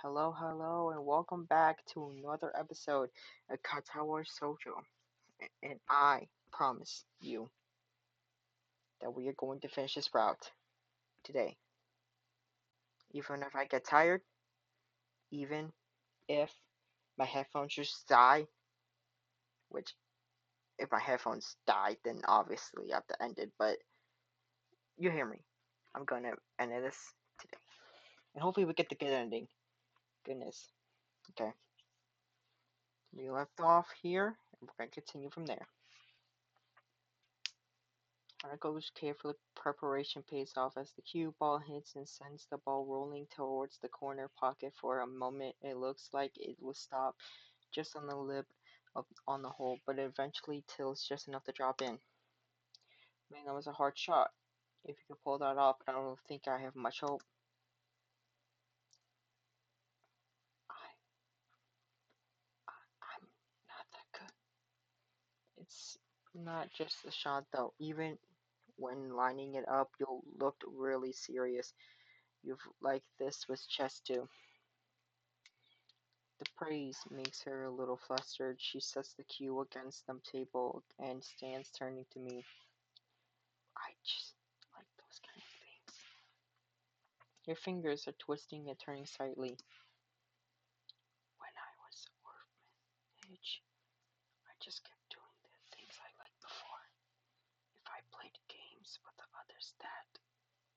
Hello, and welcome back to another episode of Katawa Shoujo. And I promise you that we are going to finish this route today. Even if I get tired, even if my headphones just die, which if my headphones die, then obviously I have to end it, but you hear me. I'm gonna end this today. And hopefully we get the good ending. Goodness. Okay. We left off here, and we're gonna continue from there. Hanako's careful preparation pays off as the cue ball hits and sends the ball rolling towards the corner pocket. For a moment, it looks like it will stop just on the lip of on the hole, but it eventually tilts just enough to drop in. Man, that was a hard shot. If you could pull that off, I don't think I have much hope. I, I'm not that good. It's not just a shot though. Even when lining it up, you looked really serious. You've like this with chess too. The praise makes her a little flustered. She sets the cue against the table and stands turning to me. I just like those kind of things. Your fingers are twisting and turning slightly. When I was orphanage, I just kept doing the things I liked before. If I played games with the others, that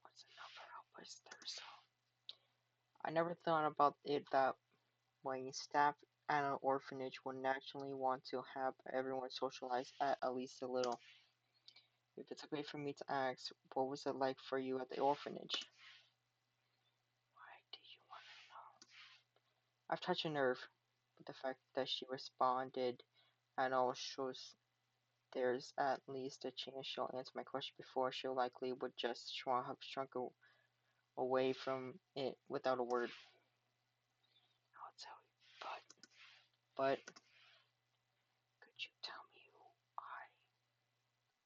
was enough to help us there. So I never thought about it that way. Staff at an orphanage would naturally want to have everyone socialize at least a little. If it's okay for me to ask, what was it like for you at the orphanage? Why do you want to know? I've touched a nerve, but the fact that she responded at all shows there's at least a chance she'll answer my question before she likely would just have shrunk away from it without a word. I'll tell you, but could you tell me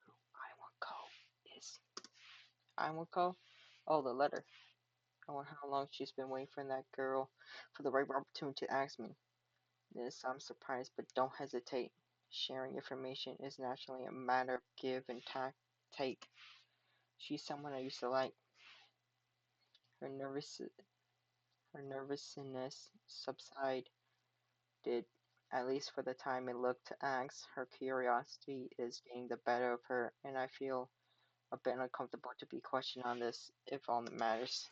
who Iwanko is? Iwanko? Oh, the letter. I wonder how long she's been waiting for that girl for the right opportunity to ask me. This I'm surprised, but don't hesitate. Sharing information is naturally a matter of give and take. She's someone I used to like. Her nervous her nervousness subsided, at least for the time it looked to ask. Her curiosity is getting the better of her, and I feel a bit uncomfortable to be questioned on this, if all that matters.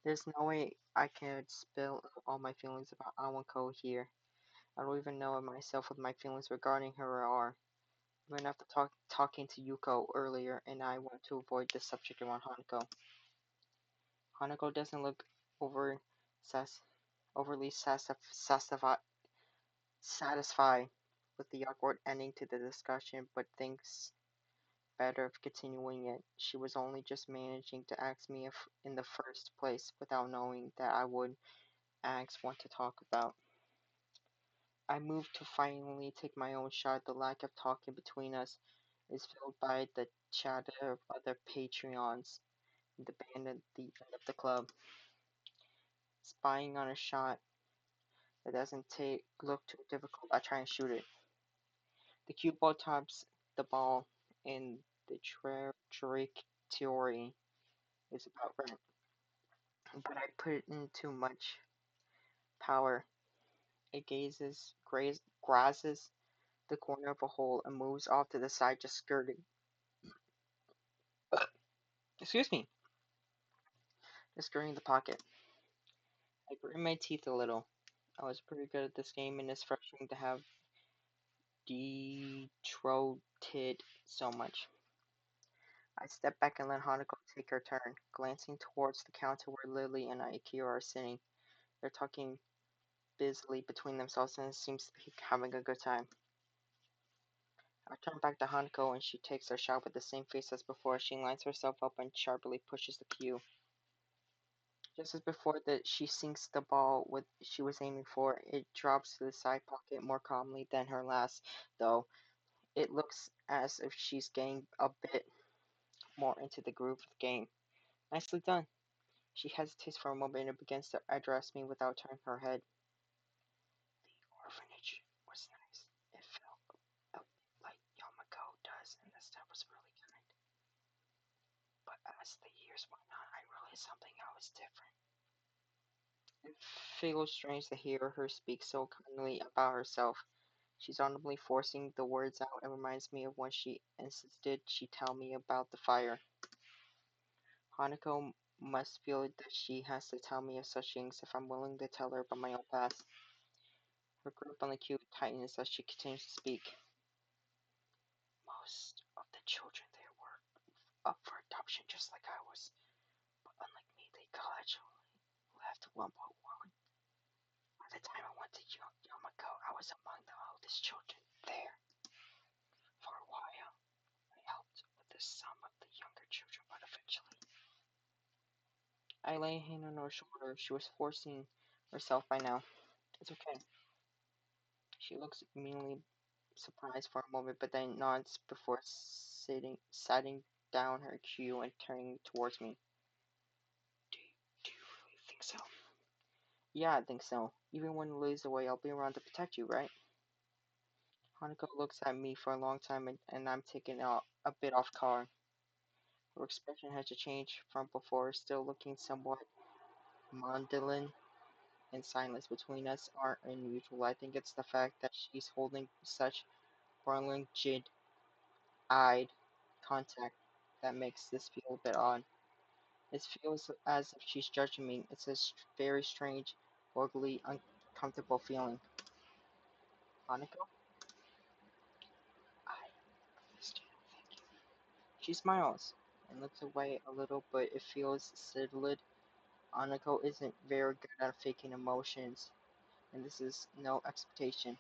There's no way I can spill all my feelings about Awanko here. I don't even know myself what my feelings regarding her are. Even after talking to Yuko earlier, and I want to avoid the subject around Hanako. Hanako doesn't look over sas- overly satisfied with the awkward ending to the discussion, but thinks better of continuing it. She was only just managing to ask me if in the first place without knowing that I would ask what to talk about. I moved to finally take my own shot. The lack of talking between us is filled by the chatter of other Patreons in the band at the end of the club. Spying on a shot that doesn't look too difficult, I try and shoot it. The cue ball tops the ball, and the trajectory is about right. But I put in too much power. It grazes the corner of a hole and moves off to the side, just skirting. Excuse me, just skirting the pocket. I grit my teeth a little. I was pretty good at this game, and it's frustrating to have detroted so much. I step back and let Hanako take her turn, glancing towards the counter where Lily and Aikira are sitting. They're talking busily between themselves and seems to be having a good time. I turn back to Hanako and she takes her shot with the same face as before. She lines herself up and sharply pushes the cue. Just as before that she sinks the ball with she was aiming for, it drops to the side pocket more calmly than her last, though. It looks as if she's getting a bit more into the groove of the game. Nicely done. She hesitates for a moment and begins to address me without turning her head. The orphanage was nice. It felt a bit like Yamako does, and the staff was really kind. But as the years went on, I realized something else different. It feels strange to hear her speak so kindly about herself. She's audibly forcing the words out and reminds me of when she insisted she tell me about the fire. Hanako must feel that she has to tell me of such things if I'm willing to tell her about my own past. Her grip on the cue tightens as she continues to speak. Most of the children there were up for adoption just like I was, but unlike me, they gradually left one by one. By the time I went to Yamako, I was among the oldest children there. For a while, I helped with the some of the younger children, but eventually I lay a hand on her shoulder. She was forcing herself by now. It's okay. She looks immediately surprised for a moment, but then nods before setting down her cue and turning towards me. Do you really think so? Yeah, I think so. Even when Lily's away, I'll be around to protect you, right? Hanako looks at me for a long time, and I'm taken out a bit off guard. Her expression has changed from before, still looking somewhat maudlin, and silence between us aren't unusual. I think it's the fact that she's holding such prolonged eyed contact that makes this feel a bit odd. It feels as if she's judging me. It's a very strange, vaguely uncomfortable feeling. Hanako? I understand, thank you. She smiles and looks away a little, but it feels settled. Hanako isn't very good at faking emotions, and this is no expectation.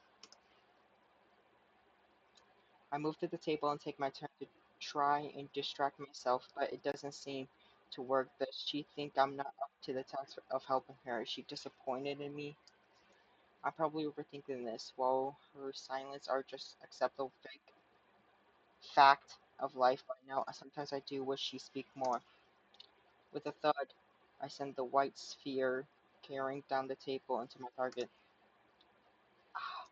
I move to the table and take my turn to try and distract myself, but it doesn't seem to work. Does she think I'm not up to the task of helping her? Is she disappointed in me? I'm probably overthinking this, while her silence are just acceptable fake fact of life right now. Sometimes I do wish she'd speak more. With a thud, I send the white sphere carrying down the table into my target. Ah,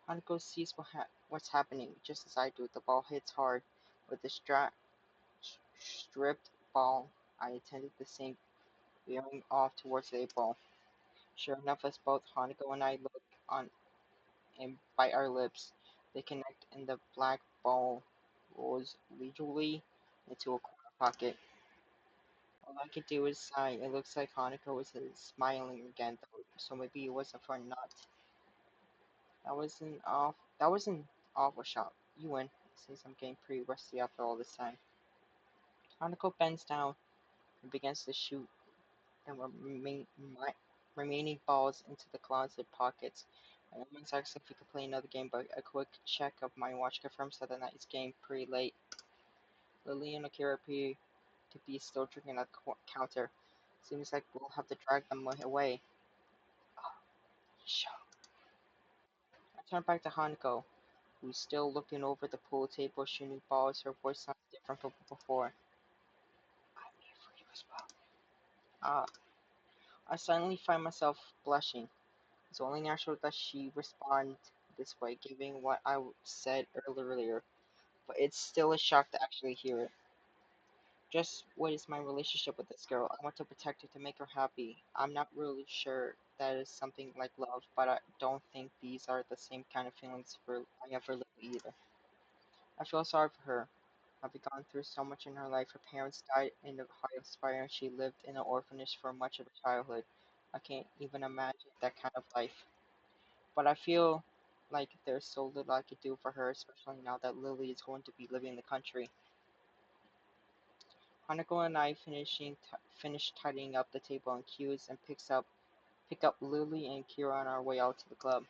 Hanako sees what's happening, just as I do. The ball hits hard. With the stripped ball, I attended the sink, veering off towards the ball. Sure enough, as both Hanako and I look on and bite our lips, they connect and the black ball rolls leisurely into a corner pocket. All I can do is sigh. It looks like Hanako is smiling again, though, so maybe it wasn't for a nut. That was an awful shot. You win. Since I'm getting pretty rusty after all this time. Hanako bends down and begins to shoot the remaining balls into the closet pockets. I almost asked if we could play another game, but a quick check of my watch confirms that the night's game pretty late. Lily and Akira appear to be still drinking at the counter. Seems like we'll have to drag them away. Oh, sure. I turn back to Hanako, who's still looking over the pool table, shooting balls. Her voice sounds different from before. I'm here for you as well. Ah, I suddenly find myself blushing. It's only natural that she respond this way, given what I said earlier, but it's still a shock to actually hear it. Just what is my relationship with this girl? I want to protect her to make her happy. I'm not really sure that is something like love, but I don't think these are the same kind of feelings I have for Lily either. I feel sorry for her. Having gone through so much in her life, her parents died in the highest fire and she lived in an orphanage for much of her childhood. I can't even imagine that kind of life. But I feel like there's so little I could do for her, especially now that Lily is going to be living in the country. Hanako and I finish tidying up the table and cues and pick up Lily and Kira on our way out to the club.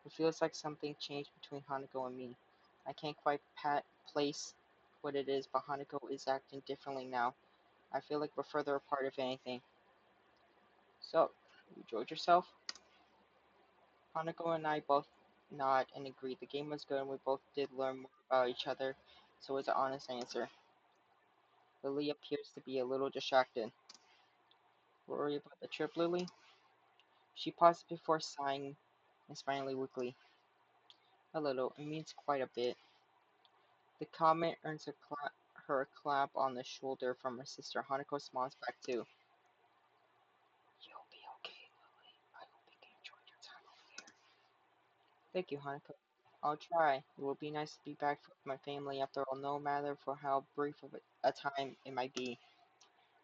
It feels like something changed between Hanako and me. I can't quite place what it is, but Hanako is acting differently now. I feel like we're further apart if anything. So, you enjoyed yourself? Hanako and I both nod and agree. The game was good and we both did learn more about each other, so it was an honest answer. Lily appears to be a little distracted. Worry about the trip, Lily? She pauses before sighing and smiling weakly. A little, it means quite a bit. The comment earns her a clap on the shoulder from her sister. Hanako smiles back too. You'll be okay, Lily. I hope you can enjoy your time over here. Thank you, Hanako. I'll try. It will be nice to be back with my family after all, no matter for how brief of a time it might be.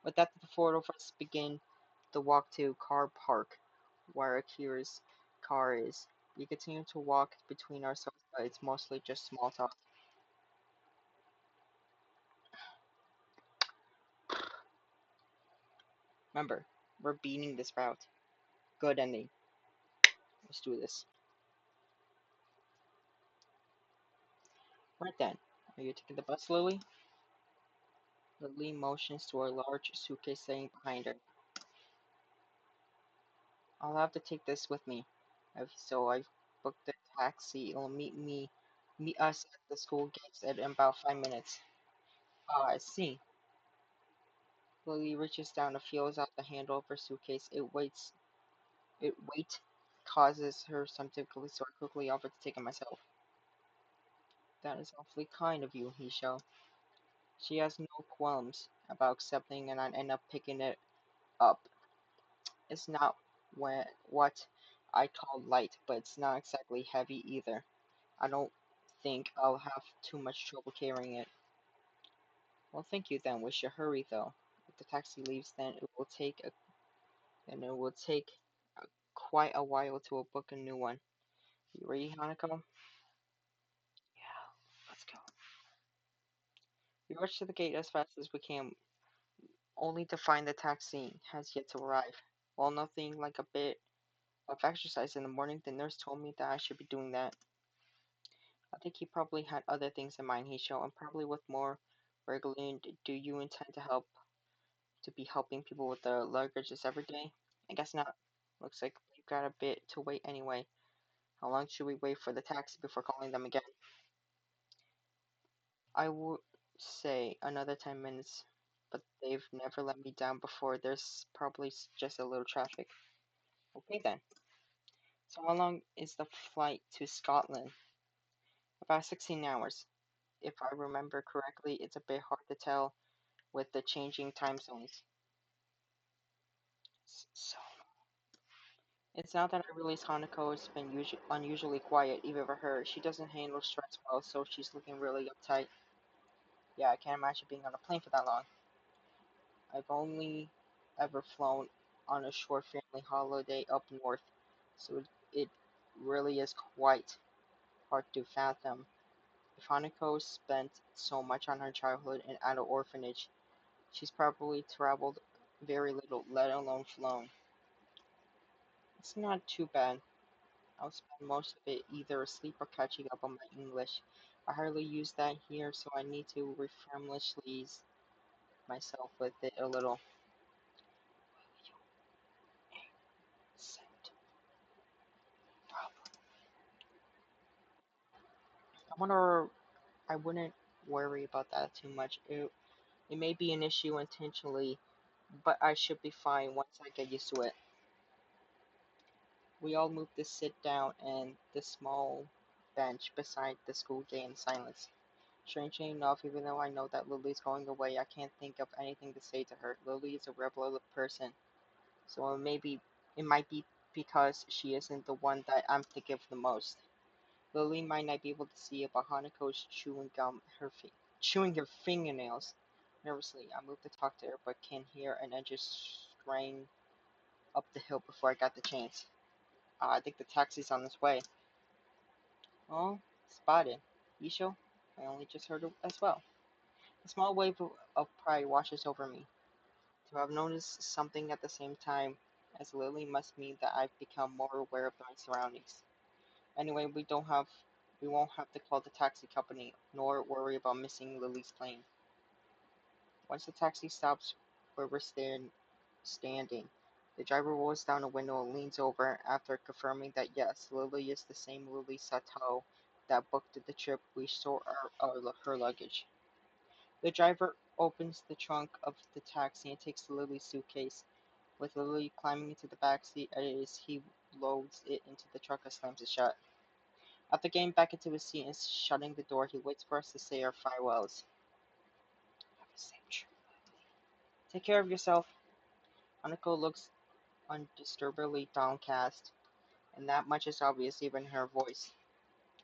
With that, the four of us begin the walk to car park, where Akira's car is. We continue to walk between ourselves, but it's mostly just small talk. Remember, we're beating this route. Good ending. Let's do this. Right then. Are you taking the bus, Lily? Lily motions to a large suitcase sitting behind her. I'll have to take this with me. So I've booked a taxi. It'll meet us at the school gates in about 5 minutes. Ah, I see. Lily reaches down and feels out the handle of her suitcase. Weight causes her stomach to so I quickly offer to take it myself. That is awfully kind of you, Hisho. She has no qualms about accepting, and I end up picking it up. It's not what I call light, but it's not exactly heavy either. I don't think I'll have too much trouble carrying it. Well, thank you then. We should hurry though. If the taxi leaves, then it will take quite a while to book a new one. You ready, Hanako? Yeah, let's go. We rush to the gate as fast as we can, only to find the taxi has yet to arrive. While nothing like a bit of exercise in the morning, the nurse told me that I should be doing that. I think he probably had other things in mind, he showed, and probably with more regularly. Do you intend to be helping people with their luggages every day? I guess not. Looks like we've got a bit to wait anyway. How long should we wait for the taxi before calling them again? I would say another 10 minutes, but they've never let me down before. There's probably just a little traffic. Okay then. So how long is the flight to Scotland? About 16 hours. If I remember correctly, it's a bit hard to tell with the changing time zones. So it's not that I realize Hanako has been unusually quiet, even for her. She doesn't handle stress well, so she's looking really uptight. Yeah, I can't imagine being on a plane for that long. I've only ever flown on a short family holiday up north, so it really is quite hard to fathom. If Hanako spent so much on her childhood and at an orphanage, she's probably traveled very little, let alone flown. It's not too bad. I'll spend most of it either asleep or catching up on my English. I hardly use that here, so I need to refamiliarize myself with it a little. I wonder. I wouldn't worry about that too much. It may be an issue intentionally, but I should be fine once I get used to it. We all moved to sit down and the small bench beside the school gate in silence. Strangely enough, even though I know that Lily's going away, I can't think of anything to say to her. Lily is a rebel person, so it might be because she isn't the one that I'm thinking of the most. Lily might not be able to see it, but Hanako's chewing her fingernails. Nervously, I moved to talk to her, but can't hear an engine sprang up the hill before I got the chance. I think the taxi's on its way. Oh, spotted. Isho? I only just heard it as well. A small wave of pride washes over me. To have noticed something at the same time as Lily must mean that I've become more aware of my surroundings. Anyway, we won't have to call the taxi company nor worry about missing Lily's plane. Once the taxi stops where standing, the driver rolls down a window and leans over after confirming that yes, Lily is the same Lily Sato that booked the trip we store her luggage. The driver opens the trunk of the taxi and takes Lily's suitcase. With Lily climbing into the back seat as he loads it into the truck and slams it shut. After getting back into his seat and shutting the door, he waits for us to say our farewells. Have a safe trip. Take care of yourself. Hanako looks undisturbedly downcast, and that much is obvious even in her voice.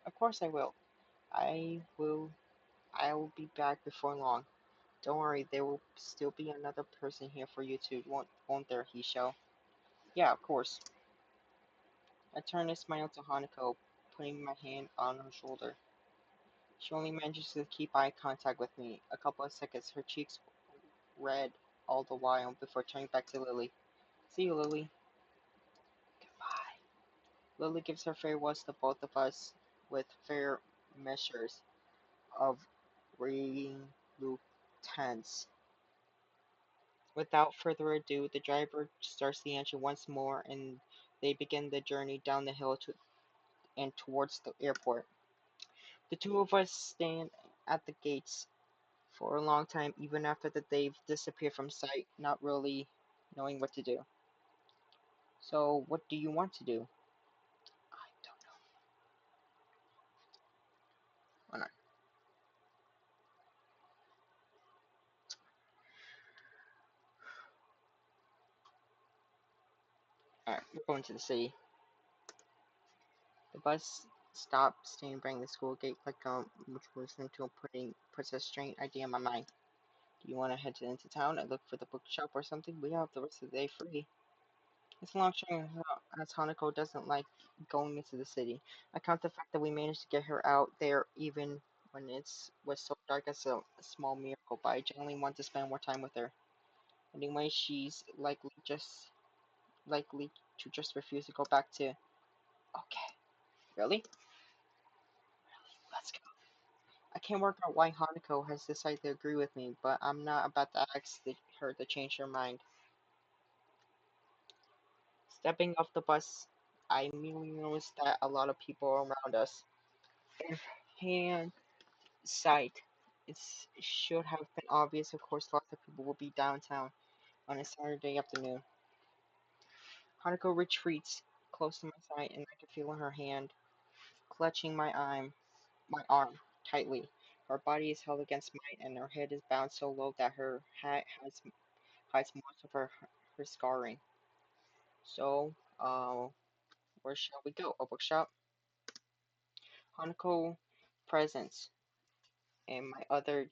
Of course I will. I will. I will be back before long. Don't worry, there will still be another person here for you too, won't there, Hisho? Yeah, of course. I turn and smile to Hanako, putting my hand on her shoulder. She only manages to keep eye contact with me. A couple of seconds, her cheeks red all the while before turning back to Lily. See you, Lily. Goodbye. Lily gives her farewells to both of us with fair measures of reluctance. Without further ado, the driver starts the engine once more and they begin the journey down the hill and towards the airport. The two of us stand at the gates for a long time, even after they've disappeared from sight, not really knowing what to do. So, what do you want to do? I don't know. Why not? Alright, we're going to the city. The bus stopped, standing by the school gate, clicked on which was until puts a strange idea in my mind. Do you want to head into town and look for the bookshop or something? We have the rest of the day free. It's a long shot as Hanako doesn't like going into the city. I count the fact that we managed to get her out there even when it was so dark as a small miracle, but I generally want to spend more time with her. Anyway, she's likely to just refuse to go back to. Okay, really? Let's go. I can't work out why Hanako has decided to agree with me, but I'm not about to ask her to change her mind. Stepping off the bus, I immediately noticed that a lot of people around us. In hand sight, it should have been obvious. Of course, lots of people will be downtown on a Saturday afternoon. Hanako retreats close to my side, and I can feel her hand clutching my arm tightly. Her body is held against mine, and her head is bowed so low that her hat hides most of her scarring. So, where shall we go? A bookshop? Hanako presents and my other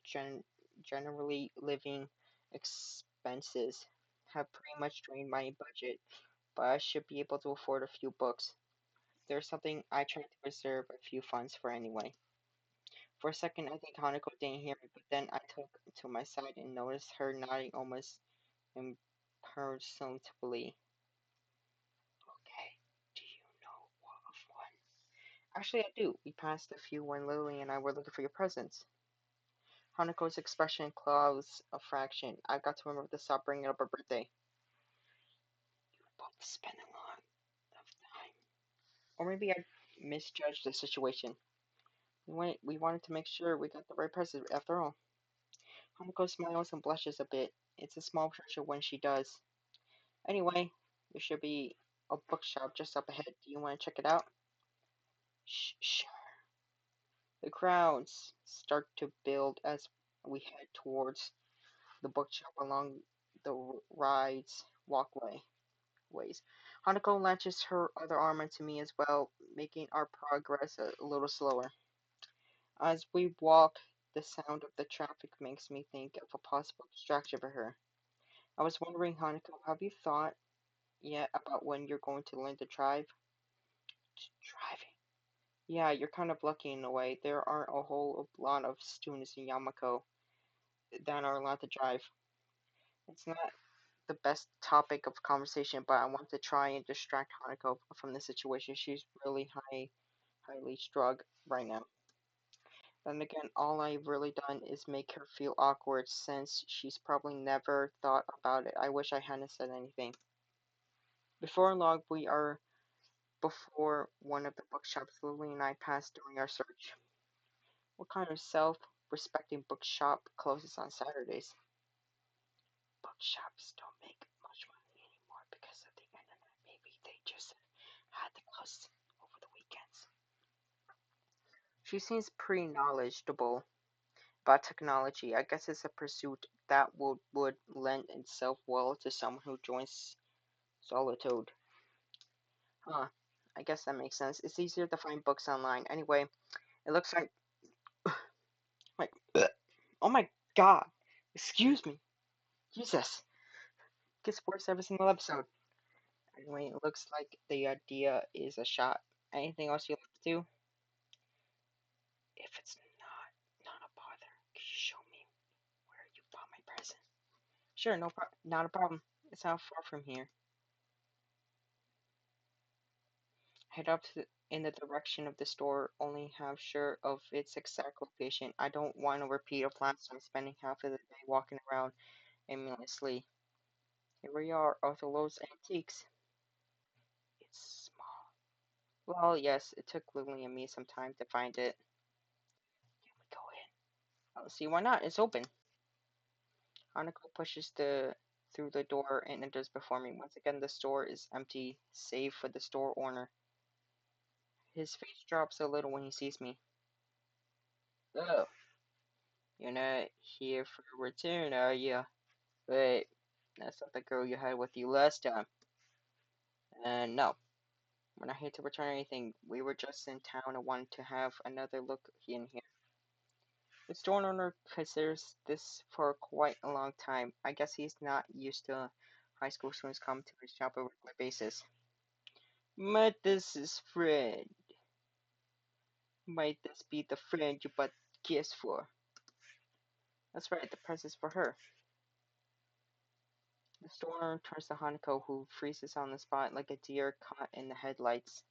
generally living expenses have pretty much drained my budget, but I should be able to afford a few books. There's something I try to preserve a few funds for anyway. For a second, I think Hanako didn't hear me, but then I took to my side and noticed her nodding almost imperceptibly. Okay, do you know of one? Actually, I do. We passed a few when Lily and I were looking for your presents. Hanako's expression clouds a fraction. I got to remember to stop bringing up her birthday. You both spend a lot of time. Or maybe I misjudged the situation. We wanted to make sure we got the right present after all. Hanako smiles and blushes a bit. It's a small treasure when she does. Anyway, there should be a bookshop just up ahead. Do you want to check it out? Sure. The crowds start to build as we head towards the bookshop along the ride's walkway. Ways. Hanako latches her other arm into me as well, making our progress a little slower. As we walk, the sound of the traffic makes me think of a possible distraction for her. I was wondering, Hanako, have you thought yet about when you're going to learn to drive? Driving? Yeah, you're kind of lucky in a way. There aren't a whole lot of students in Yamako that are allowed to drive. It's not the best topic of conversation, but I want to try and distract Hanako from the situation. She's really highly struck right now. Then again, all I've really done is make her feel awkward since she's probably never thought about it. I wish I hadn't said anything. Before long, we are before one of the bookshops Lily and I passed during our search. What kind of self-respecting bookshop closes on Saturdays? shops don't make much money anymore because of the internet. Maybe they just had the cost over the weekends. She seems pretty knowledgeable about technology. I guess it's a pursuit that would lend itself well to someone who joins Solitude. Huh. I guess that makes sense. It's easier to find books online. Anyway, it looks like oh my god. Excuse me. Jesus. Gets worse every single episode. Anyway, it looks like the idea is a shot. Anything else you'd like to do? If it's not a bother, could you show me where you bought my present? Sure, not a problem. It's not far from here. Head up in the direction of the store, only half sure of its exact location. I don't want to repeat of last time spending half of the day walking around aimlessly. Here we are, Othello's Antiques. It's small. Well, yes, it took Lily and me some time to find it. Can we go in? Oh, see, why not? It's open. Hanako pushes through the door and enters before me. Once again, the store is empty, save for the store owner. His face drops a little when he sees me. Oh, you're not here for a return, are you? Wait, that's not the girl you had with you last time. No, we're not here to return anything. We were just in town and wanted to have another look in here. The store owner considers this for quite a long time. I guess he's not used to high school students come to his shop on a regular basis. Might this is friend? Might this be the friend you bought gifts for? That's right, the present's for her. The store owner turns to Hanako, who freezes on the spot like a deer caught in the headlights.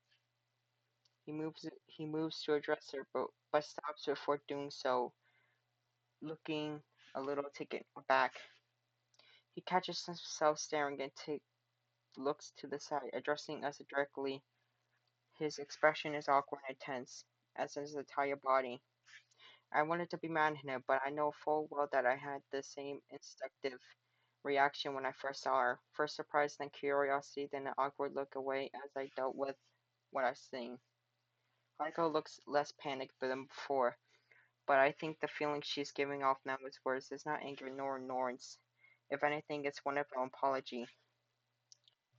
He moves to address her, but stops before doing so, looking a little taken aback. He catches himself staring and looks to the side, addressing us directly. His expression is awkward and tense, as is his entire body. I wanted to be mad at him, but I know full well that I had the same instinctive reaction when I first saw her. First surprise, then curiosity, then an awkward look away as I dealt with what I seen. Haiko looks less panicked than before, but I think the feeling she's giving off now is worse. It's not anger nor annoyance. If anything, it's one of an apology.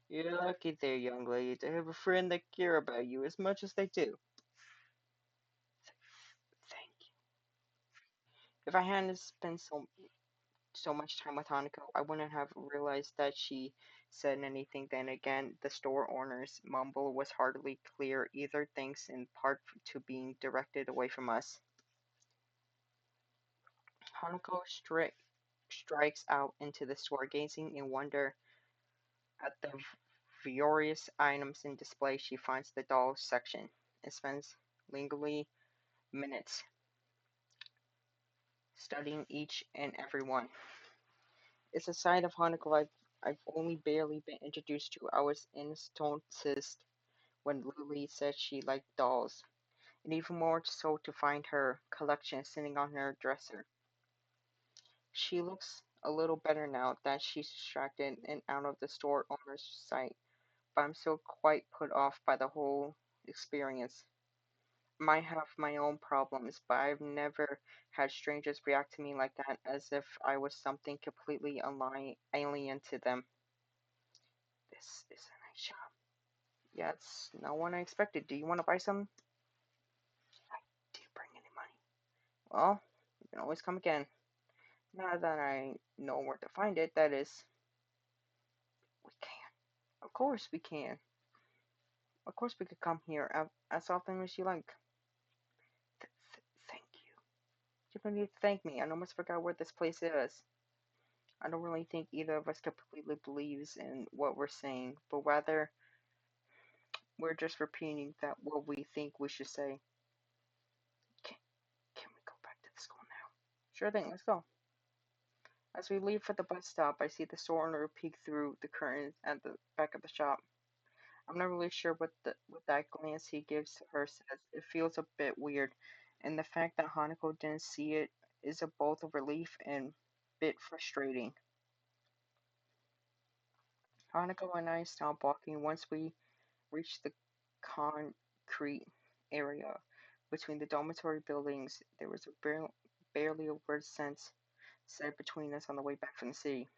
You're lucky there, young lady, to have a friend that care about you as much as they do. Thank you. If I hadn't spent so much time with Hanako, I wouldn't have realized that she said anything. Then again, the store owner's mumble was hardly clear either, thanks in part to being directed away from us. Hanako strikes out into the store, gazing in wonder at the various items in display. She finds the dolls section and spends lingering minutes studying each and every one. It's a side of Hanako I've only barely been introduced to. I was instanced when Lily said she liked dolls, and even more so to find her collection sitting on her dresser. She looks a little better now that she's distracted and out of the store owner's sight, but I'm still quite put off by the whole experience. Might have my own problems, but I've never had strangers react to me like that as if I was something completely alien to them. This is a nice shop. Yeah, it's not one I expected. Do you want to buy some? Do you bring any money? Well, you can always come again. Now that I know where to find it, that is. We can. Of course we can. Of course we could come here as often as you like. Thank you. You don't need to thank me. I almost forgot where this place is. I don't really think either of us completely believes in what we're saying, but rather we're just repeating that what we think we should say. Can, can we go back to the school now? Sure thing, let's go. As we leave for the bus stop, I see the store owner peek through the curtains at the back of the shop. I'm not really sure what that glance he gives to her says. It feels a bit weird, and the fact that Hanako didn't see it is both a relief and bit frustrating. Hanako and I stopped walking once we reached the concrete area between the dormitory buildings. There was barely a word said between us on the way back from the city.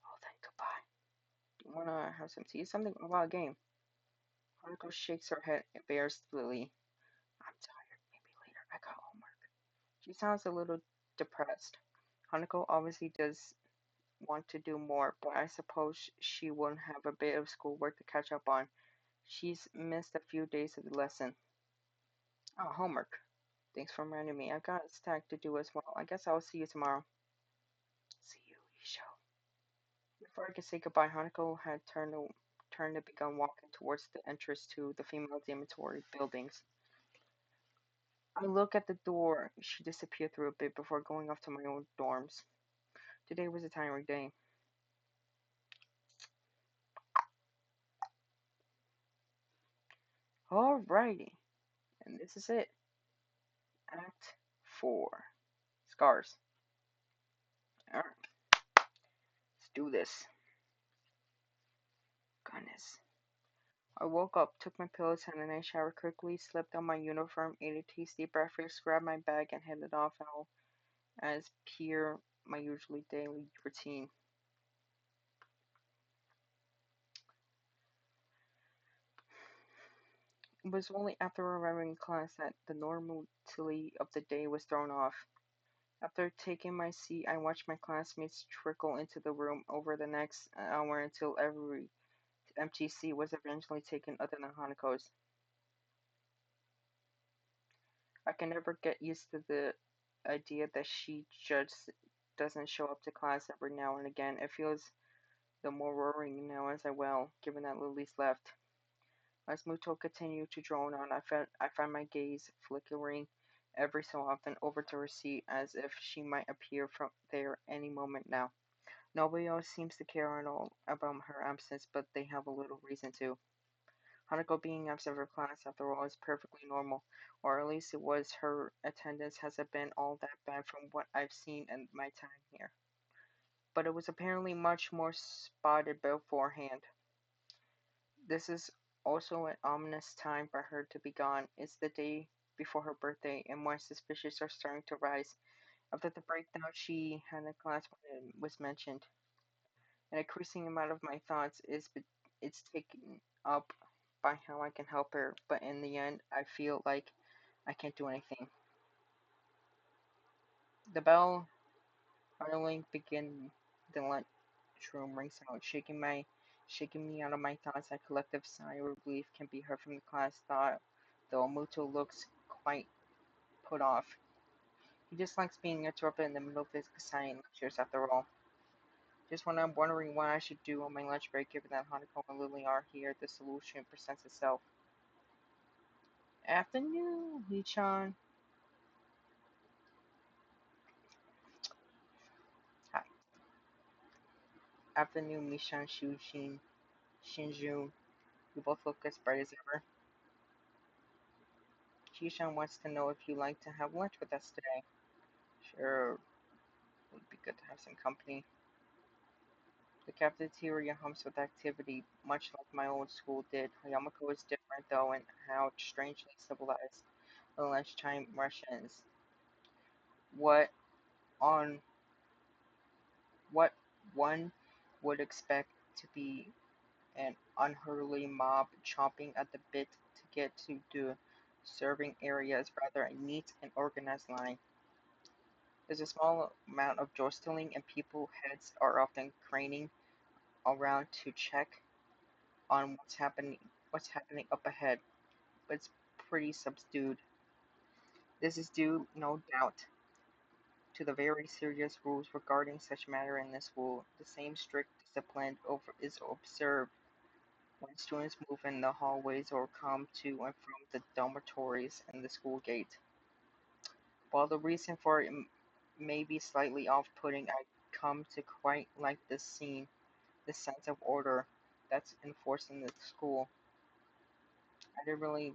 Oh, then goodbye. Do you wanna have some tea? Something about a game. Hanako shakes her head embarrassedly. I'm tired. Maybe later. I got homework. She sounds a little depressed. Hanako obviously does want to do more, but I suppose she will have a bit of schoolwork to catch up on. She's missed a few days of the lesson. Oh, homework. Thanks for reminding me. I've got a stack to do as well. I guess I'll see you tomorrow. See you, Isho. Before I could say goodbye, Hanako had turned and begun walking towards the entrance to the female dormitory buildings. I look at the door. She disappeared through a bit before going off to my own dorms. Today was a tiring day. Alrighty, and this is it. Act 4. Scars. Alright, let's do this. Goodness. I woke up, took my pills, had a nice shower quickly, slipped on my uniform, ate a tasty breakfast, grabbed my bag, and headed off out as per my usually daily routine. It was only after arriving in class that the normality of the day was thrown off. After taking my seat, I watched my classmates trickle into the room over the next hour until every empty seat was eventually taken other than Hanako's. I can never get used to the idea that she just doesn't show up to class every now and again. It feels the more worrying now as I well, given that Lily's left. As Muto continued to drone on, I found my gaze flickering every so often over to her seat as if she might appear from there any moment now. Nobody else seems to care at all about her absence, but they have a little reason to. Hanako being absent from class, after all, is perfectly normal, or at least it was. Her attendance hasn't been all that bad from what I've seen in my time here. But it was apparently much more spotted beforehand. This is also an ominous time for her to be gone. It's the day before her birthday, and my suspicions are starting to rise. After the breakdown she had in class when it was mentioned, an increasing amount of my thoughts it's taken up by how I can help her, but in the end, I feel like I can't do anything. The bell finally begin the lunchroom rings out, shaking me out of my thoughts. A collective sigh of relief can be heard from the class, though Muto looks quite put off. He dislikes being interrupted in the middle of his science lectures after all. Just when I'm wondering what I should do on my lunch break, given that Hanako and Lily are here, the solution presents itself. Afternoon, Lee-chan. Hi. Afternoon, Mishan, Shujin, Shinjun. You both look as bright as ever. Jishan wants to know if you'd like to have lunch with us today. Sure, would be good to have some company. The cafeteria hums with activity, much like my old school did. Yamako is different, though, in how strangely civilized the lunchtime Russians. What on what one would expect to be an unruly mob chomping at the bit to get to the serving area is rather a neat and organized line. There's a small amount of jostling, and people's heads are often craning around to check on what's happening up ahead, but it's pretty subdued. This is due, no doubt, to the very serious rules regarding such matter in this school. The same strict discipline is observed when students move in the hallways or come to and from the dormitories and the school gate. While the reason for it may be slightly off-putting, I come to quite like this scene, the sense of order that's enforced in the school. I didn't really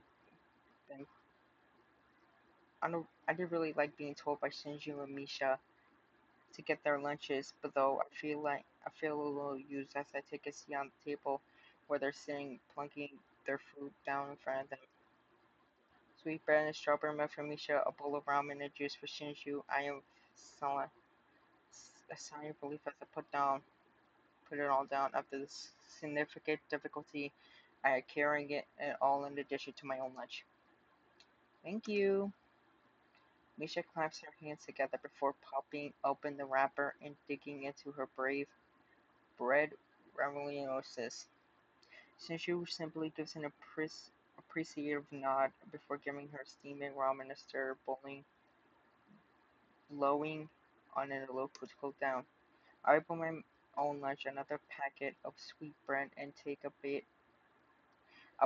been, I didn't really like being told by Shinju and Misha to get their lunches, but though I feel a little used as I take a seat on the table where they're sitting, plunking their food down in front of them. Sweet bread and strawberry milk for Misha, a bowl of ramen and juice for Shinju. I am silent, a sigh of relief as I put it all down after this significant difficulty I had carrying it all in addition to my own lunch. Thank you. Misha clamps her hands together before popping open the wrapper and digging into her brave bread raviolis. Shinju simply gives an appreciative nod before giving her steaming ramen a stir, blowing on it a little to cool down. I open my own lunch, another packet of sweet bread, and take a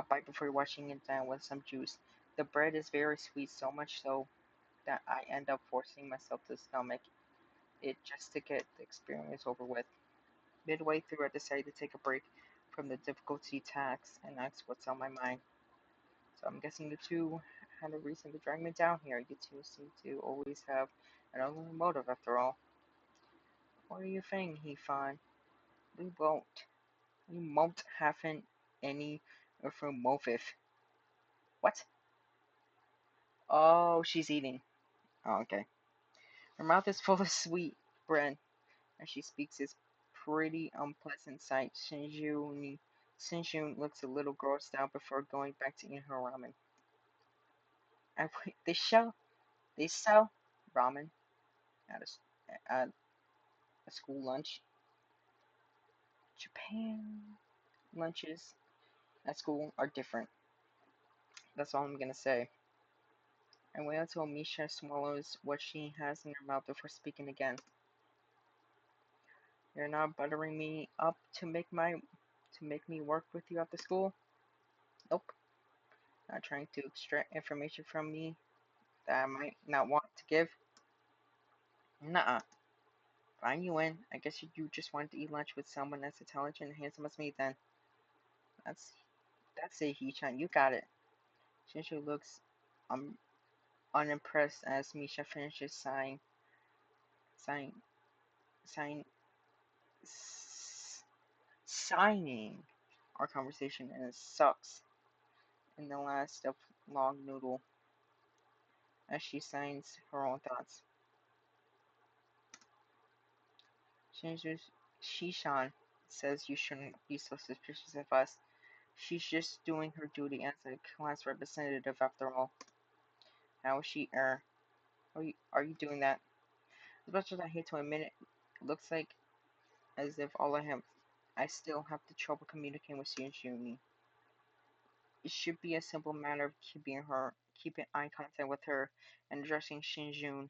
bite before washing it down with some juice. The bread is very sweet, so much so that I end up forcing myself to stomach it just to get the experience over with. Midway through, I decide to take a break from the difficulty task and ask what's on my mind. So I'm guessing the two had a reason to drag me down here. You two seem to always have another motive after all. What are you saying, he fine? We won't. We won't have any of her motive. What? Oh, she's eating. Oh, okay. Her mouth is full of sweet bread, as she speaks this pretty unpleasant sight. Shinjun looks a little grossed out before going back to eating her ramen. They sell ramen at a school lunch. Japan lunches at school are different. That's all I'm gonna say. I wait until Misha swallows what she has in her mouth before speaking again. You're not buttering me up to make me work with you after school? Nope. Not trying to extract information from me that I might not want to give? Nuh-uh. Fine you in. I guess you just wanted to eat lunch with someone as intelligent and handsome as me then. That's that's it, Hee-chan. You got it. Shinju looks um unimpressed as Misha finishes sign, sign, signing our conversation, and it sucks in the last of long noodle as she signs her own thoughts. Shishan says you shouldn't be so suspicious of us. She's just doing her duty as a class representative after all. How is she, are you doing that? As much as I hate to admit it, it looks like as if I still have the trouble communicating with Shinju. It should be a simple matter of keeping eye contact with her and addressing Shinjun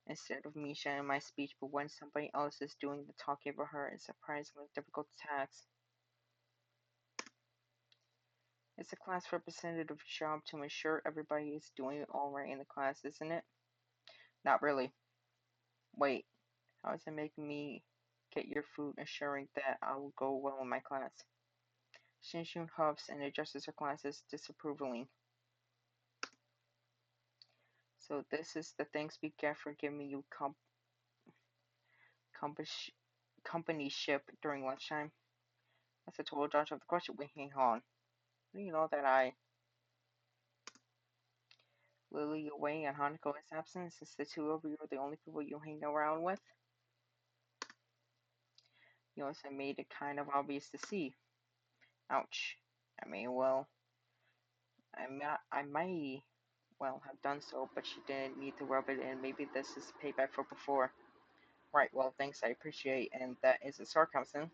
instead of Misha in my speech, but when somebody else is doing the talking for her, it's a surprisingly difficult task. It's a class representative's job to ensure everybody is doing it all right in the class, isn't it? Not really. Wait, how does it make me get your food ensuring that I will go well in my class? Shinjun huffs and adjusts her glasses disapprovingly. So this is the thanks we get for giving you company ship during lunchtime? That's a total dodge of the question. Wait, hang on. Do you know that I Lily away and Hanako is absent since the two of you are the only people you hang around with? You also made it kind of obvious to see. Ouch. I mean, well, I might well have done so, but she didn't need to rub it in. Maybe this is payback for before. Right, well, thanks, I appreciate, and that is a sarcasm.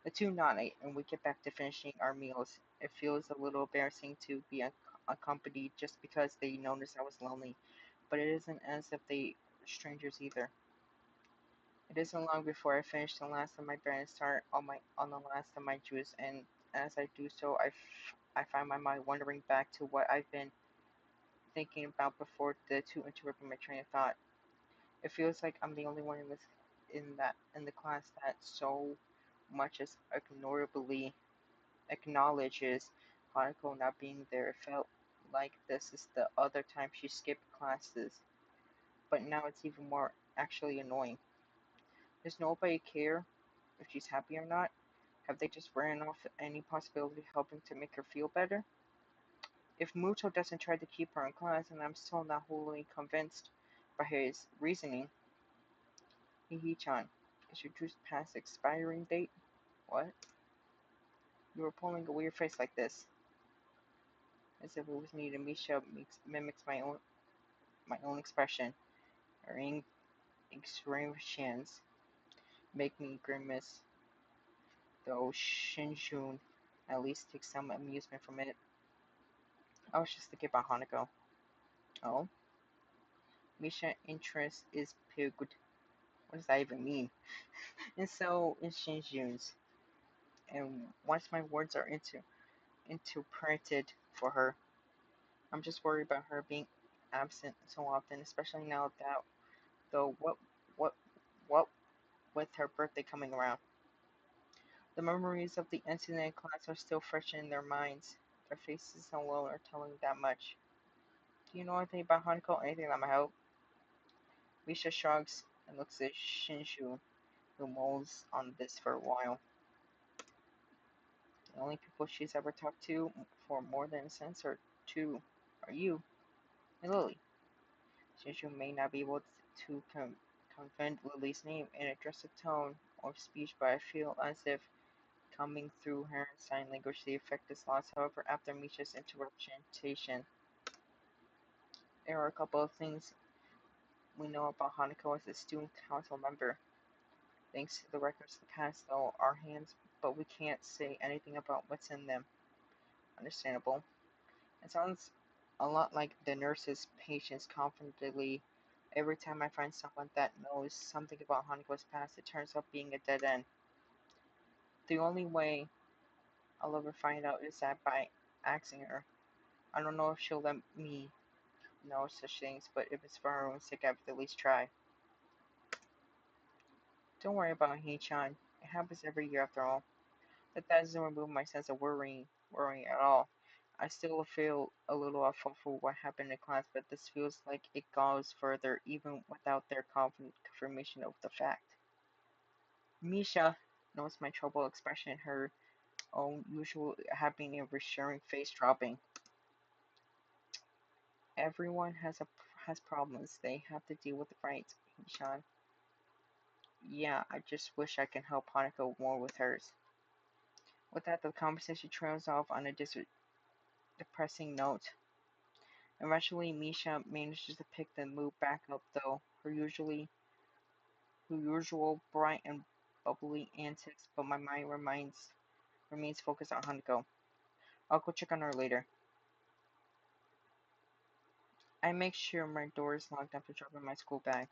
The two nod and we get back to finishing our meals. It feels a little embarrassing to be accompanied just because they noticed I was lonely, but it isn't as if they were strangers either. It isn't long before I finish the last of my bread and start on the last of my juice, and as I do so, I find my mind wandering back to what I've been thinking about before the two interrupted my train of thought. It feels like I'm the only one in the class that so much as ignorably acknowledges Hanako not being there. It felt like this is the other time she skipped classes, but now it's even more actually annoying. Does nobody care? if she's happy or not. Have they just ran off any possibility of helping to make her feel better? If Muto doesn't try to keep her in class, and I'm still not wholly convinced by his reasoning, Hihi-chan, is your juice past expiring date? What? You were pulling a weird face like this, as if it was needed. Misha mimics my own expression. Her expressions make me grimace, though Shinjun at least takes some amusement from it. I was just thinking about Hanako. Oh? Misha's interest is pegged. What does that even mean? And so is Shinjun's. And once my words are interpreted for her, I'm just worried about her being absent so often, especially now that though what what with her birthday coming around. The memories of the incident in class are still fresh in their minds. Their faces alone are telling that much. Do you know anything about Hanako? Anything that might help? Misha shrugs and looks at Shinshu, who mulls on this for a while. The only people she's ever talked to for more than a sense or two are you and Lily. Shinshu may not be able to convey Lily's name in a aggressive tone of speech, but I feel as if coming through her sign language the effect is lost. However, after Misha's interpretation, there are a couple of things we know about Hanako as a student council member. Thanks to the records of the past, though, our hands, but we can't say anything about what's in them. Understandable. It sounds a lot like the nurse's patients confidently. Every time I find someone that knows something about Hanuko's past, it turns out being a dead end. The only way I'll ever find out is that by asking her. I don't know if she'll let me know such things, but if it's for her own sake, I have to at least try. Don't worry about Hee-chan. It happens every year after all. But that doesn't remove my sense of worrying at all. I still feel a little awful for what happened in class, but this feels like it goes further even without their confirmation of the fact. Misha noticed my troubled expression, her own usual having a reassuring face dropping. Everyone has problems they have to deal with, right, Sean? Yeah, I just wish I can help Hanako more with hers. With that, the conversation trails off on a depressing note. Eventually, Misha manages to pick the mood back up, though her usual bright and bubbly antics, but my mind remains focused on Hanako. I'll go check on her later. I make sure my door is locked after dropping my school bag.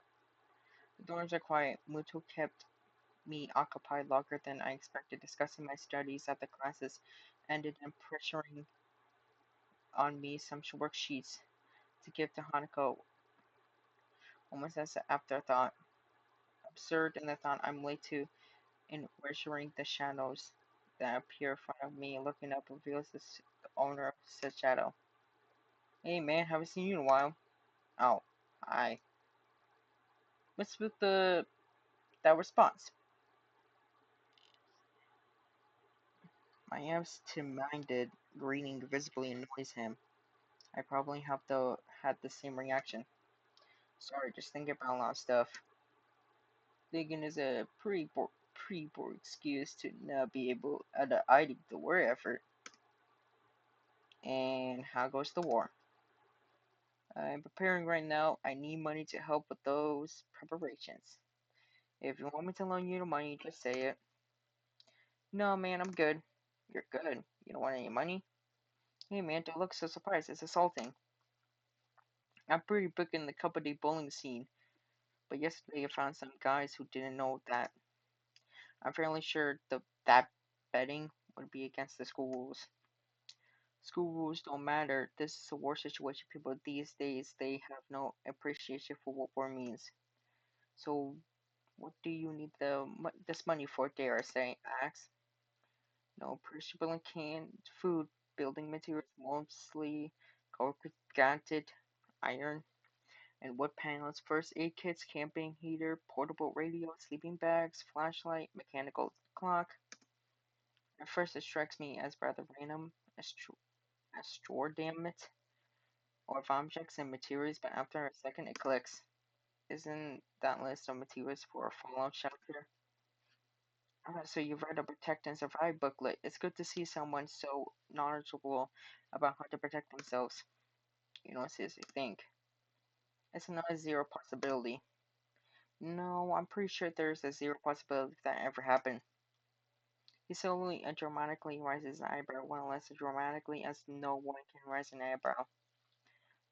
The doors are quiet. Muto kept me occupied longer than I expected, discussing my studies at the classes, ended in pressuring on me some worksheets to give to Hanako, almost as an afterthought. Absurd in the thought I'm late to in measuring the shadows that appear in front of me. Looking up reveals the owner of said shadow. Hey man, haven't seen you in a while. Oh, hi. What's with that response? My absent-minded greeting visibly annoys him. I probably have had the same reaction. Sorry, just thinking about a lot of stuff. Thinking is a pretty poor excuse to not be able to ID the war effort. And how goes the war? I'm preparing right now. I need money to help with those preparations. If you want me to loan you the money, just say it. No, man, I'm good. You're good. You don't want any money? Hey, man, don't look so surprised. It's assaulting. I'm pretty big in the company bowling scene, but yesterday I found some guys who didn't know that. I'm fairly sure that betting would be against the school rules. School rules don't matter. This is a war situation. People these days, they have no appreciation for what war means. So, what do you need this money for, dare I say? Ask. No perishable and canned food, building materials, mostly corrugated iron, and wood panels, first aid kits, camping heater, portable radio, sleeping bags, flashlight, mechanical clock. At first, it strikes me as rather random, astronomit, or of objects and materials, but after a second, it clicks. Isn't that list of materials for a fallout shelter? So you've read a Protect and Survive booklet. It's good to see someone so knowledgeable about how to protect themselves. You know, seriously think. It's not a zero possibility. No, I'm pretty sure there's a zero possibility that ever happened. He slowly and dramatically raises an eyebrow, well less dramatically as no one can raise an eyebrow.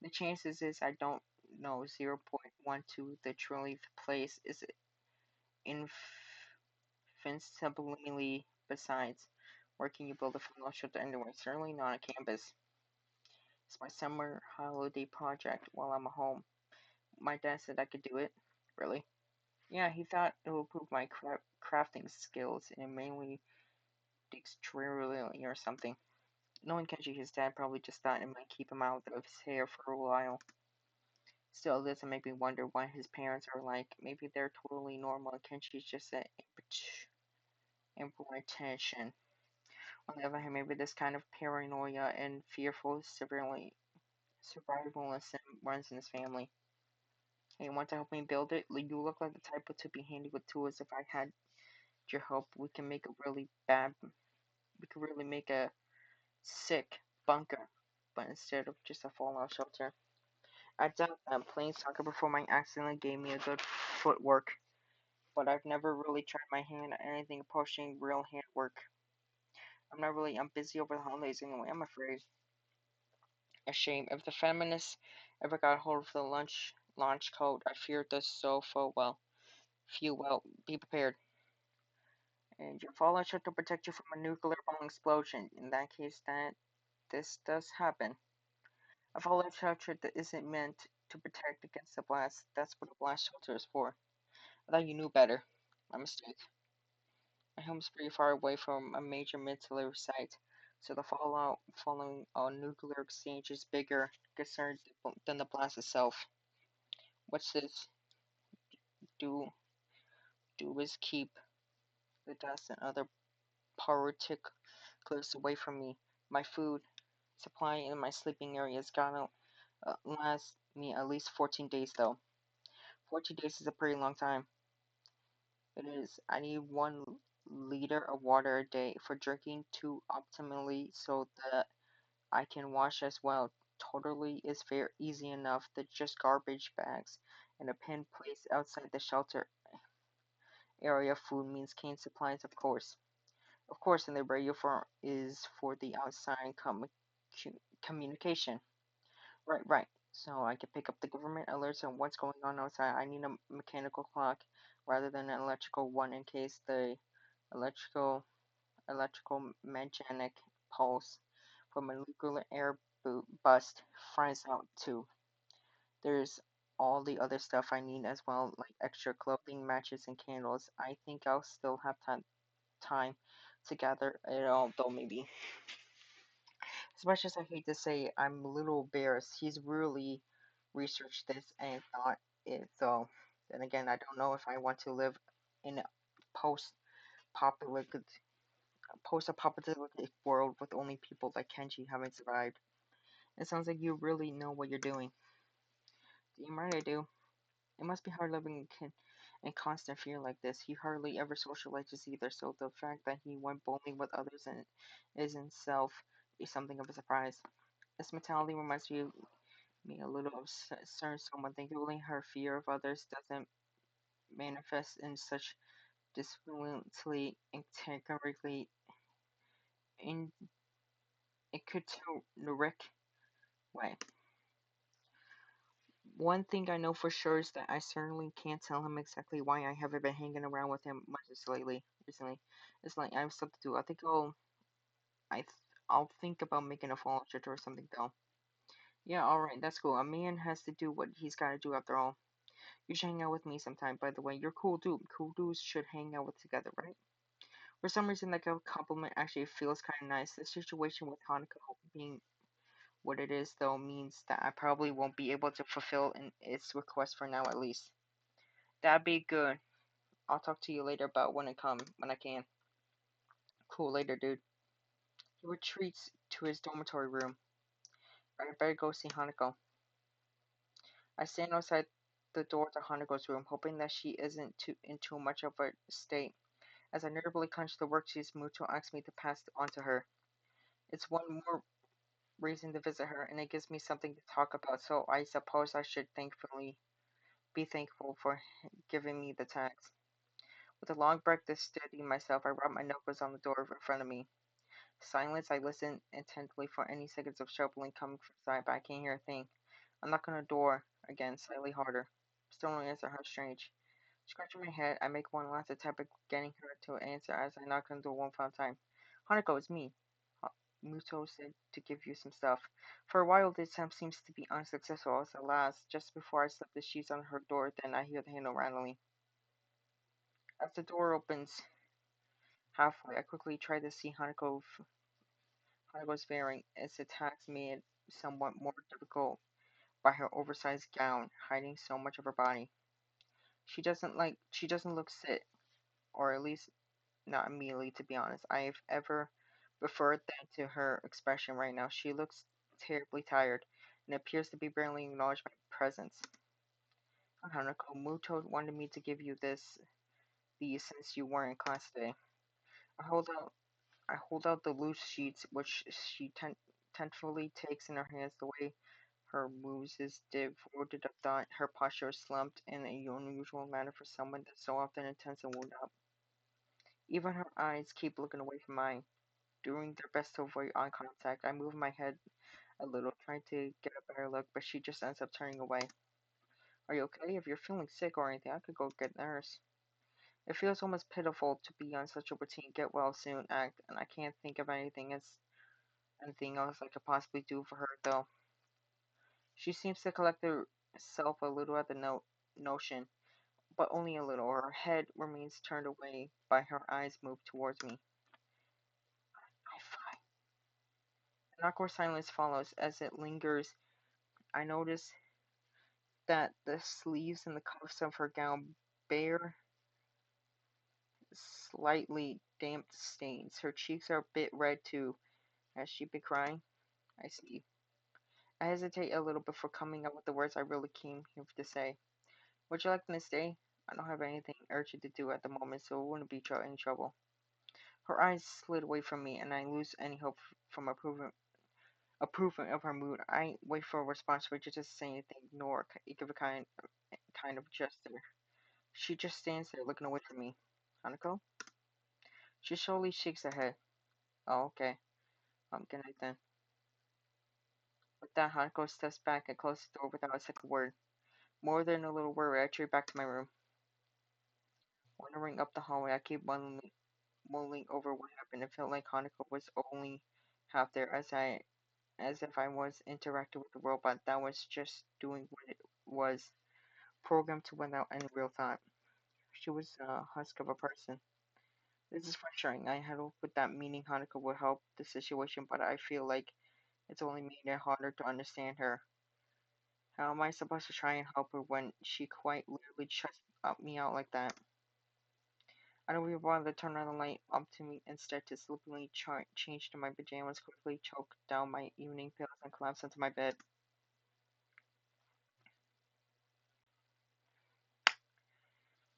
The chances is I don't know 0.12 the trillionth place is infinitesimally besides. Where can you build a fallout shelter anywhere? Certainly not on campus. It's my summer holiday project while I'm at home. My dad said I could do it. Really? Yeah, he thought it would improve my crafting skills and mainly dexterity or something. Knowing Kenji, his dad probably just thought it might keep him out of his hair for a while. Still, it doesn't make me wonder why his parents are like. Maybe they're totally normal and Kenji's just an implementation. On the other hand, maybe this kind of paranoia and fearful severely survivalism runs in his family. Hey, you want to help me build it? You look like the type to be handy with tools. If I had your help, we could really make a sick bunker, but instead of just a fallout shelter. I doubt that playing soccer before my accident gave me a good footwork, but I've never really tried my hand at anything approaching real handwork. I'm busy over the holidays anyway, I'm afraid. A shame. If the feminists ever got hold of the launch code, I feared this so full well. Few well, be prepared. And your fallout shelter to protect you from a nuclear bomb explosion. In that case, that this does happen. A fallout shelter that isn't meant to protect against the blast. That's what a blast shelter is for. I thought you knew better. My mistake. My home is pretty far away from a major military site, so the fallout following a nuclear exchange is bigger concern than the blast itself. What's this do do is keep the dust and other particles away from me. My food supply in my sleeping area is gonna last me at least 14 days though. 14 days is a pretty long time. It is. I need 1 liter of water a day for drinking, two optimally so that I can wash as well. Totally is very easy enough. That just garbage bags and a pin placed outside the shelter area. Food means canned supplies, of course. Of course, and the radio for is for the outside communication. Right, right. So I can pick up the government alerts on what's going on outside. I need a mechanical clock rather than an electrical one in case the electrical electromagnetic pulse from a nuclear air bust fries out too. There's all the other stuff I need as well, like extra clothing, matches, and candles. I think I'll still have time to gather it all, though maybe. As much as I hate to say, I'm a little embarrassed. He's really researched this and thought it, though. Then again, I don't know if I want to live in a post-apocalyptic post-apocalyptic world with only people like Kenji having survived. It sounds like you really know what you're doing. Damn right I do. It must be hard living in constant fear like this. He hardly ever socializes either, so the fact that he went bowling with others and is himself is something of a surprise. This mentality reminds me a little of certain someone. Thankfully, her fear of others doesn't manifest in such disfluently and categorically in ecoteric way. One thing I know for sure is that I certainly can't tell him exactly why I haven't been hanging around with him much recently. It's like I have stuff to do. I th- I'll think about making a follow-up or something though. Yeah, alright, that's cool. A man has to do what he's gotta do after all. You should hang out with me sometime, by the way. You're cool dude. Cool dudes should hang out with together, right? For some reason, like a compliment actually feels kinda nice. The situation with Hanako being What it is, though, means that I probably won't be able to fulfill its request for now, at least. That'd be good. I'll talk to you later about when I can. Cool, later, dude. He retreats to his dormitory room. I better go see Hanako. I stand outside the door to Hanako's room, hoping that she isn't in too much of a state. As I nervously clench the work she's moved to ask me to pass on to her. It's one more reason to visit her, and it gives me something to talk about, so I suppose I should be thankful for giving me the text. With a long breath to steady myself, I rub my knuckles on the door in front of me. Silence, I listen intently for any seconds of shuffling coming from inside, but I can't hear a thing. I knock on the door again, slightly harder. Still no answer. How strange. Scratching my head, I make one last attempt at getting her to answer as I knock on the door one final time. Hanako, it's me. Muto said to give you some stuff. For a while, this attempt seems to be unsuccessful. As at last, just before I slip the sheets on her door, then I hear the handle rattling. As the door opens halfway, I quickly try to see Hanako's bearing. Its attacks made it somewhat more difficult by her oversized gown, hiding so much of her body. She doesn't look sick, or at least not immediately, to be honest. I've ever preferred that to her expression right now. She looks terribly tired, and appears to be barely acknowledged my presence. Hanako, Muto wanted me to give you these since you weren't in class today. I hold out, I hold out the loose sheets, which she tentatively takes in her hands. The way her moves is devoted of thought. Her posture is slumped in an unusual manner for someone that's so often intense and wound up. Even her eyes keep looking away from mine, doing their best to avoid eye contact. I move my head a little, trying to get a better look, but she just ends up turning away. Are you okay? If you're feeling sick or anything, I could go get a nurse. It feels almost pitiful to be on such a routine get well soon act, and I can't think of anything else I could possibly do for her, though. She seems to collect herself a little at the notion, but only a little. Her head remains turned away, but her eyes move towards me. I fight. An awkward silence follows. As it lingers, I notice that the sleeves and the cuffs of her gown bear slightly damp stains. Her cheeks are a bit red too. Has she been crying? I see. I hesitate a little before coming up with the words I really came here to say. Would you like to stay? I don't have anything urgent to do at the moment, so it wouldn't be any trouble. Her eyes slid away from me, and I lose any hope from approving of her mood. I wait for a response, but she doesn't say anything, nor give a kind of gesture. She just stands there looking away from me. Hanako? She slowly shakes her head. Oh, okay. Good night then. With that, Hanako steps back and closes the door without a second word. More than a little worried, I retreat back to my room. Wandering up the hallway, I keep mulling over what happened. It felt like Hanako was only half there, as if I was interacting with a robot that was just doing what it was programmed to without any real thought. She was a husk of a person. This is frustrating. I had hoped with that meaning Hanako would help the situation, but I feel like it's only made it harder to understand her. How am I supposed to try and help her when she quite literally shuts me out like that? I don't even bother to turn on the light up to me, instead to sleepily change to my pajamas, quickly choke down my evening pills, and collapse into my bed.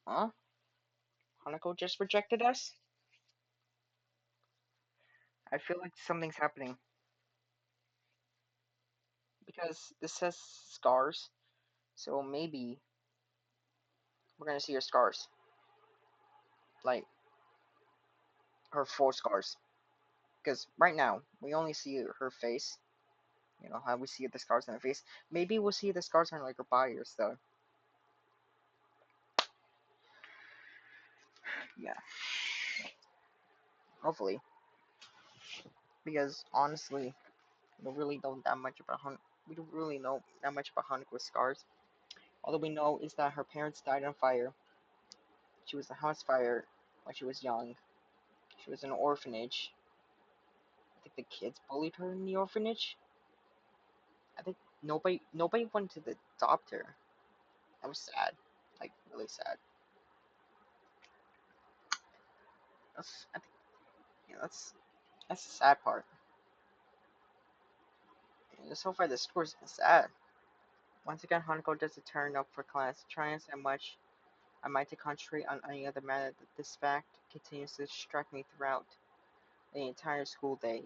Huh? Hanako just rejected us? I feel like something's happening. Because this says scars, so maybe we're gonna see her scars. Like, her full scars. Because right now, we only see her face. You know, how we see the scars on her face. Maybe we'll see the scars on, like, her body or stuff. Yeah, hopefully. Because, honestly, we don't really know that much about we don't really know that much about Hanuko's scars. All that we know is that her parents died on fire. She was a house fire when she was young. She was in an orphanage. I think the kids bullied her in the orphanage. I think nobody wanted to adopt her. I was sad, like really sad. I think that's the sad part. And so far, the score's been sad. Once again, Hanako doesn't turn up for class, trying as much I might to concentrate on any other matter. This fact continues to strike me throughout the entire school day,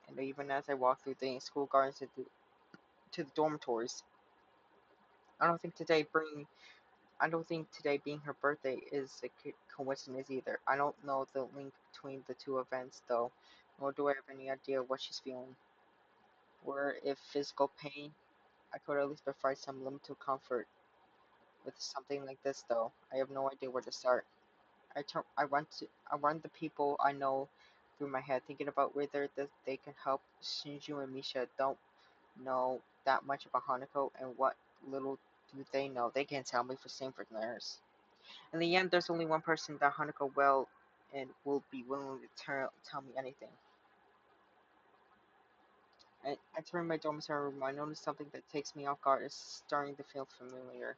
and even as I walk through the school gardens to the dormitories. I don't think today bring I don't think today being her birthday is a coincidence either. I don't know the link between the two events though, nor do I have any idea what she's feeling. Were if physical pain, I could at least provide some limited comfort. With something like this though, I have no idea where to start. I run the people I know through my head, thinking about whether they can help. Shinju and Misha don't know that much about Hanako, and what little do they know, they can't tell me for same for theirs. In the end, there's only one person that Hanako will and will be willing to tell me anything. I turn my dormitory room. I notice something that takes me off guard. It's starting to feel familiar.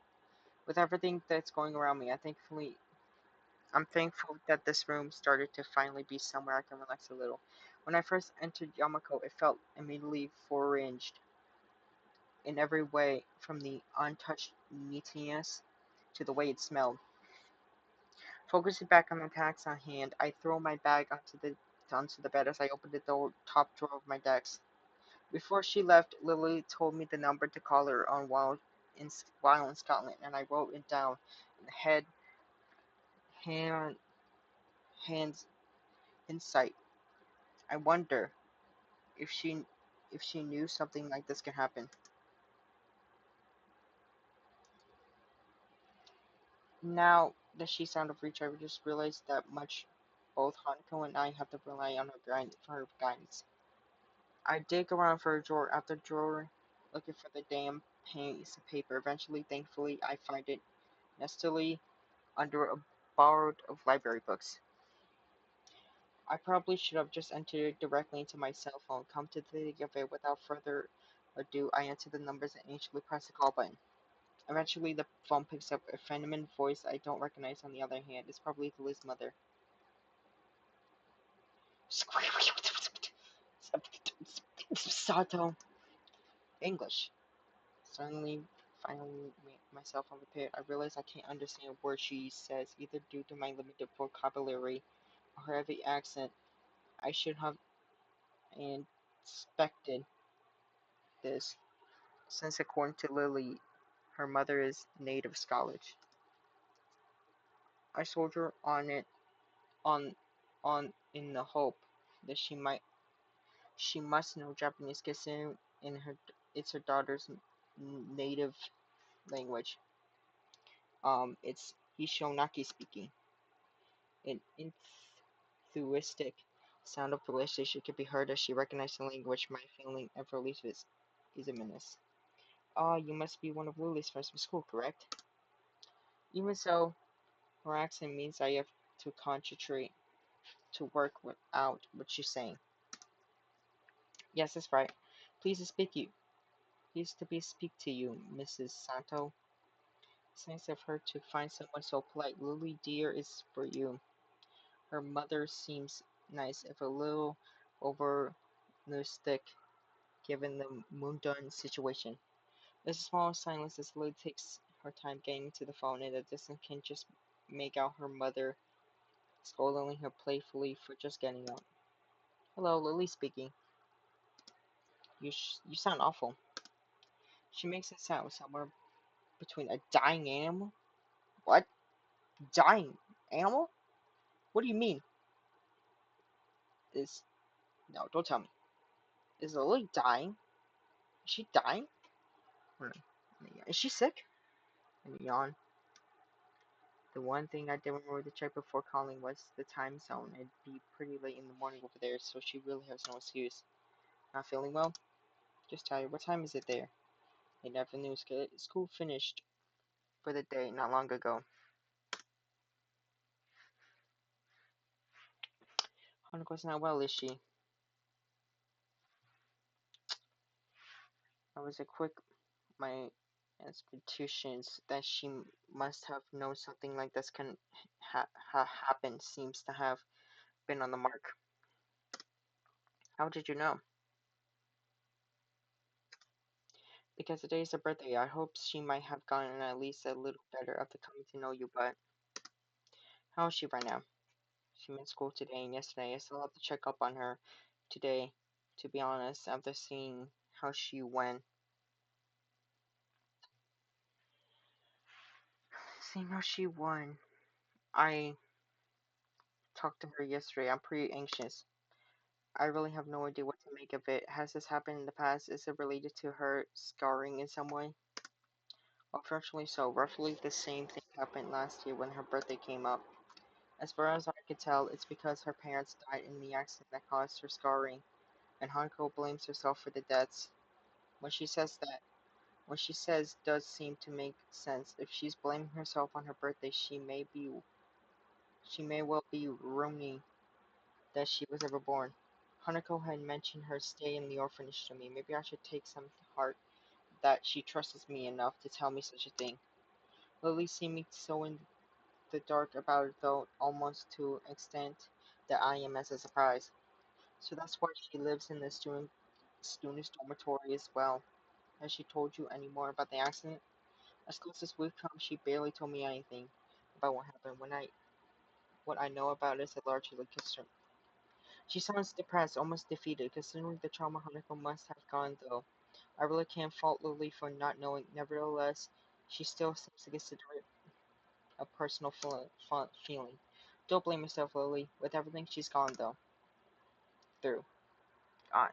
With everything that's going around me, I'm thankful that this room started to finally be somewhere I can relax a little. When I first entered Yamako, it felt immediately foreign in every way, from the untouched neatness to the way it smelled. Focusing back on the tasks on hand, I throw my bag onto the bed as I open the top drawer of my desk. Before she left, Lily told me the number to call her on while in Scotland, and I wrote it down in hand, hands in sight. I wonder if she knew something like this could happen. Now that she's out of reach, I just realized that much both Hanako and I have to rely on for her guidance. I dig around for a drawer after drawer, looking for the damn piece of paper. Eventually, thankfully, I find it nestily under a borrowed of library books. I probably should have just entered it directly into my cell phone. Come to think of it, without further ado, I enter the numbers and eventually press the call button. Eventually, the phone picks up a feminine voice I don't recognize. On the other hand, it's probably Lily's mother. Sato. English. Suddenly, finally, myself unprepared. I realize I can't understand a word she says, either due to my limited vocabulary or her heavy accent. I should have inspected this, since according to Lily, her mother is native Scottish. I soldier on it on in the hope that she must know Japanese, considering in her it's her daughter's native language. It's Hishonaki speaking. An enthusiastic sound of felicitation could be heard as she recognized the language. My feeling effortlessly is immense. Ah, you must be one of Lily's friends from school, correct? Even so, her accent means I have to concentrate to work out what she's saying. Yes, that's right. Pleased to speak you. Pleased to be speak to you, Mrs. Santo. It's nice of her to find someone so polite. Lily, dear, is for you. Her mother seems nice, if a little over stick, given the Moondun situation. There's a small silence as Lily takes her time getting to the phone, and the distance can just make out her mother scolding her playfully for just getting up. Hello, Lily speaking. You sound awful. She makes it sound somewhere between a dying animal. What? Dying animal? What do you mean? Is No, don't tell me. Is Lily dying? Is she dying? Hmm. Is she sick? And yawn. The one thing I did remember to check before calling was the time zone. It'd be pretty late in the morning over there, so she really has no excuse. Not feeling well? Just tired. What time is it there? Late afternoon. School finished for the day not long ago. Hanuko's not well, is she? I was a quick my institutions that she must have known something like this can happen seems to have been on the mark. How did you know? Because today is her birthday. I hope she might have gotten at least a little better after coming to know you, but how is she right now? She missed school today and yesterday. I still have to check up on her today, to be honest, after seeing how she went. Seeing how she won. I talked to her yesterday. I'm pretty anxious. I really have no idea what to make of it. Has this happened in the past? Is it related to her scarring in some way? Unfortunately so. Roughly the same thing happened last year when her birthday came up. As far as I could tell, it's because her parents died in the accident that caused her scarring, and Hanako blames herself for the deaths. When she says that, when she says does seem to make sense. If she's blaming herself on her birthday, she may well be ruining that she was ever born. Hanako had mentioned her stay in the orphanage to me. Maybe I should take some to heart that she trusts me enough to tell me such a thing. Lily seeming so in the dark about it though, almost to an extent that I am as a surprise. So that's why she lives in the student's dormitory as well. Has she told you any more about the accident? As close as we've come, she barely told me anything about what happened. What I know about it is largely concerned. She sounds depressed, almost defeated, considering the trauma Hanako must have gone through. I really can't fault Lily for not knowing. Nevertheless, she still seems to consider it a personal feeling. Don't blame yourself, Lily, with everything she's gone through. God.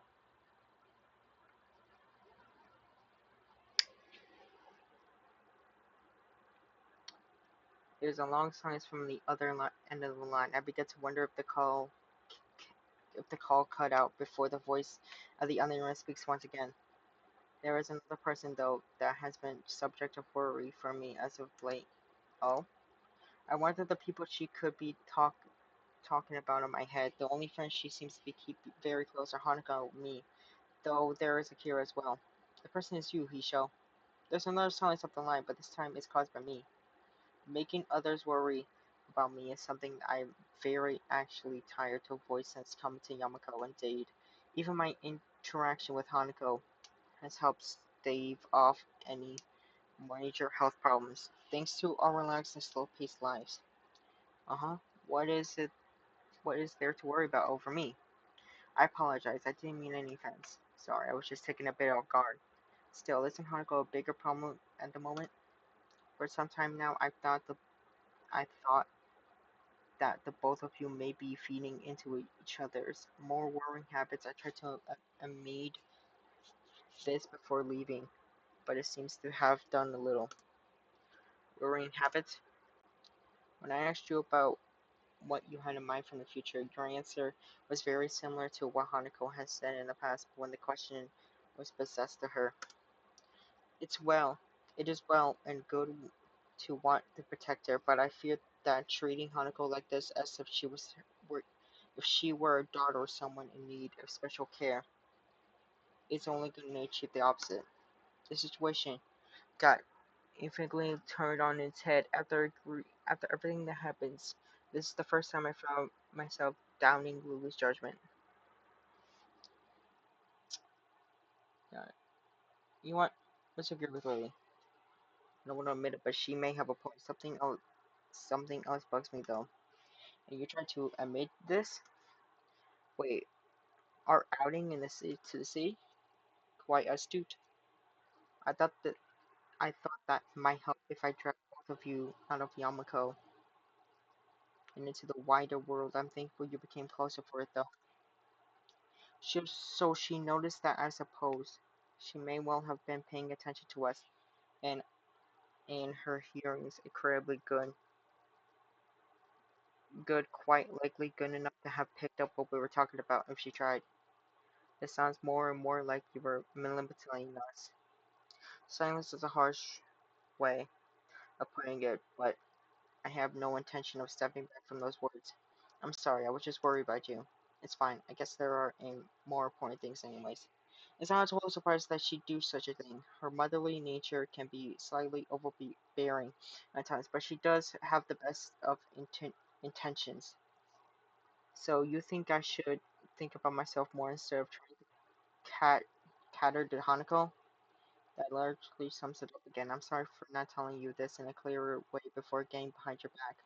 There's a long silence from the other end of the line. I begin to wonder if the call cut out before the voice of the other one speaks once again. There is another person, though, that has been subject of worry for me as of late. Oh? I wonder the people she could be talking about in my head. The only friends she seems to be keep very close are Hanukkah and me, though there is Akira as well. The person is you, Hisho. There's another silence up the line, but this time it's caused by me. Making others worry about me is something I'm very actually tired to avoid since coming to Yamako and Dade. Even my interaction with Hanako has helped stave off any major health problems, thanks to our relaxed and slow-paced lives. Uh-huh. What is it? What is there to worry about over me? I apologize. I didn't mean any offense. Sorry, I was just taken a bit off guard. Still, isn't Hanako a bigger problem at the moment? For some time now, I thought that the both of you may be feeding into each other's more worrying habits. I tried to amend this before leaving, but it seems to have done a little. Worrying habits? When I asked you about what you had in mind from the future, your answer was very similar to what Hanako has said in the past, but when the question was possessed to her. It's well, it is well and good to want to protect her, but I fear that treating Hanako like this as if were if she were a daughter or someone in need of special care is only going to achieve the opposite. The situation got infinitely turned on its head after everything that happens. This is the first time I found myself doubting Lulu's judgment. Uh, you know what? Let's agree with Lily. I don't want to admit it, but she may have a point. Something else bugs me though. And you try to admit this? Wait, our outing in the sea to the sea? Quite astute. I thought that I thought that might help if I dragged both of you out of Yamako and into the wider world. I'm thankful you became closer for it though. So she noticed that I suppose she may well have been paying attention to us, and her hearing is incredibly good, quite likely good enough to have picked up what we were talking about if she tried. It sounds more and more like you were manipulating us. Silence is a harsh way of putting it, but I have no intention of stepping back from those words. I'm sorry, I was just worried about you. It's fine. I guess there are more important things anyways. It's not a total surprise that she'd do such a thing. Her motherly nature can be slightly overbearing at times, but she does have the best of intentions. So you think I should think about myself more instead of trying to cat cater to Hanako? That largely sums it up again. I'm sorry for not telling you this in a clearer way before getting behind your back.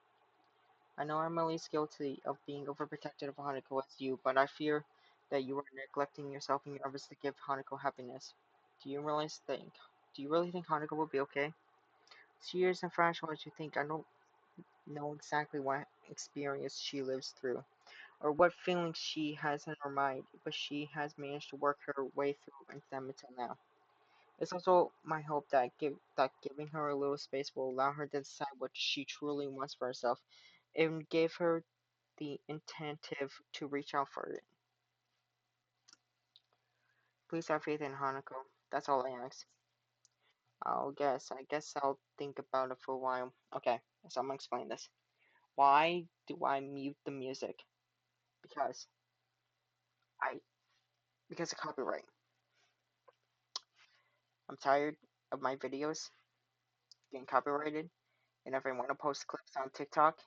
I know I'm at least guilty of being overprotective of Hanako as you, but I fear that you are neglecting yourself in your efforts to give Hanako happiness. Do you realize think do you really think Hanako will be okay? She isn't fragile as you think. I don't know exactly what experience she lives through, or what feelings she has in her mind, but she has managed to work her way through them until now. It's also my hope that giving her a little space will allow her to decide what she truly wants for herself, and give her the incentive to reach out for it. Please have faith in Hanako. That's all I ask. I guess I'll think about it for a while. Okay, so I'm gonna explain this. Why do I mute the music? Because I because of copyright. I'm tired of my videos getting copyrighted, and if I want to post clips on TikTok,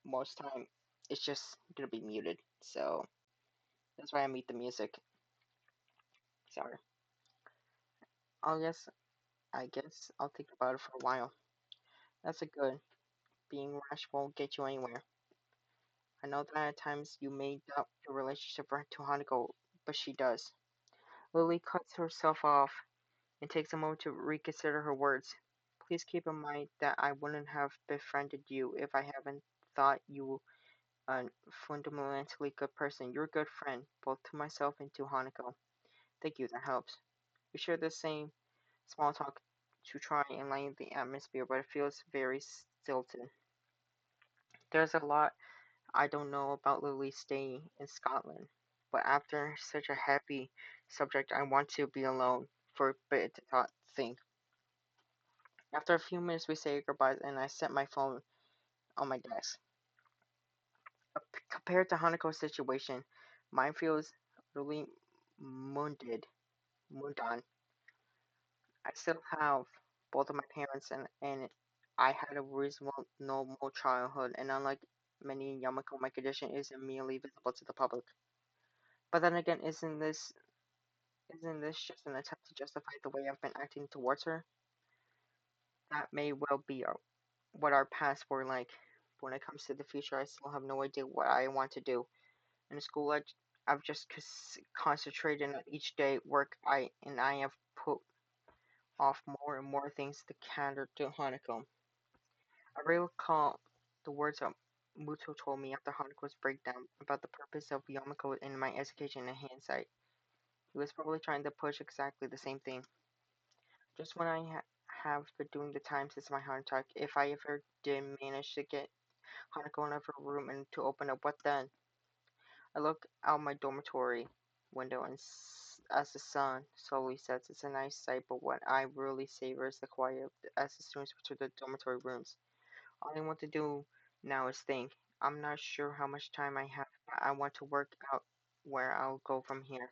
most time it's just gonna be muted. So that's why I mute the music. Sorry. I guess I'll think about it for a while. That's a good. Being rash won't get you anywhere. I know that at times you may doubt your relationship to Hanako, but she does. Lily cuts herself off and takes a moment to reconsider her words. Please keep in mind that I wouldn't have befriended you if I haven't thought you a fundamentally good person. You're a good friend, both to myself and to Hanako. Thank you, that helps. We share the same small talk to try and lighten the atmosphere, but it feels very stilted. There's a lot I don't know about Lily staying in Scotland, but after such a happy subject, I want to be alone for a bit to think. After a few minutes, we say goodbyes, and I set my phone on my desk. Compared to Hanako's situation, mine feels really mundid. Mundan. I still have both of my parents, and I had a reasonable, normal childhood, and unlike many in Yamako, my condition is immediately visible to the public. But then again, isn't this just an attempt to justify the way I've been acting towards her? That may well be what our pasts were like. But when it comes to the future, I still have no idea what I want to do. In school, I've just concentrated on each day work I have put off more and more things to cater to Hanako. I recall the words that Muto told me after Hanako's breakdown about the purpose of Yamako in my education in hindsight. He was probably trying to push exactly the same thing. Just when I have been doing the time since my heart attack, if I ever did manage to get Hanako out of her room and to open up, what then? I look out my dormitory window and as the sun slowly sets, it's a nice sight, but what I really savor is the quiet as the students return to the dormitory rooms. All I want to do now is think. I'm not sure how much time I have. I want to work out where I'll go from here.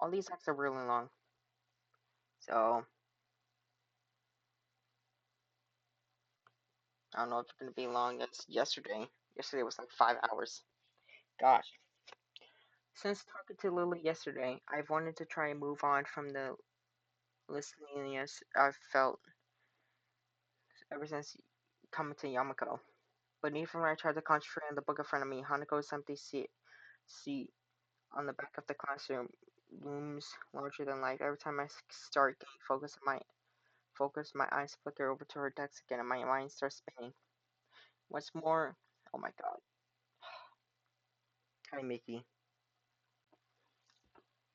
All these acts are really long, so I don't know if it's gonna be long as yesterday. Yesterday was like 5 hours. Gosh. Since talking to Lily yesterday, I've wanted to try and move on from the listlessness I've felt ever since coming to Yamako. But even when I tried to concentrate on the book in front of me, Hanako's empty seat on the back of the classroom looms larger than life. Every time I start getting focus, my eyes flicker over to her desk again, and my mind starts spinning. What's more, oh my god, hi Mickey.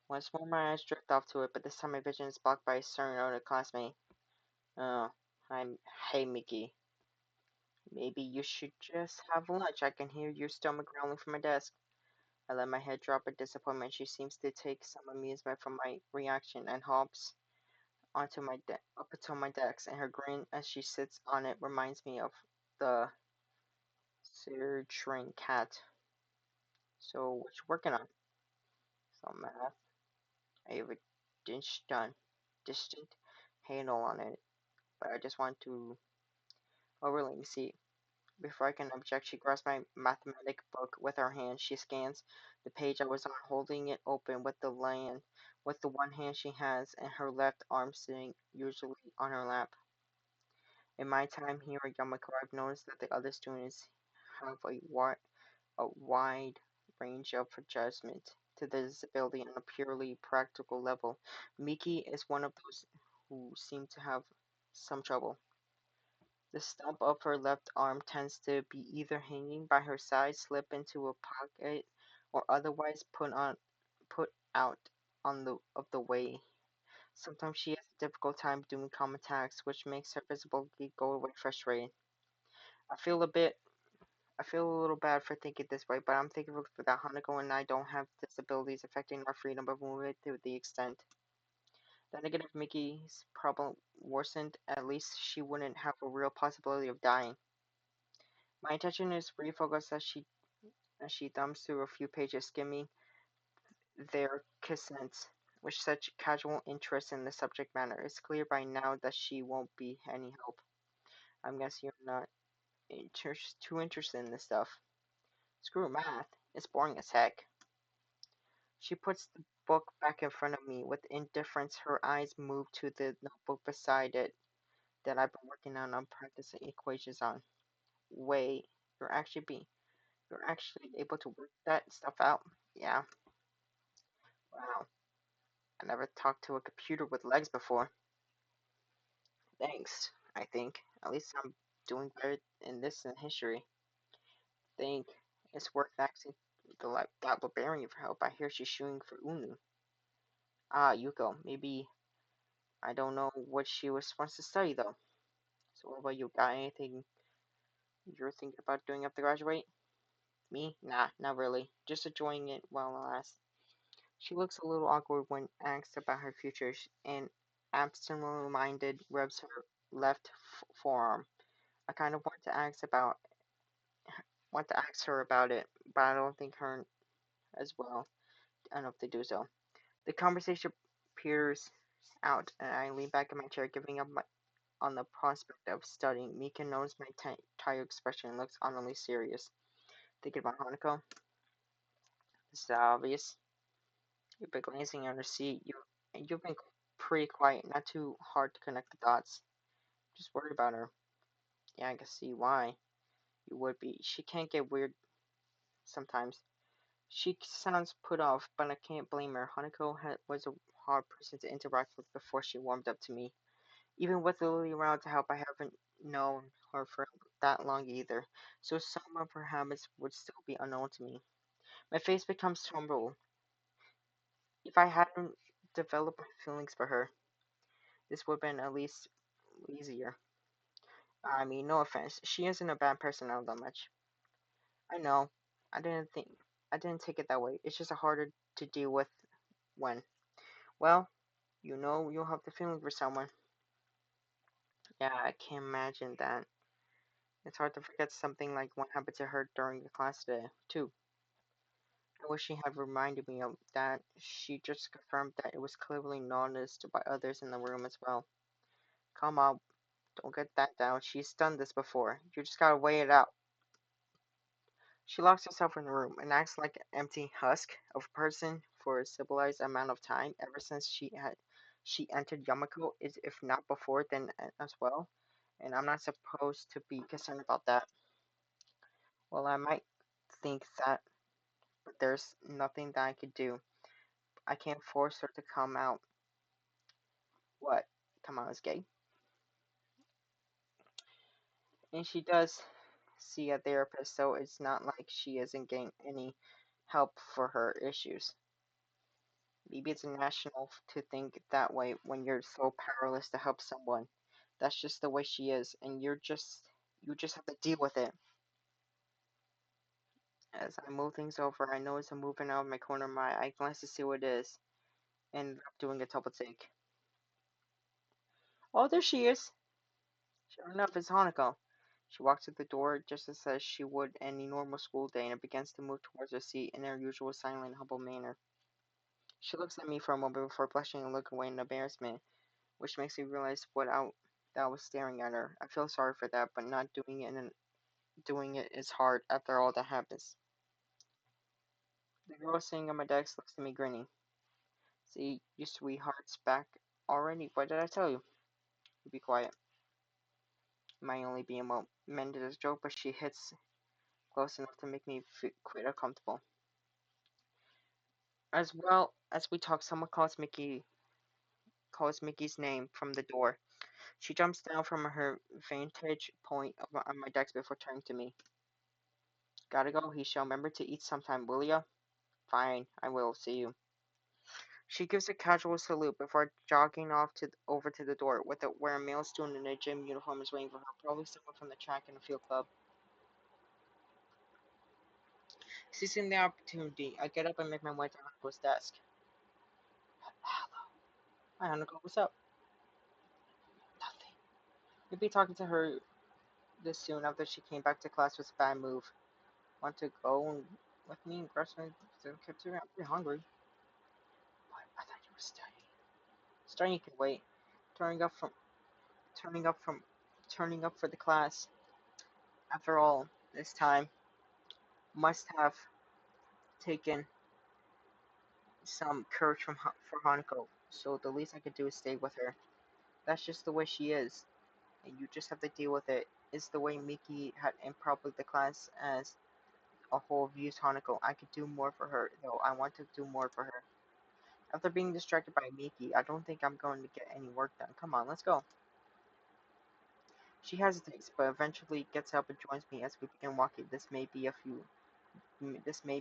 Once more, my eyes drift off to it, but this time my vision is blocked by a certain other classmate. Oh, hey Mickey. Maybe you should just have lunch. I can hear your stomach growling from my desk. I let my head drop in disappointment. She seems to take some amusement from my reaction and hops up until my desk, and her grin as she sits on it reminds me of the searching cat. So what you working on? Some math. I have a distant handle on it, but I just want to. Oh, really? Let me see. Before I can object, she grabs my mathematic book with her hand. She scans the page I was on, holding it open with the one hand she has, and her left arm sitting usually on her lap. In my time here at Yamako, I've noticed that the other students have a wide range of adjustment to the disability on a purely practical level. Miki is one of those who seem to have some trouble. The stump of her left arm tends to be either hanging by her side, slip into a pocket, or otherwise put out on the of the way. Sometimes she has a difficult time doing common tasks, which makes her visibility go away frustrated. I feel a bit I feel a little bad for thinking this way, but I'm thankful for that Hanako and I don't have disabilities affecting our freedom of movement to the extent. Then again, if Mickey's problem worsened, at least she wouldn't have a real possibility of dying. My attention is refocused as she thumbs through a few pages, skimming their consents with such casual interest in the subject matter. It's clear by now that she won't be any help. I'm guessing you're not too interested in this stuff. Screw math. It's boring as heck. She puts the book back in front of me. With indifference, her eyes move to the notebook beside it that I've been working on practicing equations on. Wait, you're actually able to work that stuff out? Yeah. Wow. I never talked to a computer with legs before. Thanks, I think. At least I'm doing better in this than history. Think it's worth asking that librarian for help. I hear she's shooting for Unu. Ah, Yuko. Maybe I don't know what she was supposed to study though. So what about you? Got anything you're thinking about doing after graduate? Me? Nah, not really. Just enjoying it while it lasts. She looks a little awkward when asked about her future, and absent-minded rubs her left forearm. I kind of want to ask her about it, but I don't think her as well enough to do so. The conversation peters out, and I lean back in my chair, giving up on the prospect of studying. Mika knows my tired expression and looks utterly serious. Thinking about Hanako? This is obvious. You've been glancing at her seat. You've been pretty quiet, not too hard to connect the dots. Just worried about her. Yeah, I can see why you would be. She can get weird sometimes. She sounds put off, but I can't blame her. Hanako was a hard person to interact with before she warmed up to me. Even with Lily around to help, I haven't known her for that long either, so some of her habits would still be unknown to me. My face becomes tremble. If I hadn't developed my feelings for her, this would have been at least easier. I mean, no offense. She isn't a bad person all that much. I know. I didn't think. I didn't take it that way. It's just harder to deal with when. Well, you'll have the feeling for someone. Yeah, I can't imagine that. It's hard to forget something like what happened to her during the class today, too. I wish she had reminded me of that. She just confirmed that it was clearly noticed by others in the room as well. Come on, don't get that down. She's done this before. You just gotta weigh it out. She locks herself in the room and acts like an empty husk of a person for a civilized amount of time ever since she entered Yamako, if not before then as well. And I'm not supposed to be concerned about that. Well, I might think that, but there's nothing that I could do. I can't force her to come out. What? Come out as gay? And she does see a therapist, so it's not like she isn't getting any help for her issues. Maybe it's national to think that way when you're so powerless to help someone. That's just the way she is, and you just have to deal with it. As I move things over, I notice I'm moving out of my corner of my eye. I glance to see what it is, and I'm doing a double take. Oh, there she is. Sure enough, it's Hanako. She walks to the door just as she would any normal school day and begins to move towards her seat in her usual silent, humble manner. She looks at me for a moment before blushing and looking away in embarrassment, which makes me realize that I was staring at her. I feel sorry for that, but not doing it and doing it is hard after all that happens. The girl sitting on my desk looks at me grinning. See, you sweetheart's back already. What did I tell you? You be quiet. It might only be a meant as a joke, but she hits close enough to make me quite uncomfortable. As well as we talk, someone calls Mickey's name from the door. She jumps down from her vantage point on my desk before turning to me. Gotta go, he shall remember to eat sometime, will ya? Fine, I will. See you. She gives a casual salute before jogging off over to the door, where a male student in a gym uniform is waiting for her, probably someone from the track and field club. Seizing the opportunity, I get up and make my way to Hanako's desk. Hello. Hi, Hanako, what's up? Nothing. Maybe talking to her this soon after she came back to class was a bad move. Want to go with me and grab some cafeteria? I'm pretty hungry. What? I thought you were studying. Studying can wait. Turning up from turning up from turning up for the class. After all, this time must have taken some courage for Hanako. So the least I could do is stay with her. That's just the way she is, and you just have to deal with it. It's the way Miki had in probably the class as a whole views Hanako. I could do more for her, though. I want to do more for her. After being distracted by Miki, I don't think I'm going to get any work done. Come on, let's go. She hesitates, but eventually gets up and joins me as we begin walking. This may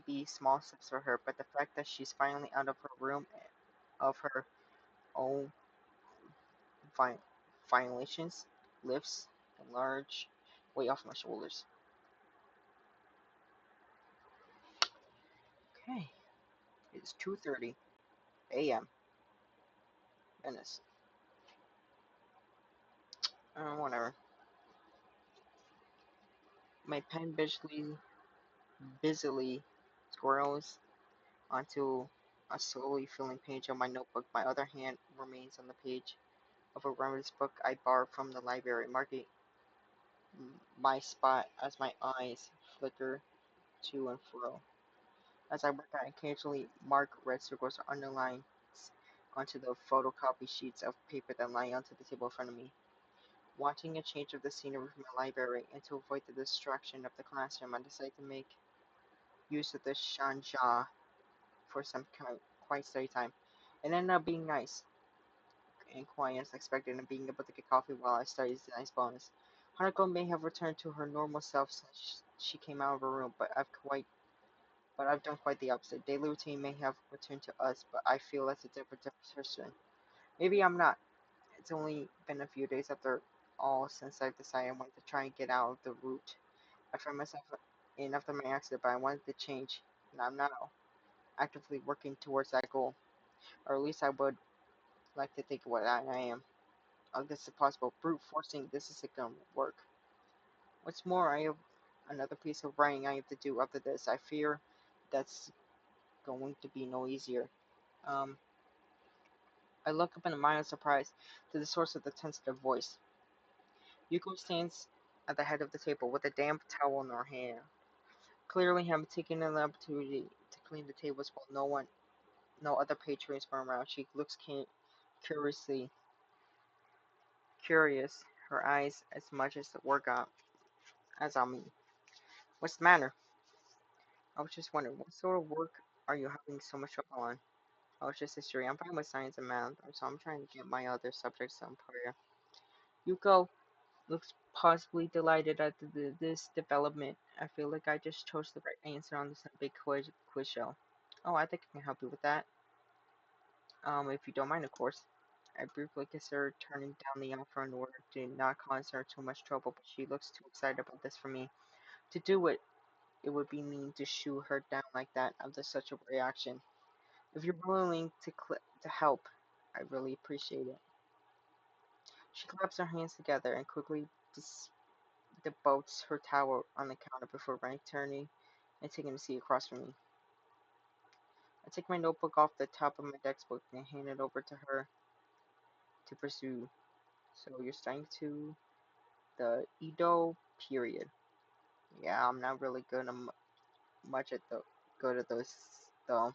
be small steps for her, but the fact that she's finally out of her room, of her own vi- violations, lifts a large weight off my shoulders. Okay, it's 2:30 a.m. Venice. Whatever. My pen busily squirrels onto a slowly filling page of my notebook. My other hand remains on the page of a reference book I borrowed from the library, marking my spot as my eyes flicker to and fro. As I work, I occasionally mark red circles or underlines onto the photocopy sheets of paper that lie onto the table in front of me. Wanting a change of the scenery from my library and to avoid the distraction of the classroom, I decided to make use of the shanja for some quiet study time. It ended up being nice and quiet as expected, and being able to get coffee while I studied is a nice bonus. Hanako may have returned to her normal self since she came out of her room, but I've done quite the opposite. Daily routine may have returned to us, but I feel as a different person. Maybe I'm not. It's only been a few days after all since I've decided I wanted to try and get out of the route. I found myself in after my accident, but I wanted to change, and I'm now actively working towards that goal, or at least I would like to think what I am. This is possible. Brute forcing this isn't gonna work. What's more, I have another piece of writing I have to do after this. I fear that's going to be no easier. Um, I look up in a mild surprise to the source of the tentative voice. Yuko stands at the head of the table with a damp towel in her hand, clearly having taken an opportunity to clean the tables while no other patrons were around. She looks curiously curious, her eyes as much as the work on as on me. What's the matter? I was just wondering, what sort of work are you having so much trouble on? Oh, it's just history. I'm fine with science and math, so I'm trying to get my other subjects on prayer. Yuko looks possibly delighted at this development. I feel like I just chose the right answer on this big quiz show. Oh, I think I can help you with that. If you don't mind, of course. I briefly considered turning down the offer in order to not cause her too much trouble, but she looks too excited about this for me to do it. It would be mean to shoot her down like that after such a reaction. If you're willing to help, I really appreciate it. She claps her hands together and quickly devotes her towel on the counter before turning and taking a seat across from me. I take my notebook off the top of my textbook and hand it over to her to pursue. So you're studying to the Edo period. Yeah, I'm not really much at the good at those though.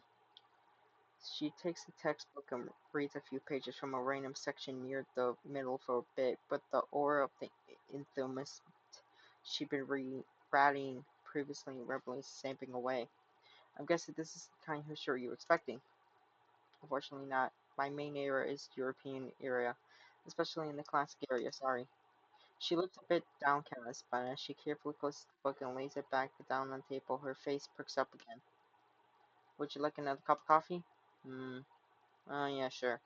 She takes the textbook and reads a few pages from a random section near the middle for a bit, but the aura of the enthused she'd been reading previously rapidly sapping away. I'm guessing this is the kind of history you're expecting. Unfortunately not. My main area is European area, especially in the classic area, sorry. She looks a bit downcast, but as she carefully closes the book and lays it back down on the table, her face perks up again. Would you like another cup of coffee? Hmm. Yeah, sure.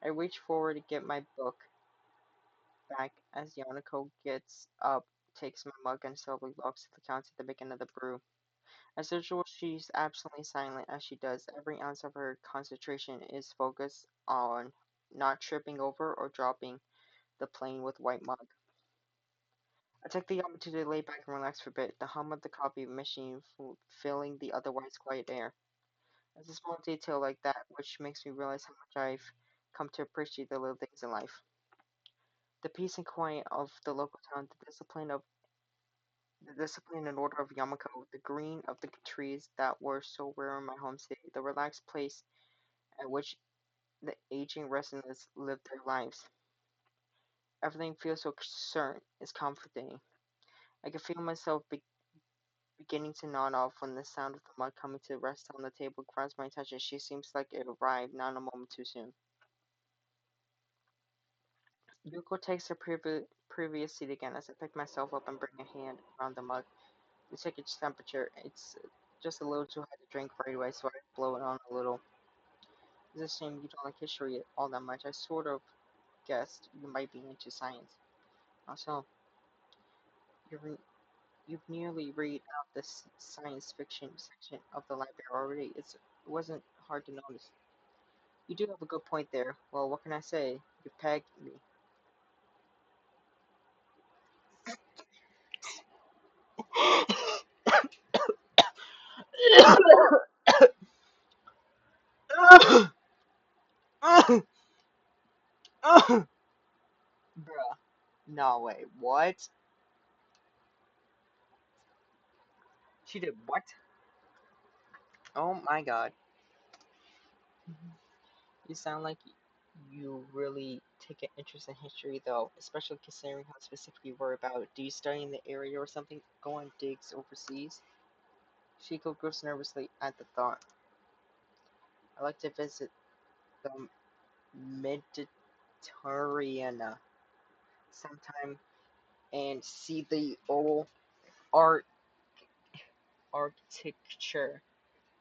I reach forward to get my book back as Yanako gets up, takes my mug, and slowly walks to the counter to begin another brew. As usual, she's absolutely silent as she does. Every ounce of her concentration is focused on not tripping over or dropping the plain with white mug. I take the opportunity to lay back and relax for a bit, the hum of the copy machine filling the otherwise quiet air. It's a small detail like that which makes me realize how much I've come to appreciate the little things in life. The peace and quiet of the local town, the discipline and order of Yamako, the green of the trees that were so rare in my home city, the relaxed pace at which the aging residents live their lives. Everything feels so certain, it's comforting. I can feel myself beginning to nod off when the sound of the mug coming to rest on the table grabs my attention. She seems like it arrived not a moment too soon. Yuko takes her previous seat again as I pick myself up and bring a hand around the mug to check its temperature. It's just a little too hot to drink right away, so I blow it on a little. It's a shame you don't like history all that much. I sort of guessed you might be into science. Also, you're, you've nearly read out the science fiction section of the library already. It wasn't hard to notice. You do have a good point there. Well, what can I say? You pegged me. Bruh. No way. What? She did what? Oh my god. You sound like you really take an interest in history, though, especially considering how specific you were about it. Do you study in the area or something? Go on digs overseas? Shiko grips nervously at the thought. I like to visit the Mediterranean sometime and see the old art architecture.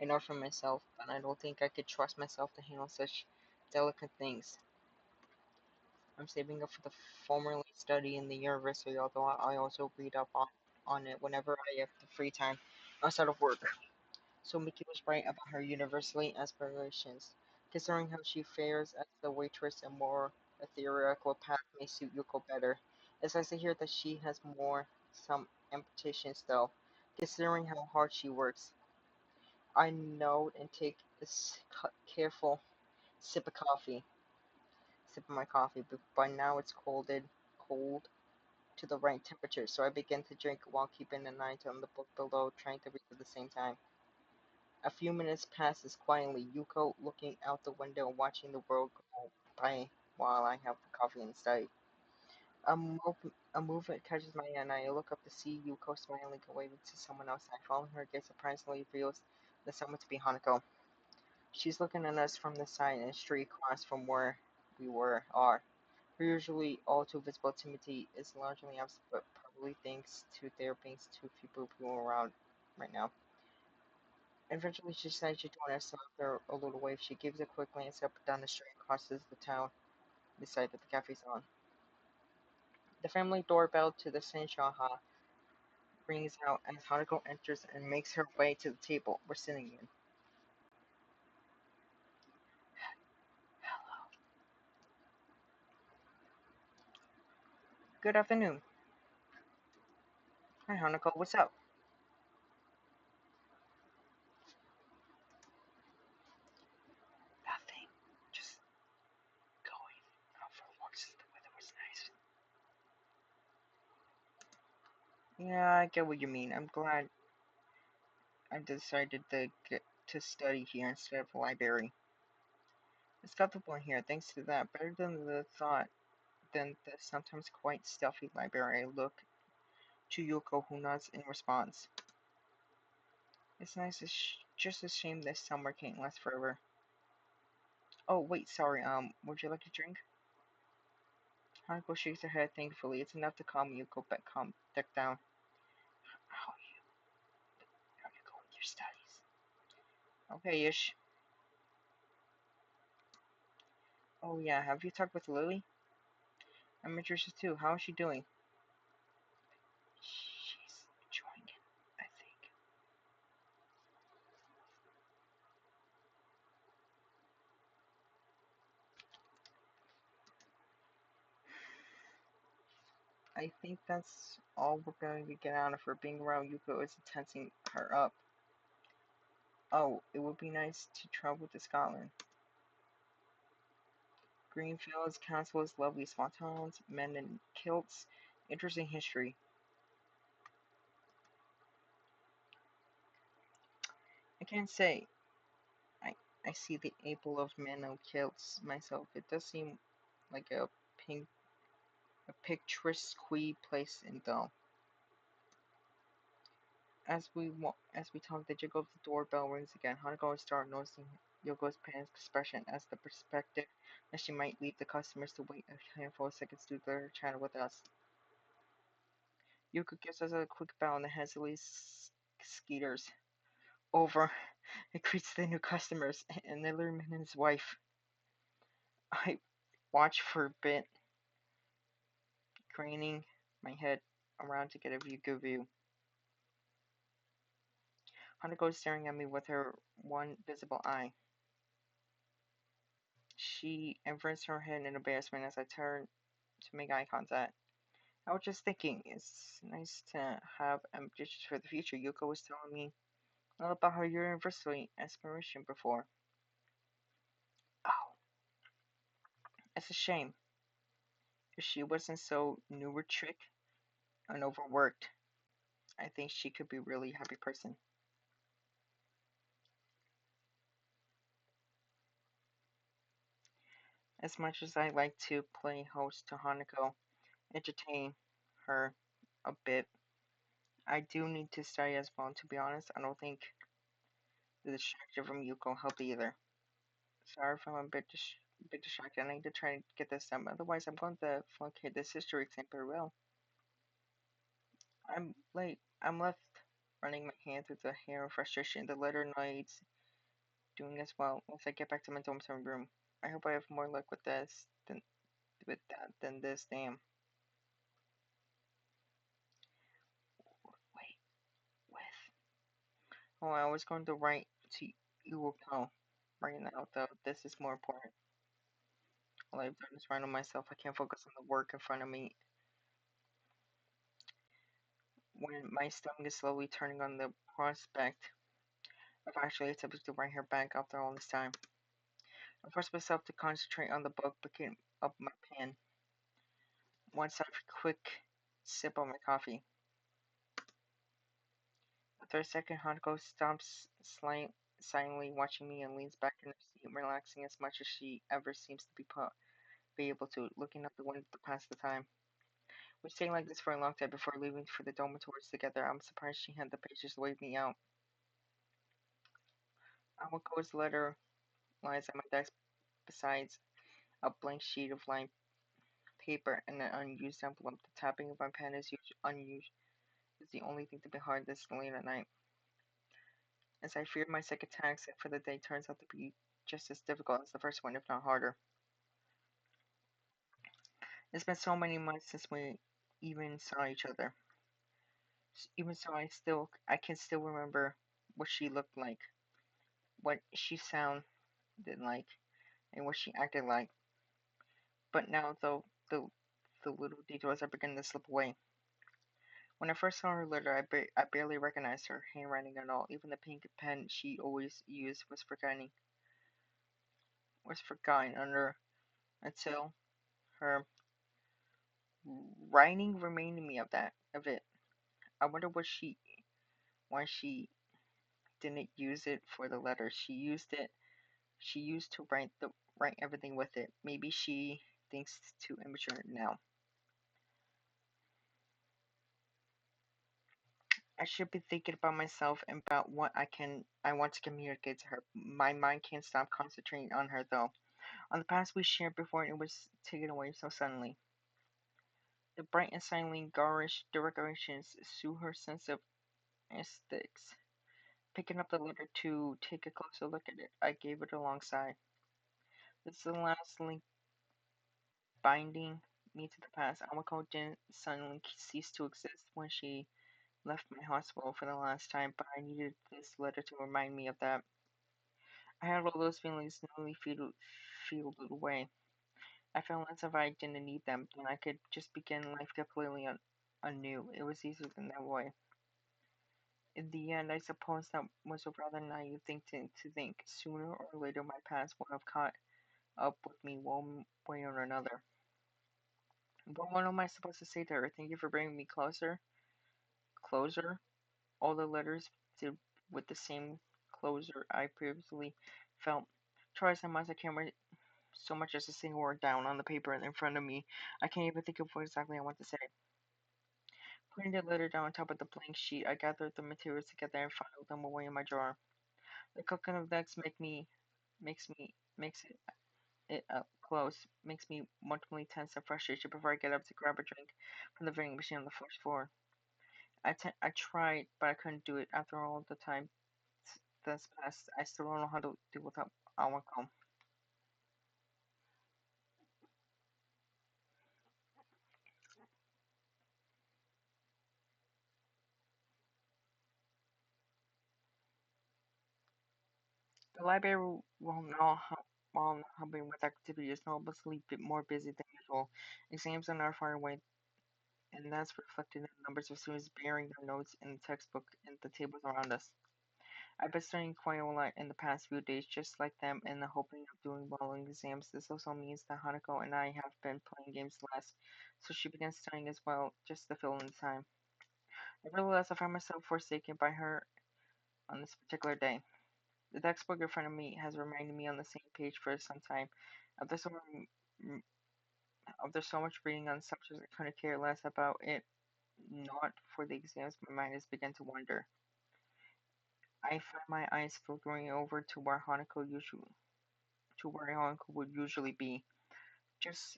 I know for myself, but I don't think I could trust myself to handle such delicate things. I'm saving up for the formerly study in the university, although I also read up on it whenever I have the free time outside of work. So Miki was right about her university aspirations. Considering how she fares as the waitress, a more theoretical path may suit Yuko better. It's nice to hear that she has some ambitions though, considering how hard she works. I note and take a careful sip of coffee, sip of my coffee, but by now it's cold to the right temperature, so I begin to drink while keeping an eye on the book below, trying to read at the same time. A few minutes passes quietly, Yuko looking out the window and watching the world go by while I have the coffee and study. A movement catches my eye and I look up to see Yuko smiling and waving to someone else. I follow her gaze surprisingly reveals the someone to be Hanako. She's looking at us from the side and straight across from where are. Her usually all too visible timidity is largely absent, but probably thanks to there being too few people around right now. Eventually, she decides to join us after a little wave. She gives a quick glance up and down the street and crosses the town, decided that the cafe's on. The family doorbell to the Senshaha rings out as Hanako enters and makes her way to the table we're sitting in. Good afternoon. Hi, Hanako, what's up? Nothing. Just going out for walks. The weather was nice. Yeah, I get what you mean. I'm glad I decided to get to study here instead of the library. It's comfortable in here, thanks to that. Better than the sometimes quite stuffy library. I look to Yoko, who nods in response. It's nice. It's just a shame this summer can't last forever. Oh wait, sorry. Would you like a drink? Hanako shakes her head thankfully. It's enough to calm Yuko back down. How you go with your studies? Okay, ish. Oh yeah, have you talked with Lily? I'm interested too. How is she doing? She's enjoying it, I think. I think that's all we're going to get out of her. Being around Yuko is tensing her up. Oh, it would be nice to travel to Scotland. Greenfields, castles, lovely small towns, men in kilts, interesting history. I can't say I I see the apple of men in kilts myself. It does seem like a picturesque place in Dome. As we talk, the jiggle of the doorbell rings again. Hanako starts noticing Yoko's panicked expression as the perspective that she might leave the customers to wait a handful of seconds to do their chat with us. Yoko gives us a quick bow and hastily skeeters over and greets the new customers, an elderly man and his wife. I watch for a bit, craning my head around to get a good view. Hanako is staring at me with her one visible eye. She averts her head in embarrassment as I turn to make eye contact. I was just thinking, it's nice to have ambitions for the future. Yuko was telling me all about her university aspiration before. Oh, it's a shame. If she wasn't so neurotic and overworked, I think she could be a really happy person. As much as I like to play host to Hanako, entertain her a bit, I do need to study as well. To be honest, I don't think the distraction from Yuko helped either. Sorry if I'm bit distracted. I need to try to get this done. Otherwise, I'm going to flunk this history exam pretty well. I'm late. I'm left running my hand through the hair of frustration. The letter needs doing as well once I get back to my dormitory room. I hope I have more luck with that than this. Damn. Wait, with. Oh, I was going to write to Iwoko right now, though. This is more important. All I've done is run on myself. I can't focus on the work in front of me when my stomach is slowly turning on the prospect of actually attempting to write her back after all this time. I forced myself to concentrate on the book, picking up my pen. Once after a quick sip of my coffee. After a second, Hanako stops silently watching me and leans back in her seat, relaxing as much as she ever seems to be able to, looking out the window to pass the time. We stayed like this for a long time before leaving for the dormitories together. I'm surprised she had the patience to wave me out. Awako's letter lies at my desk besides a blank sheet of lined paper and an unused envelope. The tapping of my pen is unusual. Is the only thing to be hard this late at night. As I feared, my second task for the day turns out to be just as difficult as the first one, if not harder. It's been so many months since we even saw each other. Even so, I can still remember what she looked like, what she sounded like, and what she acted like. But now, though, the little details are beginning to slip away. When I first saw her letter, I barely recognized her handwriting at all. Even the pink pen she always used was forgotten under until her writing reminded me of it. I wonder why she didn't use it for the letter. She used to write everything with it. Maybe she thinks it's too immature now. I should be thinking about myself and about what I want to communicate to her. My mind can't stop concentrating on her though. On the past we shared before it was taken away so suddenly. The bright and silent garish decorations suit her sense of aesthetics. Picking up the letter to take a closer look at it, I gave it a long sigh. This is the last link binding me to the past. Awako didn't suddenly cease to exist when she left my hospital for the last time, but I needed this letter to remind me of that. I had all those feelings nearly field away. I felt as if I didn't need them, and I could just begin life completely anew. It was easier than that way. In the end, I suppose that was a rather naive thing to think. Sooner or later, my past would have caught up with me one way or another. But what am I supposed to say to her? Thank you for bringing me closer. All the letters did with the same closer I previously felt. Try as I must, I can't write so much as a single word down on the paper in front of me. I can't even think of what exactly I want to say. Putting the letter down on top of the blank sheet, I gathered the materials together and filed them away in my drawer. The clicking of decks makes it up close, makes me mentally tense and frustrated before I get up to grab a drink from the vending machine on the first floor. I tried, but I couldn't do it. After all the time that's passed, I still don't know how to do without Awako. The library, while not helping with activity, is noticeably more busy than usual. Exams are not far away, and that's reflected in the numbers of students bearing their notes in the textbook and the tables around us. I've been studying quite a lot in the past few days, just like them, in the hoping of doing well in exams. This also means that Hanako and I have been playing games less, so she began studying as well, just to fill in the time. Nevertheless, I find myself forsaken by her on this particular day. The textbook in front of me has reminded me on the same page for some time. After so, m- After so much reading on subjects I couldn't care less about it, not for the exams, my mind has begun to wander. I find my eyes filtering over to where Hanako would usually be, just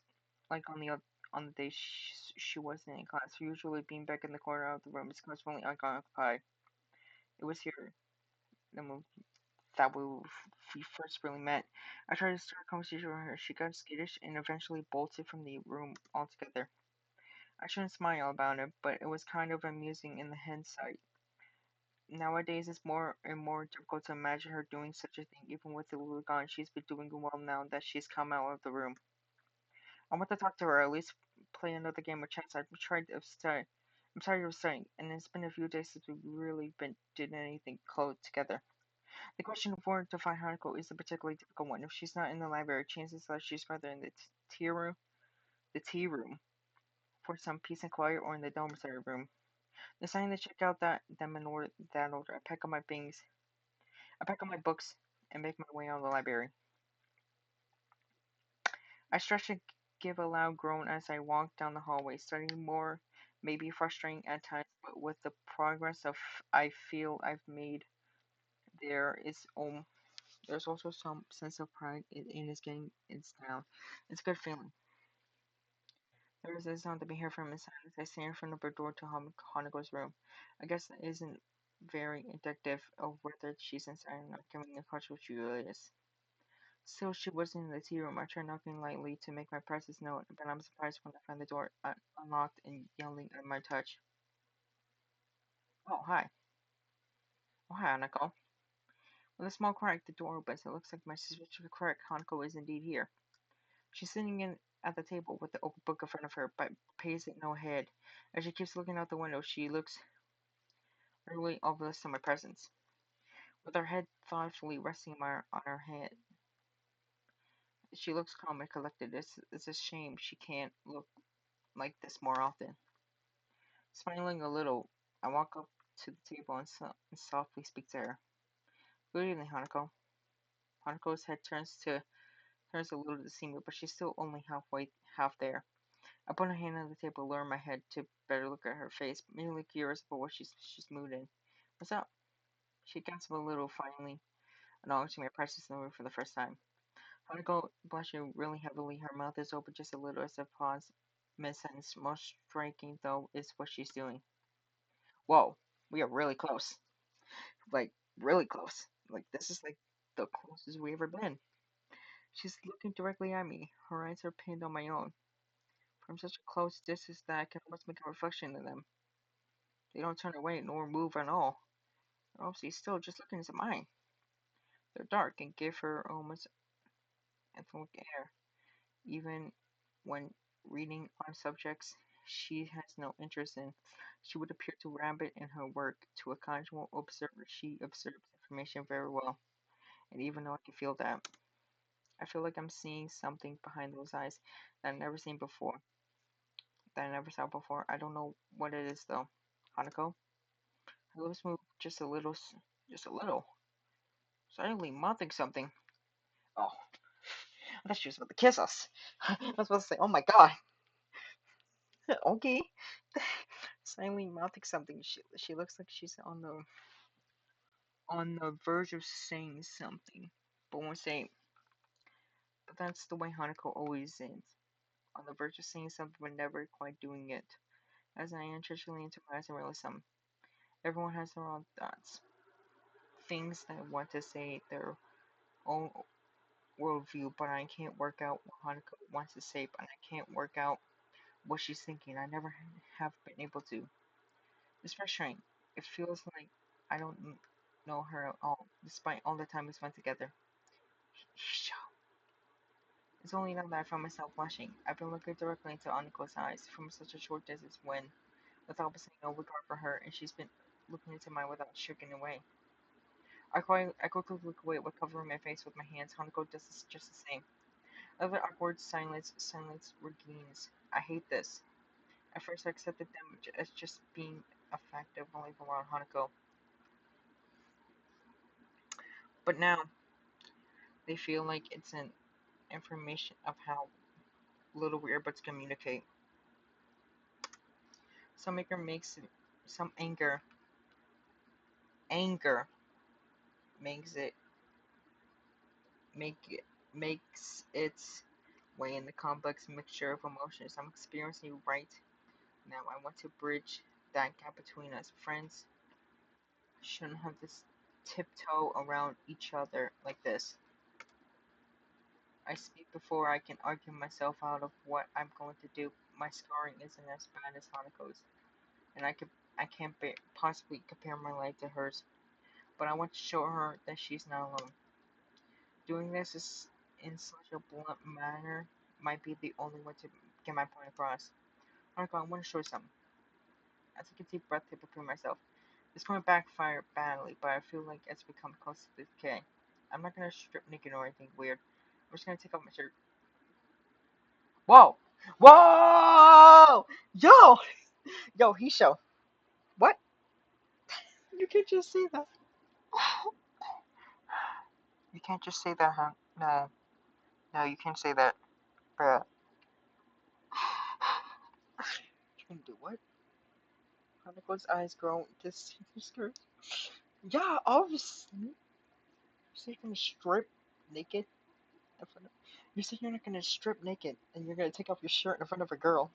like on the day she wasn't in class, usually being back in the corner of the room is constantly unoccupied. It was here the moment that we first really met. I tried to start a conversation with her. She got skittish and eventually bolted from the room altogether. I shouldn't smile about it, but it was kind of amusing in the hindsight. Nowadays, it's more and more difficult to imagine her doing such a thing, even with the Lulu gone. She's been doing well now that she's come out of the room. I want to talk to her, at least play another game of chess. I'm tired of studying, and it's been a few days since we've really been did anything close together. The question of where to find Hanako is a particularly difficult one. If she's not in the library, chances are she's rather in the tea room for some peace and quiet, or in the dormitory room. Deciding to check out that order, I pack up my books, and make my way out of the library. I stretch and give a loud groan as I walk down the hallway, studying more, maybe frustrating at times, but with the progress of I feel I've made, there is there's also some sense of pride in is getting it down. It's a good feeling. There is a sound to be heard from inside as I stand in front of the door to Hanako's room. I guess that isn't very indicative of whether she's inside or not, given the culture she really is. Still, she wasn't in the tea room. I tried knocking lightly to make my presence known, but I'm surprised when I find the door unlocked and yelling at my touch. Oh, hi. Oh, hi, Hanako. With a small crack, the door opens. It looks like my suspicion was correct. Hanako is indeed here. She's sitting in at the table with the open book in front of her, but pays it no heed. As she keeps looking out the window, she looks really oblivious to my presence. With her head thoughtfully resting on her hand, she looks calm and collected. It's a shame she can't look like this more often. Smiling a little, I walk up to the table and softly speak to her. Good evening, Hanako. Hanako's head turns a little to see me, but she's still only half there. I put a hand on the table, lower my head to better look at her face, merely curious about what she's mood in. What's up? She gasped a little, finally acknowledging my presence in the room for the first time. Hanako, blushing really heavily, her mouth is open just a little as if pause mid-sentence. Most striking, though, is what she's doing. Whoa, we are really close. Like, really close. Like, this is like the closest we ever been. She's looking directly at me. Her eyes are pinned on my own. From such a close distance that I can almost make a reflection in them. They don't turn away nor move at all. They're obviously still just looking into mine. They're dark and give her almost angelic air. Even when reading on subjects she has no interest in, she would appear to rabbit in her work. To a casual observer, she observes information very well. And even though I can feel that, I feel like I'm seeing something behind those eyes that I've never seen before. That I never saw before. I don't know what it is though. Hanako? Her lips move just a little. Suddenly mouthing something. Oh, I thought she was about to kiss us. I was supposed to say, oh my god. Okay. Silently mouthing something. She looks like she's on the verge of saying something, but won't say. But that's the way Hanako always is. On the verge of saying something, but never quite doing it. As I intentionally into my eyes and realize some. Everyone has their own thoughts, things that want to say their own worldview, but I can't work out what Hanako wants to say, but I can't work out what she's thinking. I never have been able to. It's frustrating. It feels like I don't know her at all, despite all the time we spent together. It's only now that I find myself blushing. I've been looking directly into Aniko's eyes from such a short distance when, without saying no regard for her, and she's been looking into mine without shrinking away. I quickly look away while covering my face with my hands. Hanako does this just the same. Another awkward silence regains. I hate this. At first I accepted them as just being a fact of life around Hanako, but now they feel like it's an information of how little we earbuds communicate. Some anger makes it, some anger makes it make it makes its way in the complex mixture of emotions I'm experiencing right now. I want to bridge that gap between us. Friends shouldn't have this tiptoe around each other like this. I speak before I can argue myself out of what I'm going to do. My scarring isn't as bad as Hanako's, and I can't possibly compare my life to hers. But I want to show her that she's not alone. Doing this is in such a blunt manner might be the only way to get my point across. Hanako, I want to show you something. I take a deep breath to prepare myself. This might backfire badly, but I feel like it's become close to the decay. I'm not gonna strip naked or anything weird. I'm just gonna take off my shirt. Whoa! Whoa! Yo! Yo, he show. What? You can't just say that. You can't just say that, huh? No. No, you can't say that, bruh. You can do what? Hanako's eyes grow this skirt. Yeah, obviously. So you're gonna strip naked in front of. You said you're not gonna strip naked and you're gonna take off your shirt in front of a girl.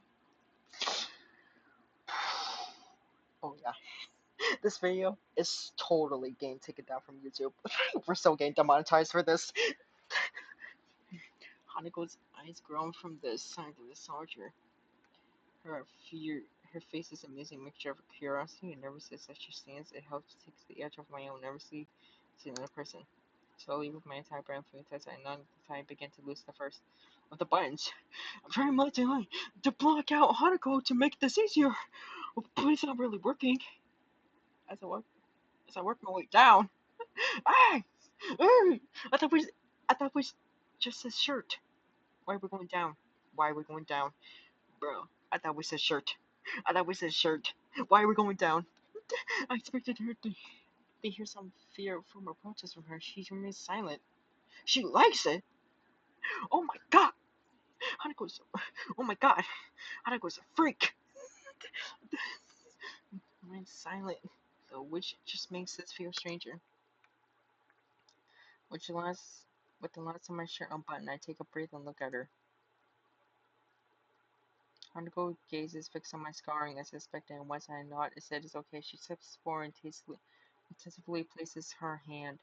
Oh yeah. This video is totally getting taken down from YouTube. We're so getting demonetized for this. Hanako's eyes grown from the sight of the soldier. Her fear, her face is a amazing mixture of curiosity and nervousness as she stands. It helps take the edge off my own nervously to another person. Slowly, with my entire brain feeling tense, and none the time began to lose the first of the buttons. I'm trying my to block out hanako to make this easier, but it's not really working. As I walk, as I work my way down, ah, ah, I thought we, I thought we just said shirt. Why are we going down? Why are we going down, bro? I thought we said shirt. I thought we said shirt. Why are we going down? I expected her to hear some fear from or protest from her. She remains silent. She likes it. Oh my god, Hanako's. Oh my god, Hanako's a freak. Remains silent, though, which just makes this feel stranger. Which last, with the last of my shirt unbuttoned, I take a breath and look at her. Hanako gazes fixed on my scarring as I suspected, and once I nod and said it's okay, she steps forward and intensively places her hand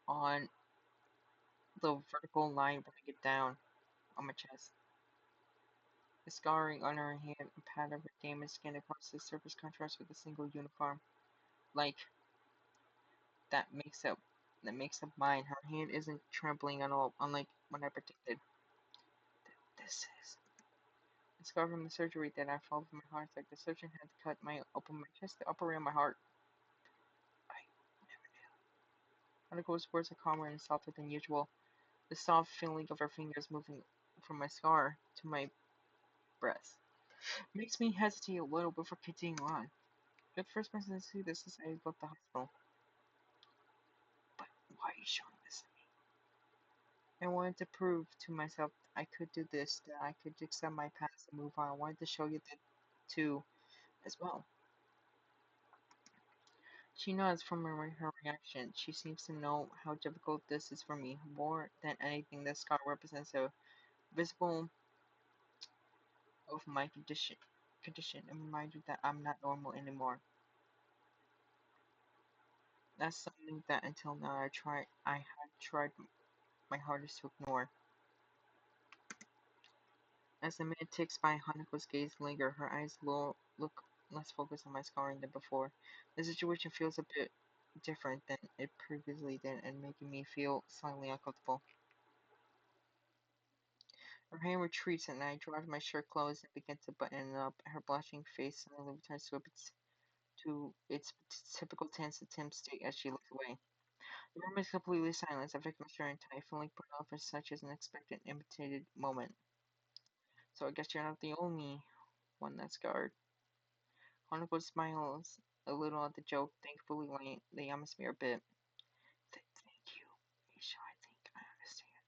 on the vertical line, bringing it down on my chest. The scarring on her hand, a pattern of damaged skin across the surface contrasts with a single uniform, like that makes up mine. Her hand isn't trembling at all, unlike when I predicted. This is the scar from the surgery that I followed from my heart. It's like the surgeon had cut open my chest to operate on my heart. I Hanako's words are calmer and softer than usual. The soft feeling of her fingers moving from my scar to my breast makes me hesitate a little before continuing on. You're the first person to see this since I left the hospital. But why are you showing this to me? I wanted to prove to myself I could do this, that I could accept my past and move on. I wanted to show you that too, as well. She nods from her reaction. She seems to know how difficult this is for me. More than anything, this scar represents a visible of my condition, a reminder that I'm not normal anymore. That's something that until now I had tried my hardest to ignore. As the minute ticks by, Hanako's gaze linger, her eyes look less focused on my scarring than before. The situation feels a bit different than it previously did and making me feel slightly uncomfortable. Her hand retreats and I draw my shirt close and begin to button it up. Her blushing face suddenly returns to its typical tense attempt state as she looks away. The room is completely silent. I've taken my shirt and tie, feeling put off for such as an unexpected, imitated moment. So I guess you're not the only one that's scarred. Hanako smiles a little at the joke, thankfully lighting the atmosphere a bit. Thank you, Misha. I think I understand.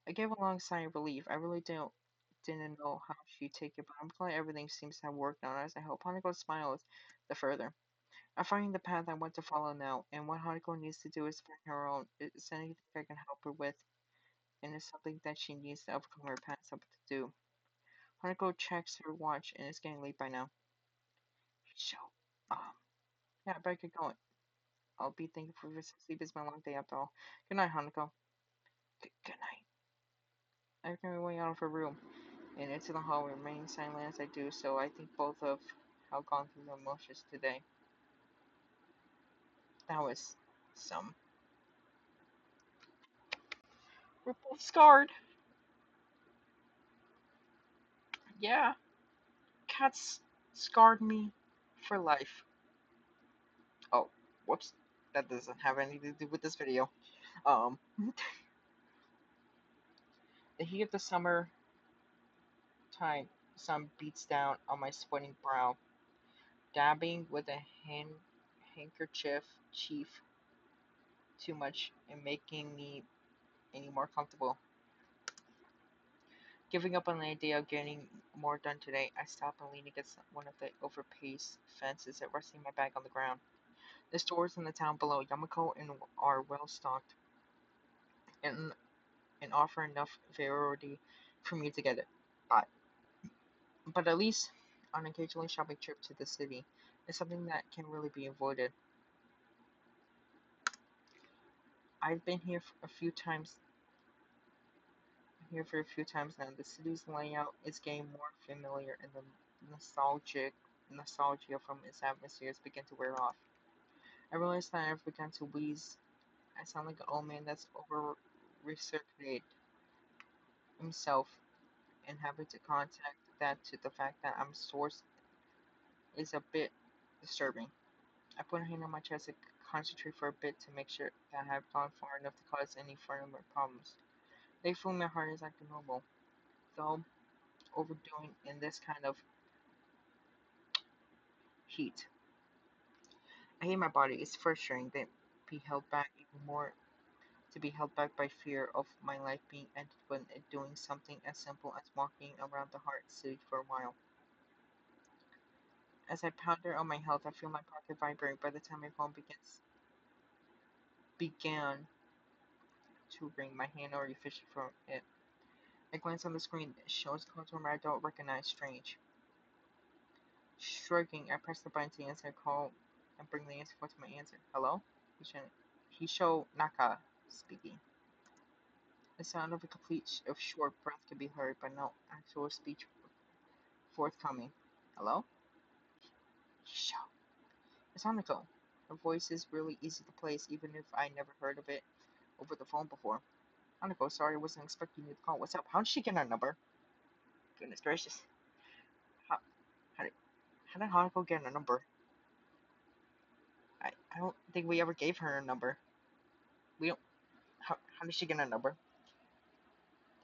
I gave a long sigh of relief. I really didn't know how she'd take it, but I'm glad everything seems to have worked out as I hope. Hanako smiles the further. I'm finding the path I want to follow now, and what Hanako needs to do is find her own. It's anything I can help her with, and it's something that she needs to overcome her past up to do. Hanako checks her watch, and it's getting late by now. So, um, yeah, I better get going. I'll be thinking for this sleep is my long day after all. Good night, Hanako. Good night. I make my way out of her room and into the hallway, remaining silent as I do so. I think both of have gone through the emotions today. That was some. We're both scarred. Yeah, cats scarred me for life. Oh, whoops. That doesn't have anything to do with this video. Um, the heat of the summer time, sun beats down on my sweating brow, dabbing with a handkerchief chief too much and making me any more comfortable. Giving up on the idea of getting more done today, I stop and lean against one of the overpaced fences and resting my bag on the ground. The stores in the town below Yamako and are well stocked and, and offer enough variety for me to get it. But, but at least on an occasional shopping trip to the city is something that can really be avoided. I've been here for a few times now. The city's layout is getting more familiar, and the nostalgia from its atmospheres begin to wear off. I realize that I've begun to wheeze I sound like an old man that's over recirculated himself and having to contact that to the fact that I'm source is a bit disturbing. I put a hand on my chest and concentrate for a bit to make sure that I have gone far enough to cause any further problems. Thankfully, my heart is acting normal, though overdoing in this kind of heat. I hate my body. It's frustrating that be held back even more to be held back by fear of my life being ended when doing something as simple as walking around the heart city for a while. As I ponder on my health, I feel my pocket vibrate by the time my phone began to ring. My hand already fishing for it. I glance on the screen. It shows a customer I don't recognize. Strange. Shrugging, I press the button to answer a call and bring the answer phone to my answer. Hello? Hisho Naka speaking. The sound of a complete of short breath could be heard, but no actual speech forthcoming. Hello? Hisho. It's Hanako. Her voice is really easy to place, even if I never heard of it over the phone before. Hanako, sorry, I wasn't expecting you to call. What's up? How did she get our number? Goodness gracious. How, how, did, how did Hanako get our number? I don't think we ever gave her a number. We don't. How did she get our number?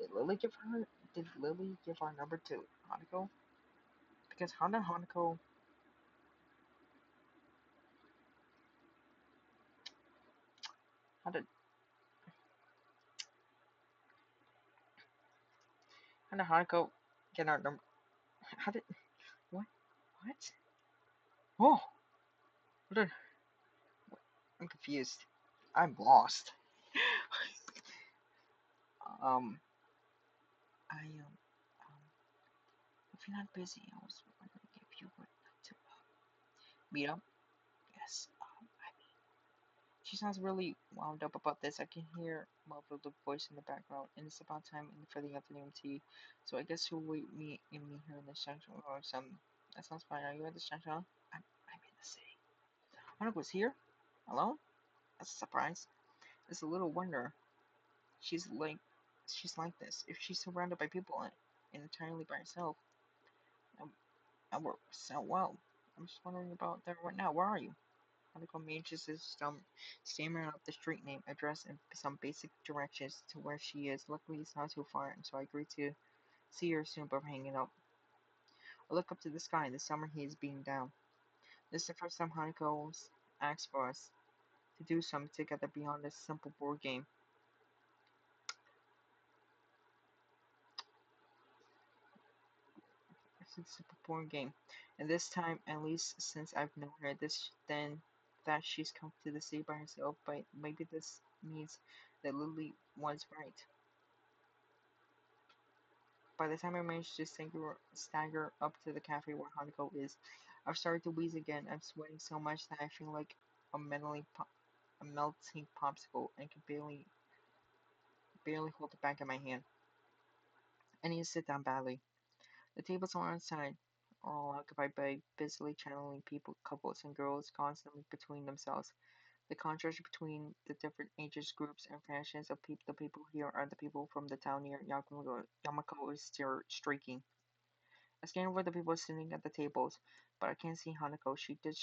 Did Lily give her? Did Lily give our number to Hanako? Because how did how did Hanako get our number? How did what what? Oh, what did, I'm confused. I'm lost. Um, I if you're not busy, I was wondering if you would like to meet up. Yes. She sounds really wound up about this. I can hear muffled voice in the background, and it's about time for the afternoon tea. So I guess you'll wait me and meet her in the junction or some. That sounds fine. Are you at the junction? I'm in the city. Monica was here? Alone? That's a surprise. It's a little wonder. She's like, she's like this. If she's surrounded by people and entirely by herself, and, and we're so well. I'm just wondering about that right now. Where are you? Monica manages to stammering up the street name, address, and some basic directions to where she is. Luckily, it's not too far, and so I agree to see her soon before hanging up. I look up to the sky. The summer heat is beating down. This is the first time Hanako's asked for us to do something together beyond a simple board game. It's a simple board game, and this time, at least since I've known her, this then that she's come to the city by herself. But maybe this means that Lily was right. By the time I manage to stagger up to the cafe where Hanako is, I've started to wheeze again. I'm sweating so much that I feel like a a melting popsicle and can barely hold the back of my hand. I need to sit down badly. The tables on our side are all occupied by busily channeling people, couples, and girls constantly between themselves. The contrast between the different ages, groups, and fashions of the people here are the people from the town near Yamako is striking. I scan over the people sitting at the tables, but I can't see Hanako. She did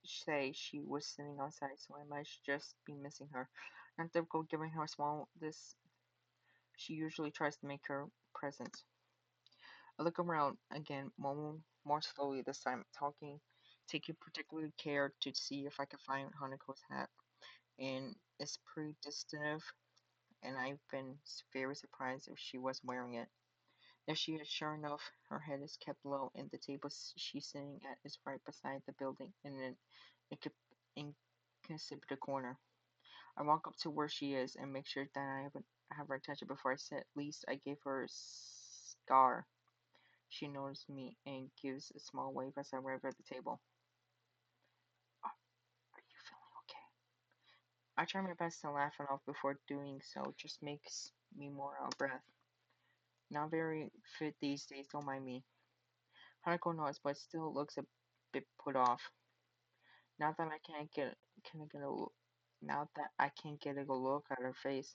say she was sitting outside, so I might just be missing her. Not difficult given how small this she usually tries to make her presence. I look around again, more slowly this time, taking particular care to see if I can find Hanako's hat. And it's pretty distinctive, and I've been very surprised if she was wearing it. If she is, sure enough, her head is kept low, and the table she's sitting at is right beside the building in an inconspicuous corner. I walk up to where she is and make sure that I have her attention before I sit. At least I gave her a scar. She noticed me and gives a small wave as I arrive at the table. Oh, are you feeling okay? I try my best to laugh it off before doing so, just makes me more out of breath. Not very fit these days, don't mind me. Hanako nods, but still looks a bit put off. Not that I can't get a look. Now that I can't get a good look at her face,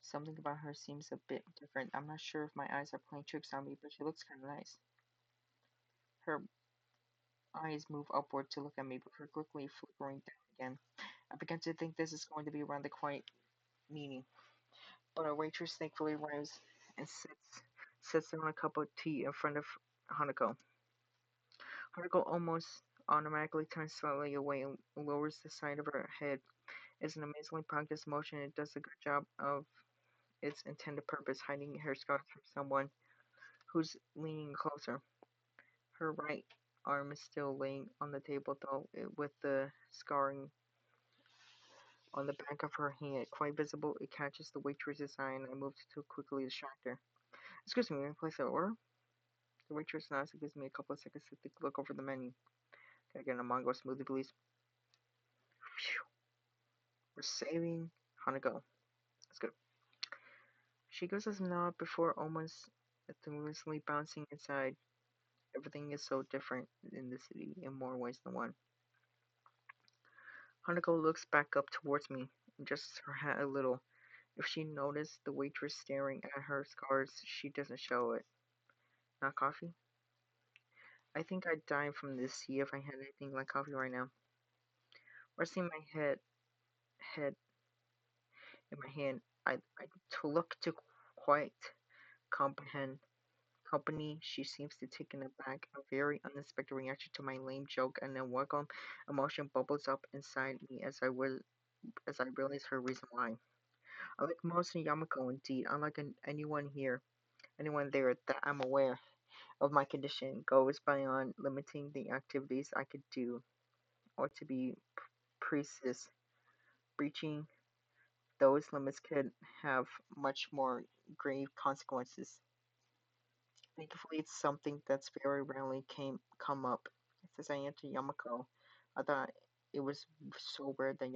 something about her seems a bit different. I'm not sure if my eyes are playing tricks on me, but she looks kind of nice. Her eyes move upward to look at me before quickly flickering down again. I begin to think this is going to be around the quiet meeting, but our waitress thankfully arrives and sits down a cup of tea in front of Hanako. Hanako almost automatically turns slightly away and lowers the side of her head. It's an amazingly practiced motion. It does a good job of its intended purpose, hiding her scars from someone who's leaning closer. Her right arm is still laying on the table, though, with the scarring on the back of her hand quite visible. It catches the waitress's eye, and I move to quickly distract her. Excuse me, may I place an order? The waitress nods and gives me a couple of seconds to look over the menu. Can I get a mango smoothie, please? Phew, we're saving Hanako. That's good. She gives us a nod before almost aimlessly bouncing inside. Everything is so different in the city in more ways than one. Hanako looks back up towards me and adjusts her hat a little. If she noticed the waitress staring at her scars, she doesn't show it. Not coffee? I think I'd die from this sea if I had anything like coffee right now. Resting my head in my hand, I to look to quite comprehend company. She seems to take in aback, a very unexpected reaction to my lame joke, and a welcome emotion bubbles up inside me as I realize her reason why. Unlike most in Yamako, indeed, unlike anyone there that I'm aware of my condition, goes beyond limiting the activities I could do, or to be precise, breaching those limits could have much more grave consequences. Thankfully, it's something that's very rarely come up. Since I entered Yamako, I thought it was so weird that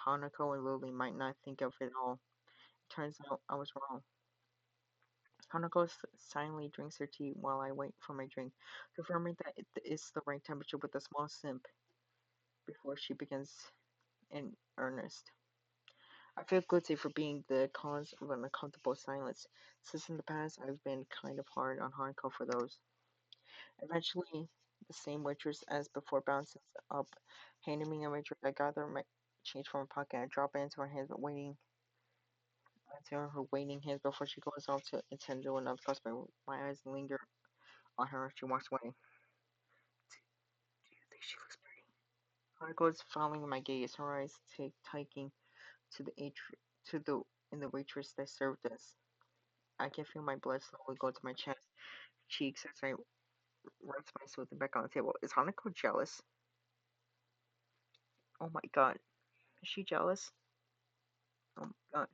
Hanako and Lily might not think of it all. It turns out I was wrong. Hanako silently drinks her tea while I wait for my drink, confirming that it is the right temperature with a small sip before she begins in earnest. I feel guilty for being the cause of an uncomfortable silence, since in the past I've been kind of hard on Hanako for those. Eventually, the same waitress as before bounces up, handing me a drink. I gather my change from her pocket and drop it into her hands, but waiting hands before she goes off to attend to another customer. My eyes linger on her as she walks away. Do you think she looks pretty? Hanako is following my gaze, her eyes taking to the to the in the waitress that served us. I can feel my blood slowly go to my chest, cheeks as I rest my smoothie back on the table. Is Hanako jealous? Oh my god, is she jealous? Oh my god.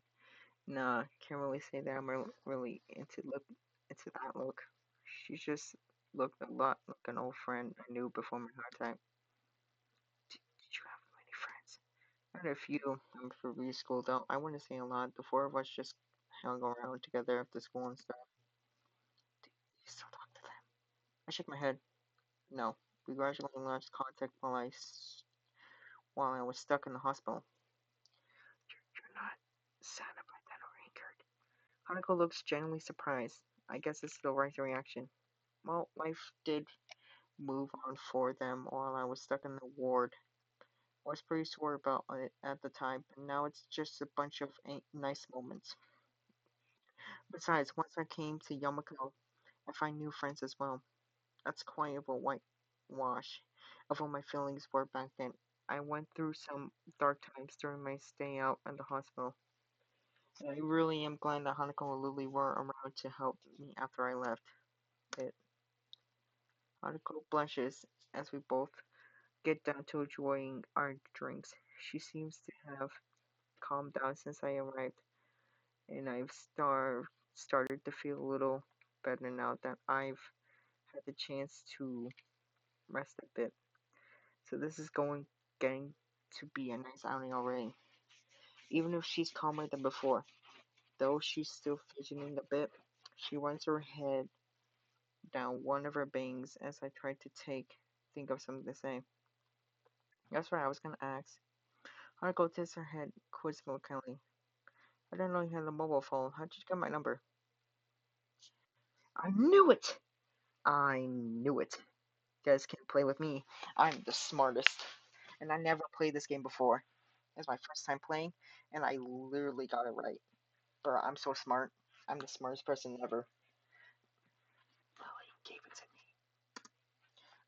Nah, can't really say that I'm really into that look. She just looked a lot like an old friend I knew before my hard time. Did you have many friends? I had a few for school though. I wouldn't say a lot. The four of us just hung around together after school and stuff. Do you still talk to them? I shook my head. No, we gradually lost contact while I was stuck in the hospital. You're not sad about that or angered. Hanako looks genuinely surprised. I guess it's the right reaction. Well, life did move on for them while I was stuck in the ward. I was pretty sore about it at the time, but now it's just a bunch of nice moments. Besides, once I came to Yamako, I find new friends as well. That's quite of a whitewash of what my feelings were back then. I went through some dark times during my stay out in the hospital, and I really am glad that Hanako and Lily were around to help me after I left it. Hanako blushes as we both get down to enjoying our drinks. She seems to have calmed down since I arrived, and I've started to feel a little better now that I've had the chance to rest a bit. So this is getting to be a nice outing already. Even if she's calmer than before, though she's still fidgeting a bit, she runs her head down one of her bangs as I try to think of something to say. That's right, I was gonna ask. Hanako tilts her head quizzically. I didn't know you had a mobile phone. How'd you get my number? I knew it! I knew it. You guys can play with me. I'm the smartest. And I never played this game before. It's my first time playing, and I literally got it right. Bro, I'm so smart. I'm the smartest person ever. Lily gave it to me.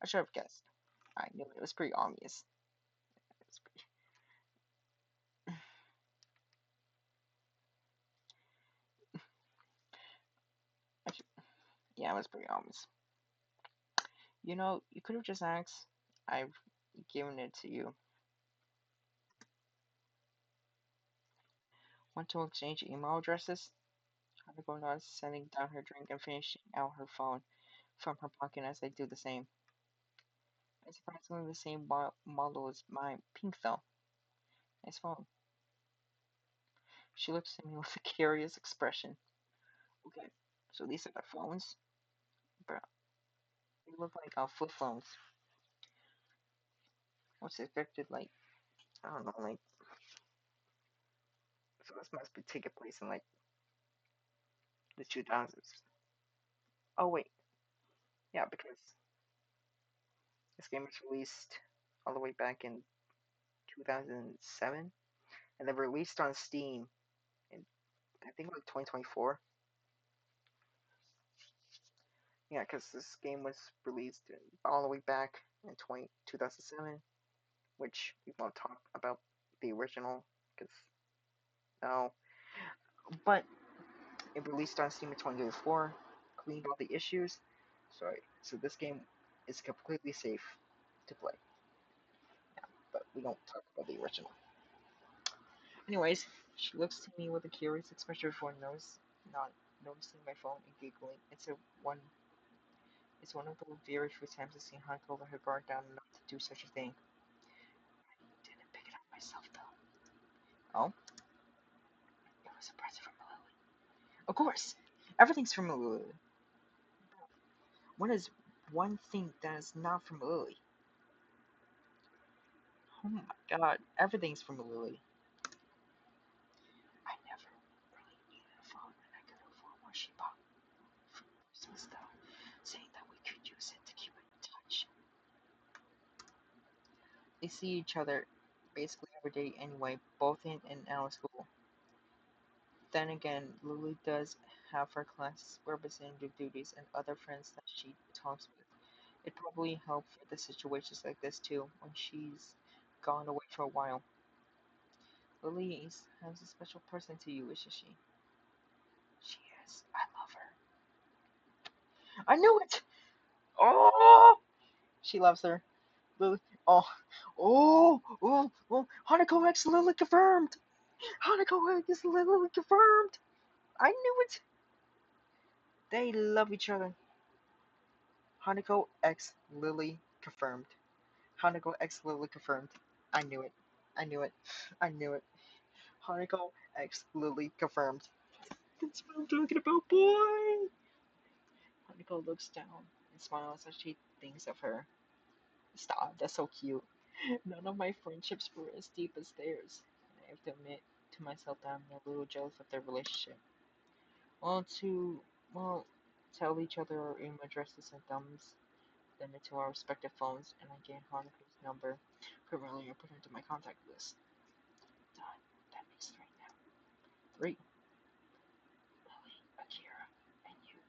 I should have guessed. I knew it. It was pretty obvious. It was pretty, yeah, it was pretty obvious. You know, you could have just asked. I've given it to you. Want to exchange email addresses? Hanako nods, setting down her drink and finishing out her phone from her pocket as I do the same. It's surprisingly the same model as my pink though. Nice phone. She looks at me with a curious expression. Okay, so these are the phones, but they look like flip phones. What's expected? Like I don't know, like so this must be taking place in like the 2000s. Oh wait, yeah, because this game was released all the way back in 2007, and then released on Steam in I think like 2024. Yeah, because this game was released all the way back in 2007, which we won't talk about the original because no, but it released on Steam in 2024, cleaned all the issues, so this game is completely safe to play. Yeah, but we don't talk about the original. Anyways, she looks to me with a curious expression before not noticing my phone and giggling. It's one of the very few times I've seen Hanako let her guard down enough to do such a thing. I didn't pick it up myself though. Oh, it was a present from Lily. Of course, everything's from Lily. What is one thing that is not from Lily? Oh my god, everything's from Lily. I never really needed a phone and I could afford what she bought for Christmas though, saying that we could use it to keep in touch. They see each other basically every day anyway, both in and out of school. Then again, Lily does have her class representative duties and other friends that she talks with. It probably helps for the situations like this too, when she's gone away for a while. Lily has a special person to you, isn't she? She is. I love her. I knew it! Oh! She loves her. Lily. Oh. Hanako X Lily confirmed! Hanako X Lily confirmed! I knew it! They love each other. Hanako X Lily confirmed. Hanako X Lily confirmed. I knew it. I knew it. I knew it. Hanako X Lily confirmed. That's what I'm talking about, boy! Hanako looks down and smiles as she thinks of her. Stop, that's so cute. None of my friendships were as deep as theirs, and I have to admit to myself that I'm a little jealous of their relationship. Well, well, tell each other our email addresses and thumbs them into our respective phones, and I gain Haruka's number permanently and put her into my contact list. Done. That makes three now. Three. Lily, Akira, and you.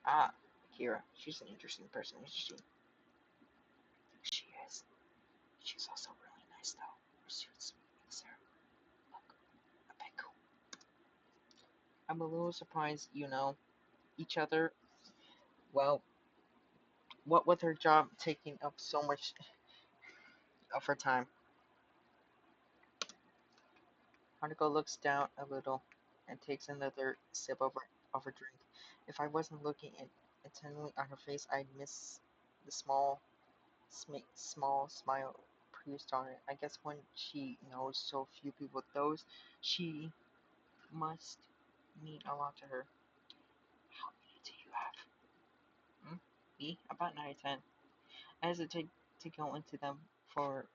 Ah, Akira. She's an interesting person, isn't she? She is. She's also really nice, though. Her suits makes her look a bit cool. I'm a little surprised, each other. Well, what with her job taking up so much of her time. Hanako looks down a little and takes another sip of her drink. If I wasn't looking intently at her face, I'd miss the small smile produced on it. I guess when she knows so few people, those she must mean a lot to her. How many do you have? Hmm? Me? About 9 or 10. I hesitate to go into them for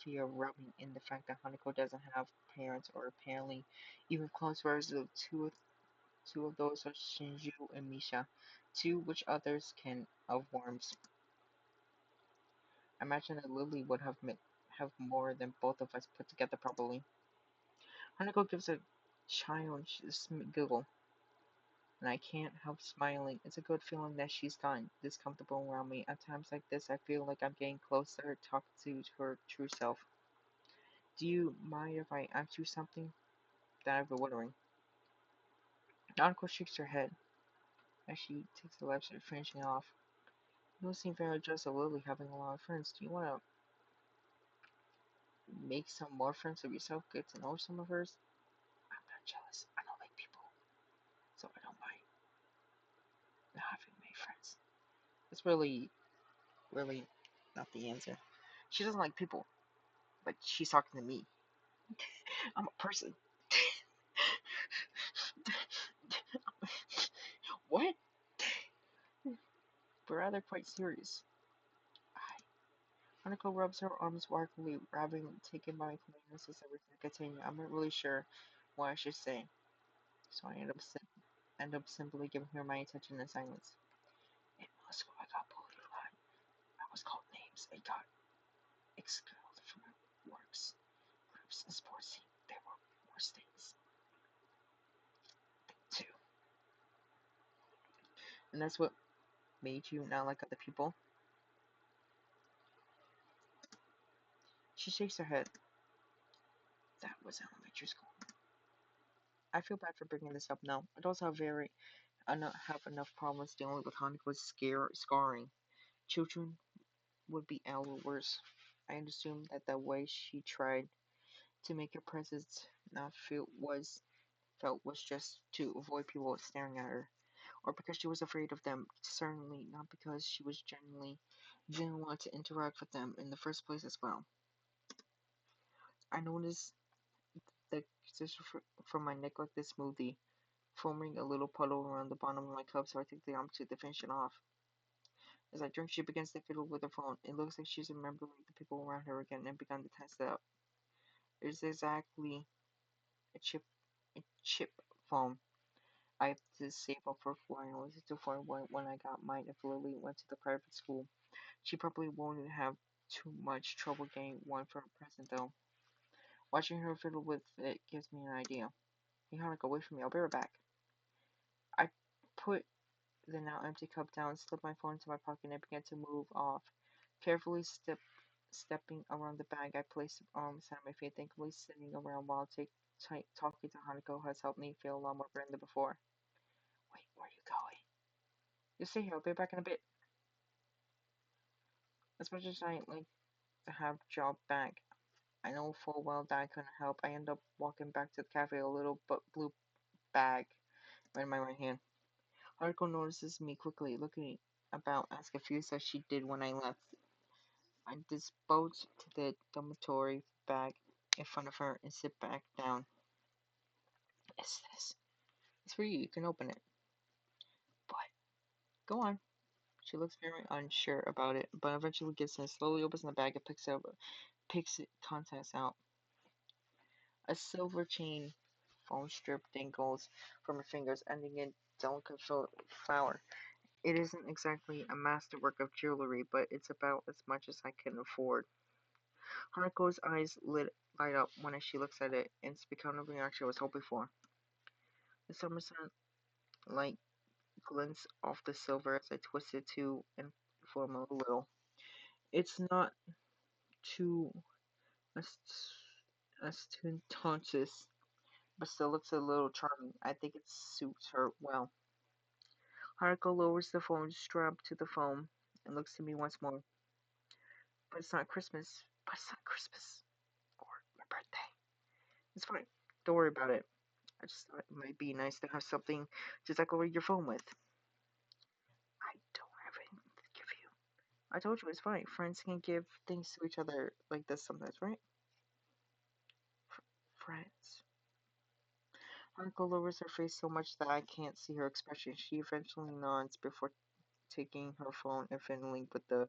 fear rubbing in the fact that Hanako doesn't have parents or apparently even close relatives. Two of those are Shinju and Misha, two which others can of worms. I imagine that Lily would have more than both of us put together probably. Hanako gives a childish giggle, and I can't help smiling. It's a good feeling that she's gotten this comfortable around me. At times like this, I feel like I'm getting closer, talking to her true self. Do you mind if I ask you something that I've been wondering? Hanako shakes her head as she takes the lipstick, finishing off. You don't seem very jealous of Lily having a lot of friends. Do you want to make some more friends of yourself, get to know some of hers? I'm not jealous. I don't like people, so I don't mind not having many friends. It's really not the answer. She doesn't like people, but she's talking to me. I'm a person. What? But rather quite serious. Hanako rubs her arms wildly, rather taken by cleanness as everything continue. I'm not really sure what I should say, so I end up simply giving her my attention in silence. In Moscow, I got bullied a lot. I was called names. I got expelled from my works, groups, and sports team. There were worse things too. And that's what made you not like other people? She shakes her head. That was elementary school. I feel bad for bringing this up now. I also have enough problems dealing with Hanukkah's scarring. Children would be our worse. I assumed that the way she tried to make her presence not felt was just to avoid people staring at her, or because she was afraid of them. Certainly not because she was genuinely didn't want to interact with them in the first place as well. I noticed the consistency from my neck like this smoothie, forming a little puddle around the bottom of my cup, so I take the opportunity to finish it off. As I drink, she begins to fiddle with her phone. It looks like she's remembering the people around her again and begun to test it out. It is exactly a chip phone. I have to save up for flying. I was too far away when I got mine. If Lily went to the private school, she probably won't have too much trouble getting one for a present, though. Watching her fiddle with it gives me an idea. Hey, Hanukkah, wait for me. I'll be right back. I put the now empty cup down, slipped my phone into my pocket, and began to move off. Carefully stepping around the bag, I placed the arms at my feet, thankfully sitting around while talking to Hanako has helped me feel a lot more brand than before. Wait, where are you going? You stay here, I'll be back in a bit. As much as I like to have job back, I know full well that I couldn't help. I end up walking back to the cafe, a little blue bag in my right hand. Haruko notices me quickly, looking about as confused as she did when I left. I dispose to the dormitory bag in front of her and sit back down. What's this? It's for you. You can open it. But go on. She looks very unsure about it, but eventually gets in, slowly opens the bag and picks it contents out. A silver chain foam strip dangles from her fingers, ending in delicate flower. It isn't exactly a masterwork of jewelry, but it's about as much as I can afford. Haruko's eyes light up when she looks at it, and it's become the reaction I was hoping for. The summer sunlight glints off the silver as I twist it to and form a little. It's not too ostentatious, but still looks a little charming. I think it suits her well. Haruko lowers the phone strap to the phone and looks at me once more. But it's not Christmas. But it's not Christmas. Or my birthday. It's fine. Don't worry about it. I just thought it might be nice to have something to decorate your phone with. I don't have anything to give you. I told you it's fine. Friends can give things to each other like this sometimes, right? Friends. Haruko lowers her face so much that I can't see her expression. She eventually nods before taking her phone and fiddling with the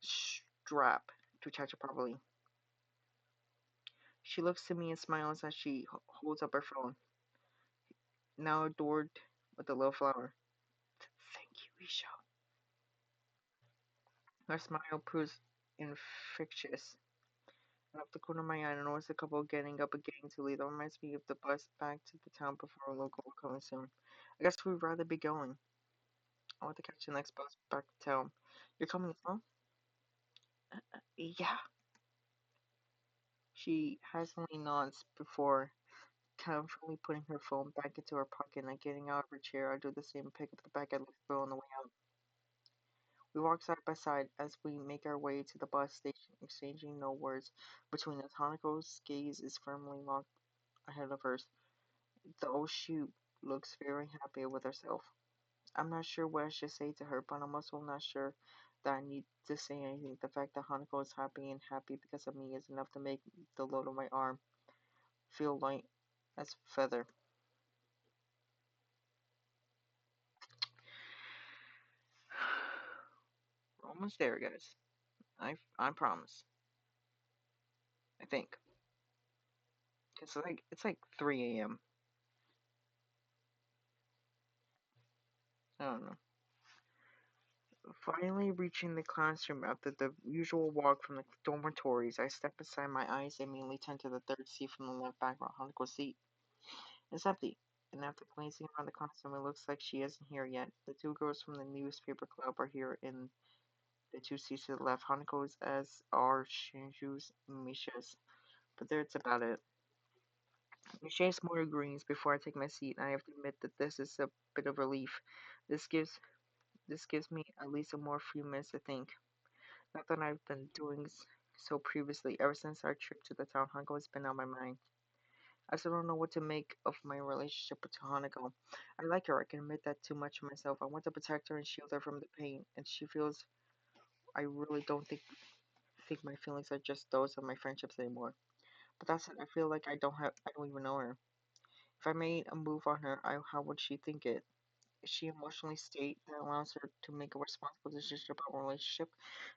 strap to attach it properly. She looks to me and smiles as she holds up her phone, now adored with a little flower. Thank you, Isha. Her smile proves infectious. And off the corner of my eye, I notice a couple getting up and getting to leave. That reminds me of the bus back to the town before our local will coming soon. I guess we'd rather be going. I want to catch the next bus back to town. You're coming as well? Yeah. She hesitantly nods before carefully putting her phone back into her pocket and getting out of her chair. I do the same, pick up the bag I left Bill on the way out. We walk side by side as we make our way to the bus station, exchanging no words between us. Hanako's gaze is firmly locked ahead of hers. The old shoe looks very happy with herself. I'm not sure what I should say to her, but I'm also not sure that I need to say anything. The fact that Hanako is happy and happy because of me is enough to make the load on my arm feel light as a feather. We're almost there, guys. I promise. I think. It's like 3 a.m. I don't know. Finally reaching the classroom after the usual walk from the dormitories, I step aside. My eyes immediately turn to the third seat from the left background, Hanako's seat. It's empty, and after glancing around the classroom, it looks like she isn't here yet. The two girls from the newspaper club are here in the two seats to the left. Hanako's, as are Shinju's and Misha's, but that's about it. Misha's more agrees before I take my seat, and I have to admit that this is a bit of relief. This gives this gives me at least a more few minutes to think. Not that I've been doing so previously. Ever since our trip to the town, Hanako has been on my mind. I still don't know what to make of my relationship with Hanako. I like her, I can admit that too much of myself. I want to protect her and shield her from the pain, and she feels I really don't think my feelings are just those of my friendships anymore. But that's it, I feel like I don't even know her. If I made a move on her, how would she think it? Is she emotionally state that allows her to make a responsible decision about a relationship?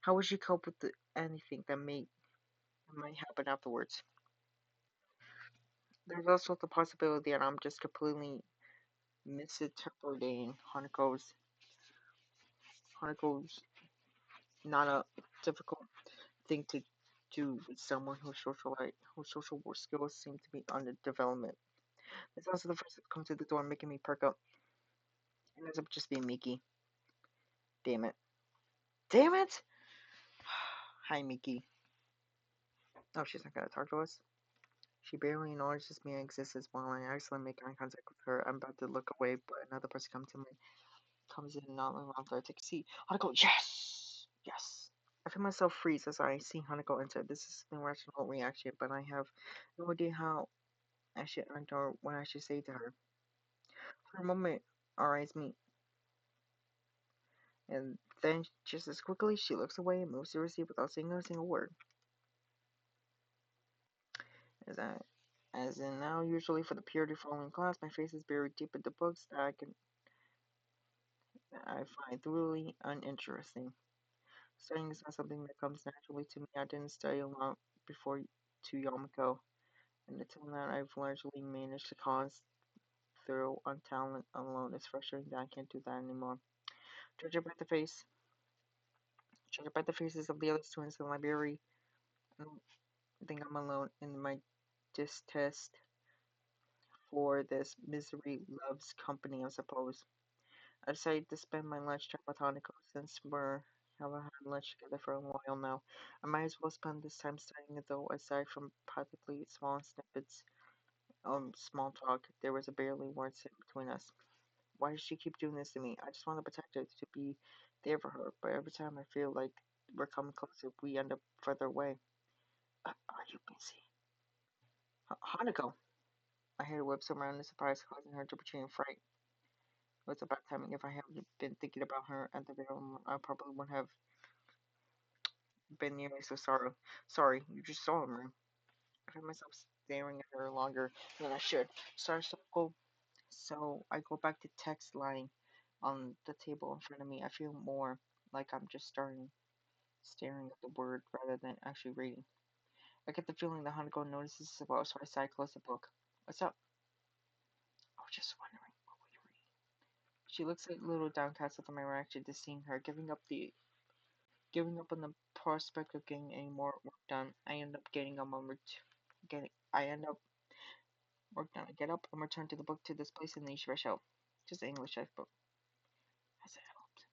How would she cope with anything that might happen afterwards? There's also the possibility that I'm just completely misinterpreting Hanako's not a difficult thing to do with someone whose social work skills seem to be under development. It's also the first that comes to the door, making me perk up. It ends up just being Miki. Damn it. Damn it! Hi, Miki. Oh, she's not gonna talk to us? She barely acknowledges my existence while I accidentally make eye contact with her. I'm about to look away, but another person comes in not long after I take a seat. Hanako, yes! Yes! I feel myself freeze as I see Hanako enter. This is an irrational reaction, but I have no idea how I should enter or what I should say to her. For a moment, our eyes meet, and then just as quickly she looks away and moves to her seat without saying a single word. As I, as in now, usually for the purity following class, my face is buried deep in the books that I find thoroughly uninteresting. Studying is not something that comes naturally to me. I didn't study a lot before to Yamako, and until now I've largely managed to cause through on talent alone. It's frustrating that I can't do that anymore. Judging by the face, judging by the faces of the other students in the library, I don't think I'm alone in my distaste for this misery loves company, I suppose. I decided to spend my lunchtime with Hanako since we haven't had lunch together for a while now. I might as well spend this time studying, though, aside from practically small snippets small talk, there was a barely word said between us. Why does she keep doing this to me? I just want to protect her, to be there for her, but every time I feel like we're coming closer, we end up further away. Are you busy? Hanako! I heard whips around in surprise, causing her to betray in fright. It was about timing. If I hadn't been thinking about her at the very moment, I probably wouldn't have been nearly so sorry. You just saw him, right? I found myself staring at her longer than I should. So I go back to text lying on the table in front of me. I feel more like I'm just staring at the word rather than actually reading. I get the feeling that Hanako notices as well, so I sigh, close the book. What's up? I was just wondering, what were you reading? She looks a little downcast at my reaction to seeing her, giving up on the prospect of getting any more work done. I end up getting up and getting I end up work done. I get up and return to the book to this place in the East shelf. Just an English textbook. Has it helped?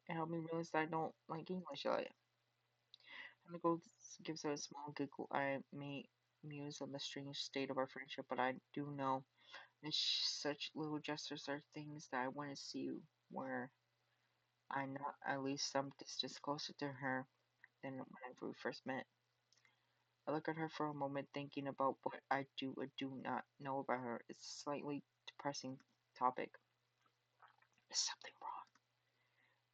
It helped me realize that I don't like English. Hanako gives a small giggle. I may muse on the strange state of our friendship, but I do know that such little gestures are things that I want to see where I'm not at least some distance closer to her than when we first met. I look at her for a moment, thinking about what I do or do not know about her. It's a slightly depressing topic. Is something wrong?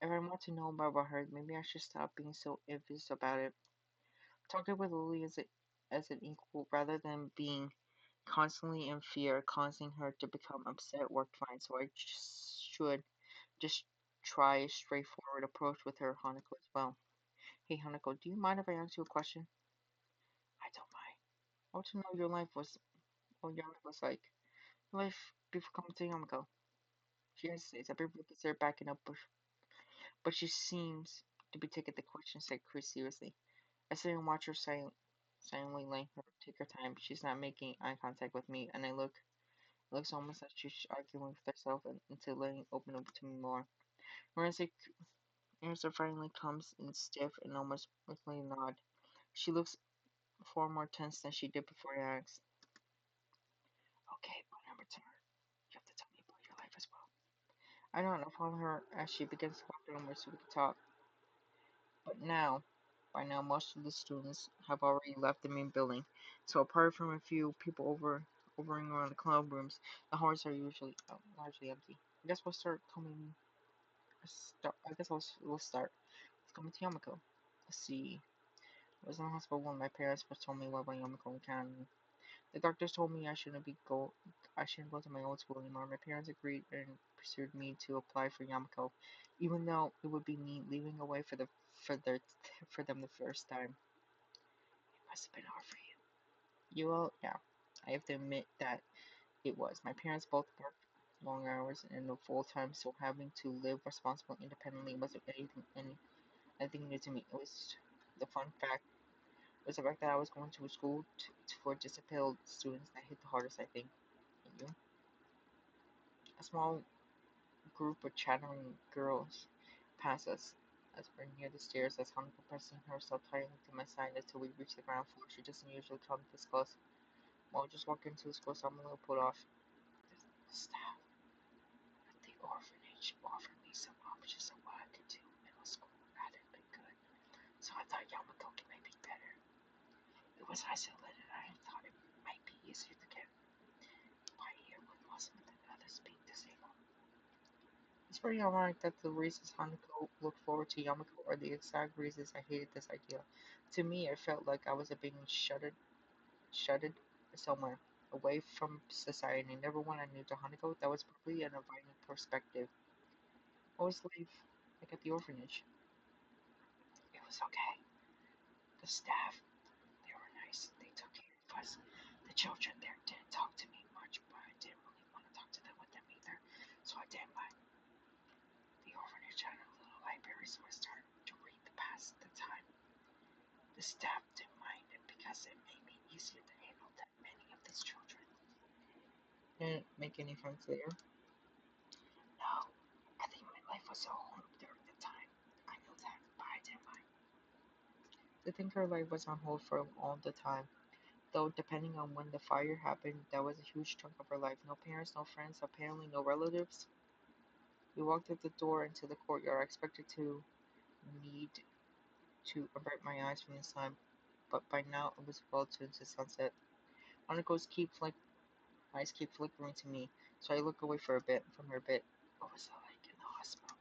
If I want to know more about her, maybe I should stop being so envious about it. Talking with Lily as an equal rather than being constantly in fear, causing her to become upset worked fine. So I should just try a straightforward approach with her, Hanako, as well. Hey, Hanako, do you mind if I ask you a question? I don't mind. I want to know what your life was like. Life before coming to Yamako. She hesitates. I briefly consider backing up, but she seems to be taking the question said Chris seriously. I sit and watch her silently letting her take her time. She's not making eye contact with me, and it looks almost like she's arguing with herself until letting open up to me more. Her answer finally comes in stiff and almost weakly nod. She looks far more tense than she did before I asked. Okay, but number two, you have to tell me about your life as well. I don't know, follow her as she begins to walk downwards so we can talk. But by now, most of the students have already left the main building, so apart from a few people hovering around the club rooms, the halls are usually largely empty. I guess we'll start coming. I guess we'll start. Let's come to Yamako. Let's see. I was in the hospital when my parents first told me about Yamako Academy. The doctors told me I shouldn't go to my old school anymore. My parents agreed and pursued me to apply for Yamako, even though it would be me leaving away for them the first time. It must have been hard for you. Yeah. I have to admit that it was. My parents both worked long hours and full time, so having to live responsible independently wasn't anything new to me. It was the fun fact was the fact that I was going to a school for disabled students that hit the hardest, I think. And you? A small group of chattering girls pass us as we're near the stairs as Hanako pressing herself tightly to my side until we reach the ground floor. She doesn't usually come this close. While just walking into the school, so I'm a little put off. The staff at the orphanage offered me some options of what I could do in middle school rather than good. So I thought Yamako might be better. It was isolated and I thought it might be easier to get by here with most of the others being disabled. It's pretty ironic that the reasons Hanako looked forward to Yamako are the exact reasons I hated this idea. To me, it felt like I was being shutted somewhere, away from society. And everyone I knew to Hanako, that was probably an inviting perspective. I was like at the orphanage. It was okay. The staff, they were nice. They took care of us. The children there didn't talk to me much, but I didn't really want to talk to them with them either. So I didn't mind. The orphanage had a little library, so I started to read to pass the time. The staff didn't mind it because it made me easier to handle than many of these children. Didn't make any friends there. No, I think my life was so home during the time. I knew that, but I didn't mind. To think her life was on hold for all the time, though depending on when the fire happened, that was a huge chunk of her life. No parents, no friends, apparently no relatives. We walked out the door into the courtyard. I expected to need to avert my eyes from the sun, but by now it was well into sunset. Hanako's eyes keep flickering to me, so I look away from her a bit. What was it like in the hospital?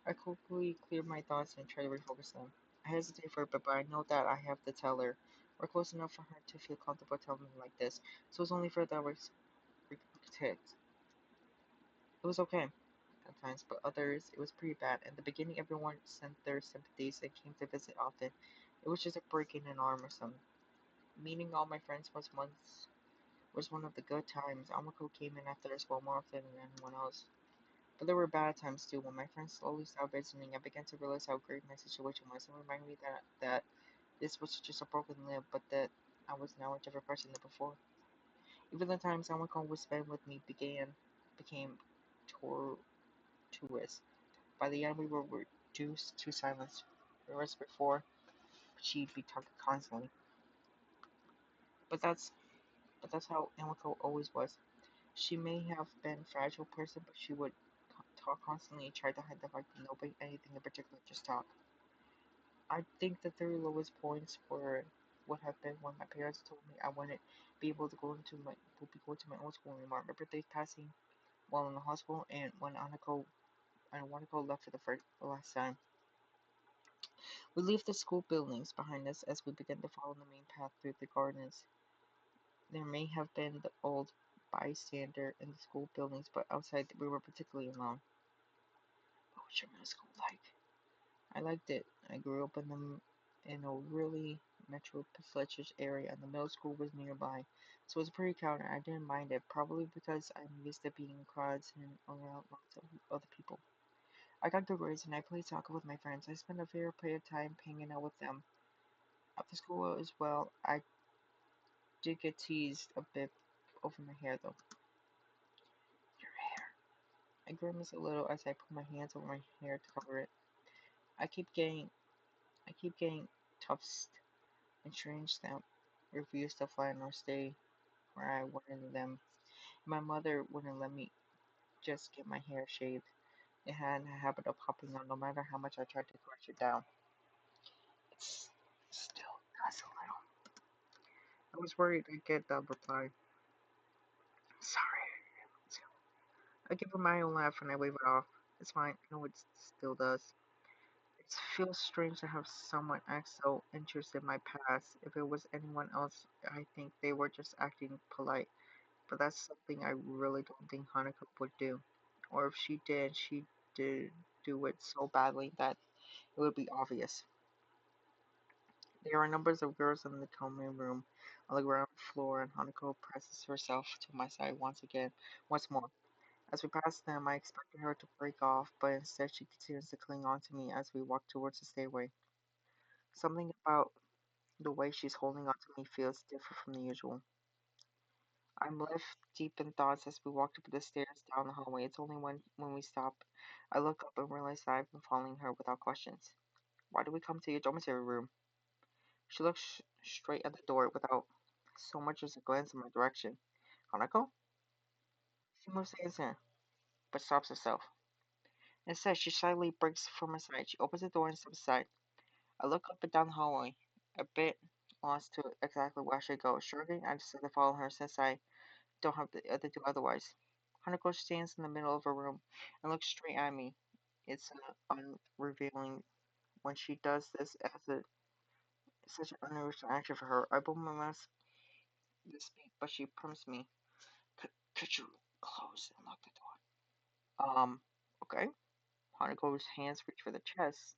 I quickly clear my thoughts and try to refocus them. I hesitate for a bit, but I know that I have to tell her. We're close enough for her to feel comfortable telling me like this, so it's only fair that we protect. It was okay at times, but others it was pretty bad. In the beginning, everyone sent their sympathies and came to visit often. It was just a break in an arm or something. Meeting all my friends was one of the good times. Amako came in after us more often than anyone else. But there were bad times too. When my friends slowly stopped visiting, I began to realize how great my situation was. It reminded me that this was just a broken limb, but that I was now a different person than before. Even the times Amako would spend with me became tortuous. By the end, we were reduced to silence. Whereas before, she'd be talking constantly. But that's how Amako always was. She may have been a fragile person, but she would talk constantly and try to hide the fact that nobody anything in particular, just talk. I think the three lowest points would have been when my parents told me I wouldn't be able to go into my would be going to my old school anymore. My birthday passing while in the hospital, and when Anako left for the last time. We leave the school buildings behind us as we begin to follow the main path through the gardens. There may have been the old bystander in the school buildings, but outside we were particularly alone. What was your middle school like? I liked it. I grew up in a really metro-pleasant area, and the middle school was nearby, so it was pretty crowded. I didn't mind it, probably because I'm used to being in crowds and around lots of other people. I got good grades, and I played soccer with my friends. I spent a fair bit of time hanging out with them. After school as well, I did get teased a bit over my hair, though. Your hair. I grimaced a little as I put my hands over my hair to cover it. I keep getting, I keep getting tufts and strange that refused to flatten or stay where I wanted them. My mother wouldn't let me just get my hair shaved. It had a habit of popping out no matter how much I tried to brush it down. It's still does a little. I was worried I'd get the reply. Sorry. I give her my own laugh and I wave it off. It's fine. I know it still does. It feels strange to have someone act so interested in my past. If it was anyone else, I think they were just acting polite. But that's something I really don't think Hanukkah would do. Or if she did, she did do it so badly that it would be obvious. There are numbers of girls in the common room on the ground floor, and Hanako presses herself to my side once more. As we pass them, I expected her to break off, but instead she continues to cling on to me as we walk towards the stairway. Something about the way she's holding on to me feels different from the usual. I'm left deep in thoughts as we walk up the stairs down the hallway. It's only when we stop, I look up and realize that I've been following her without questions. Why do we come to your dormitory room? She looks straight at the door without so much as a glance in my direction. Hanako? She moves to answer, but stops herself. Instead, she shyly breaks from my side. She opens the door and steps aside. I look up and down the hallway, a bit lost to exactly where I should go. Shrugging, I decide to follow her since I don't have the other do otherwise. Hanako stands in the middle of her room and looks straight at me. It's unrevealing when she does this as such an unusual action for her. I open my mouth to speak, but she prompts me. Could you close and lock the door? Okay. Hanako's hands reach for the chest.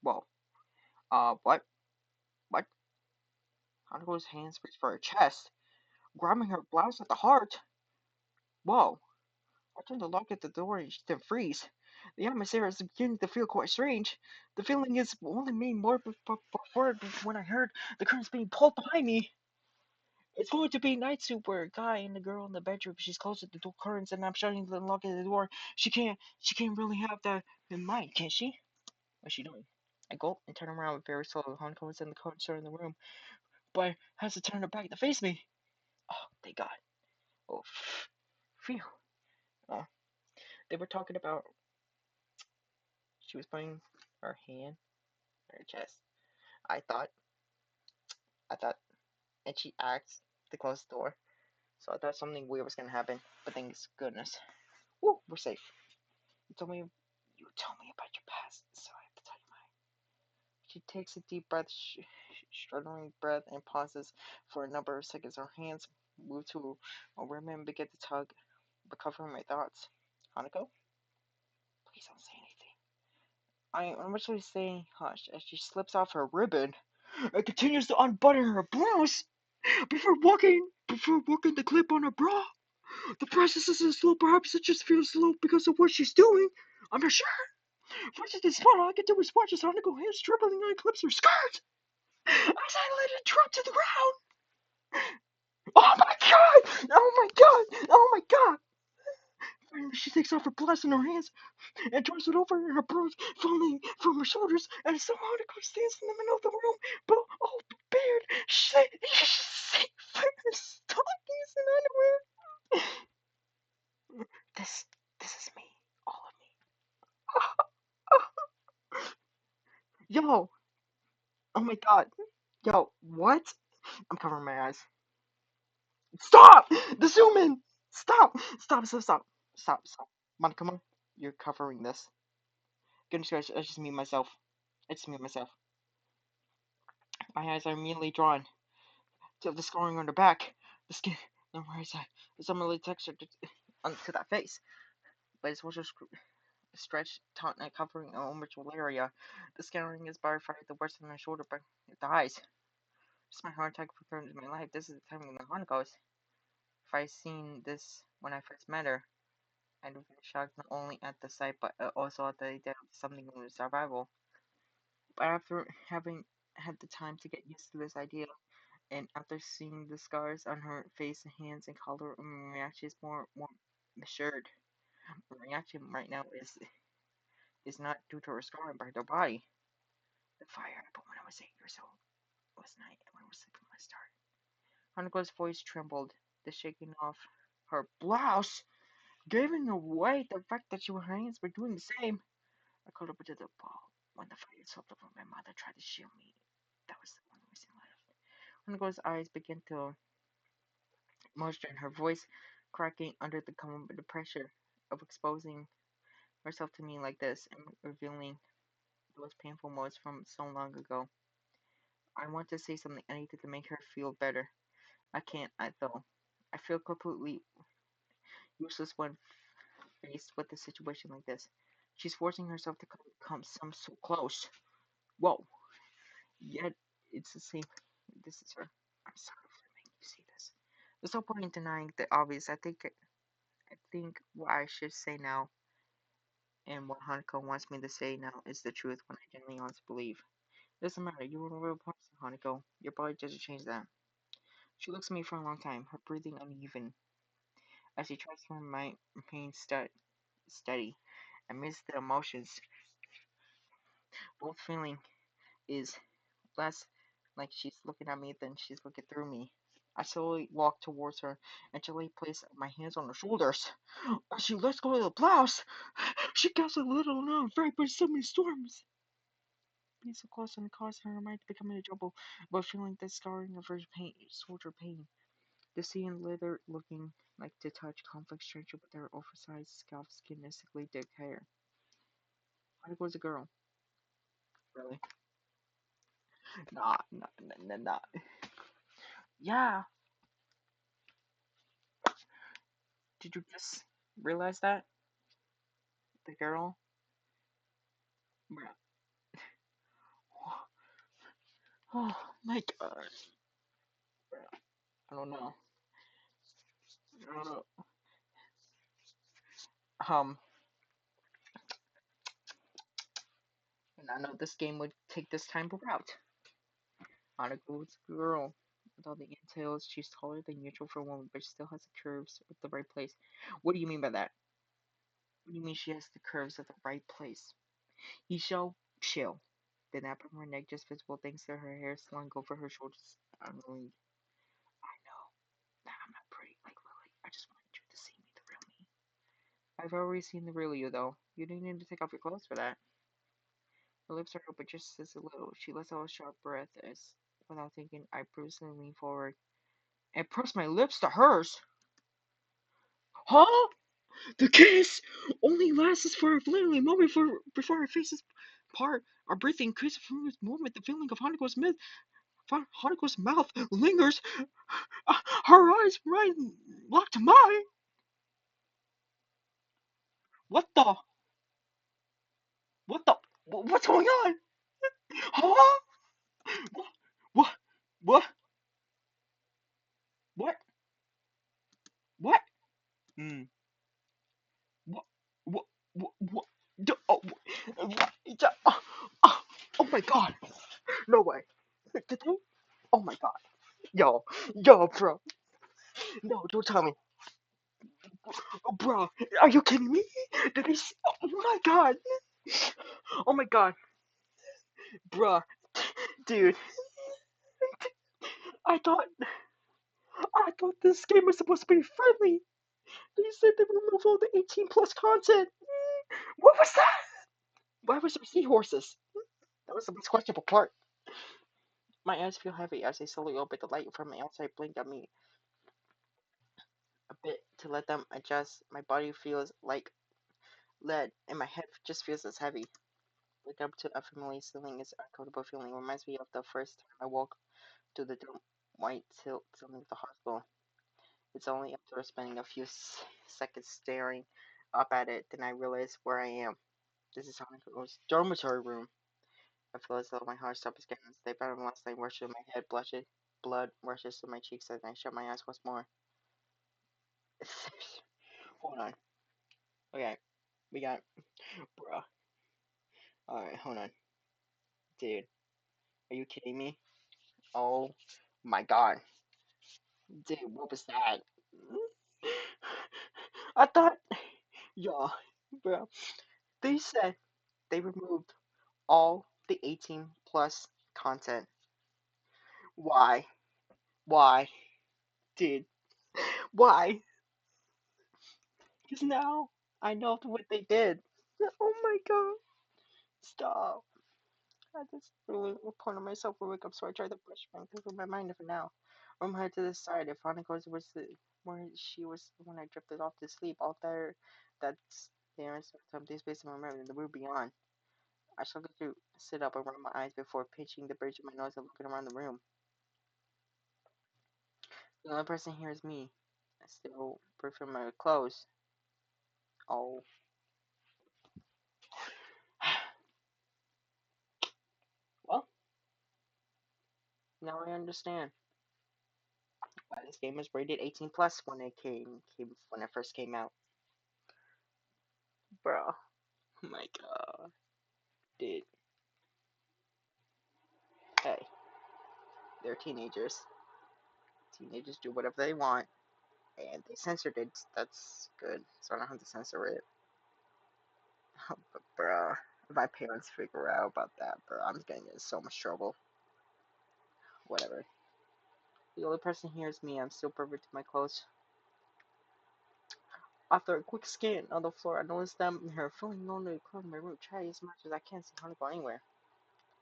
Whoa. What? What? Hanako's hands reach for her chest, grabbing her blouse at the heart. Whoa. I turn to look at the door and then freeze. The atmosphere is beginning to feel quite strange. The feeling is only made more before when I heard the curtains being pulled behind me. It's going to be night suit where a guy and the girl in the bedroom. She's close to the door curtains and I'm shutting the lock at the door. She can't really have that in mind, can she? What's she doing? I gulp and turn around very slowly. Hanako is in the corner in the room, but has to turn her back to face me. Oh, thank God. Oh, phew. Uh, they were talking about she was putting her hand on her chest. I thought, I thought, and she asked to close the door. So I thought something weird was gonna happen, but thank goodness. Woo, we're safe. You told me about your past, so I have to tell you mine. She takes a deep breath, struggling breath, and pauses for a number of seconds. Her hands move to a rim and begin to tug, but covering my thoughts. Hanako, please don't say anything. I am actually saying hush as she slips off her ribbon and continues to unbutton her blouse. Before walking the clip on her bra. The process isn't slow, perhaps it just feels slow because of what she's doing. I'm not sure. Once it is fun, all I can do is watch as hanako hands dribbling on clips her skirt. As I let it drop to the ground. Oh my god! Oh my god! Oh my god! Finally, she takes off her blouse in her hands and turns it over in her bras, falling from her shoulders, and so Hanako stands in the middle of the room, but all prepared, safe, stockings and underwear. This, this is me, all of me. Yo, oh my god, yo, what? I'm covering my eyes. Stop! The zoom in! Stop! Stop, stop, stop. Stop, stop. Monica, you're covering this. Goodness gracious, it's just me myself. It's me myself. My eyes are immediately drawn to the scoring on the back. The skin on the right side. There's some really texture onto that face. But it's also stretched, taut, and covering an orbital area. The scoring is by far the worst on my shoulder, but the eyes. It's my heart attack for in my life. This is the time when the Hana goes. If I seen this when I first met her, I'd have been shocked not only at the sight, but also at the idea of something in survival. But after having had the time to get used to this idea, and after seeing the scars on her face and hands and collar, my reaction is more measured. My reaction right now is not due to her scarring, but her body. The fire I put when I was 8 years old was night when I was sleeping last start. Hanako's voice trembled. The shaking off her blouse, giving away the fact that her hands were doing the same. I caught up to the ball when the fire swept over my mother tried to shield me. That was the only reason left. Hanako's eyes began to moisture in her voice, cracking under the common pressure of exposing herself to me like this and revealing those painful moments from so long ago. I want to say something anything to make her feel better. I can't, though. I feel completely useless when faced with a situation like this. She's forcing herself to come some so close. Whoa! Yet it's the same. This is her. I'm sorry for making you see this. There's no point in denying the obvious. I think what I should say now and what Hanako wants me to say now is the truth when I genuinely want to believe. It doesn't matter, you were a real person, Hanako. Your body doesn't change that. She looks at me for a long time, her breathing uneven, as she tries to remain steady amidst the emotions. Both feeling is less like she's looking at me than she's looking through me. I slowly walk towards her and gently place my hands on her shoulders. As she lets go of the blouse, she gasps a little now, very but so many storms. Being so close and caused her mind to become in trouble, but feeling the scarring of her pain, shoulder pain. The skin leather looking like to touch complex stranger with her oversized scalp skin and sickly thick hair. I was a girl. Really? Nah, nah, nah, nah, nah. Yeah. Did you just realize that? The girl? Bruh. Oh my god. I don't know. I don't know. Um, and I know this game would take this time route. Hanako's girl. With all the entails, she's taller than usual for a woman, but she still has the curves at the right place. What do you mean by that? What do you mean she has the curves at the right place? Isho, chill. The nape of her neck just visible thanks to her hair slung over her shoulders. I know that I'm not pretty like Lily. I just wanted you to see me, the real me. I've already seen the real you, though. You didn't need to take off your clothes for that. Her lips are open just as a little. She lets out a sharp breath as, without thinking, I brusquely lean forward and press my lips to hers. Huh? The kiss only lasts for literally a moment before our faces part. Our breathing increases from this moment. The feeling of Hanako's mouth lingers. Her eyes right locked to mine. What the? What the? What's going on? Huh? What? What? What? What? Mm. What? What? What? Oh, oh, oh, oh my god. No way. Did they? Oh my god. Yo, yo, bro. No, don't tell me. Oh, bro, are you kidding me? Did they? Oh my god. Oh my god, bro, dude. I thought, I thought this game was supposed to be friendly. They said they would remove all the 18 plus content. What was that? Why was there seahorses? That was the most questionable part. My eyes feel heavy as they slowly open. The light from my outside blink at me a bit to let them adjust. My body feels like lead, and my head just feels as heavy. Wake up to a familiar ceiling is uncomfortable feeling. It reminds me of the first time I woke to the dim white tilt ceiling of the hospital. It's only after spending a few seconds staring up at it then I realize where I am. This is Hanako's dormitory room. I feel as though my heart stops getting stay better last night rushes to my head, blood rushes to my cheeks as I shut my eyes once more. Hold on. Okay, we got bruh. Alright, hold on. Dude, are you kidding me? Oh my god. Dude, what was that? I thought, y'all, bro, they said they removed all the 18 plus content. Why? Why? Dude, why? Because now I know what they did. Oh my god. Stop. I just really point on myself for wake up, so I tried to brush my through my mind for now. From head to the side, if Hanako was the where she was when I drifted off to sleep, out there that's there in some days based on my memory, the room beyond. I struggled to sit up and rub my eyes before pinching the bridge of my nose and looking around the room. The only person here is me. I still prefer my clothes. Oh. Well, now I understand why this game was rated 18 plus when it came when it first came out. Bro. Oh my god. Dude. Hey, they're teenagers. Teenagers do whatever they want. And they censored it. That's good. So I don't have to censor it. But bro, if my parents figure out about that, bro, I'm gonna get in so much trouble. Whatever. The only person here is me. I'm still perfect in my clothes. After a quick scan on the floor, I noticed them here, feeling lonely, closing my room, trying as much as I can see Hanako anywhere.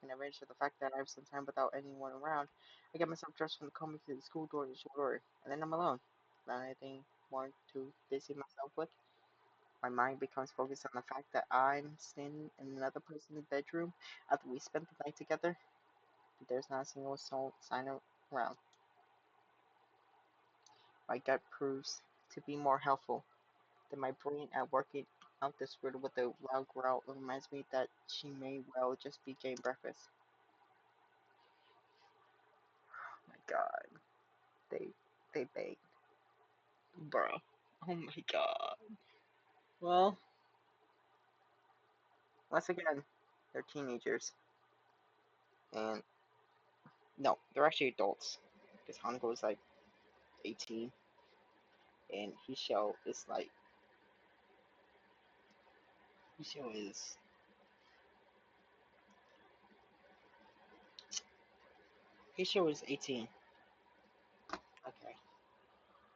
And I managed to the fact that I have some time without anyone around. I get myself dressed from coming to the school door to the door, and then I'm alone. Not anything more to busy myself with. My mind becomes focused on the fact that I'm standing in another person's bedroom after we spent the night together. But there's not a single soul sign around. My gut proves to be more helpful than my brain at working out this riddle with a loud growl. It reminds me that she may well just be getting breakfast. Oh my god. They they begged. Bro. Oh my god. Well, once again, they're teenagers. And no, they're actually adults. Because Hanako is like 18 and Hisho is Hisho is 18. Okay.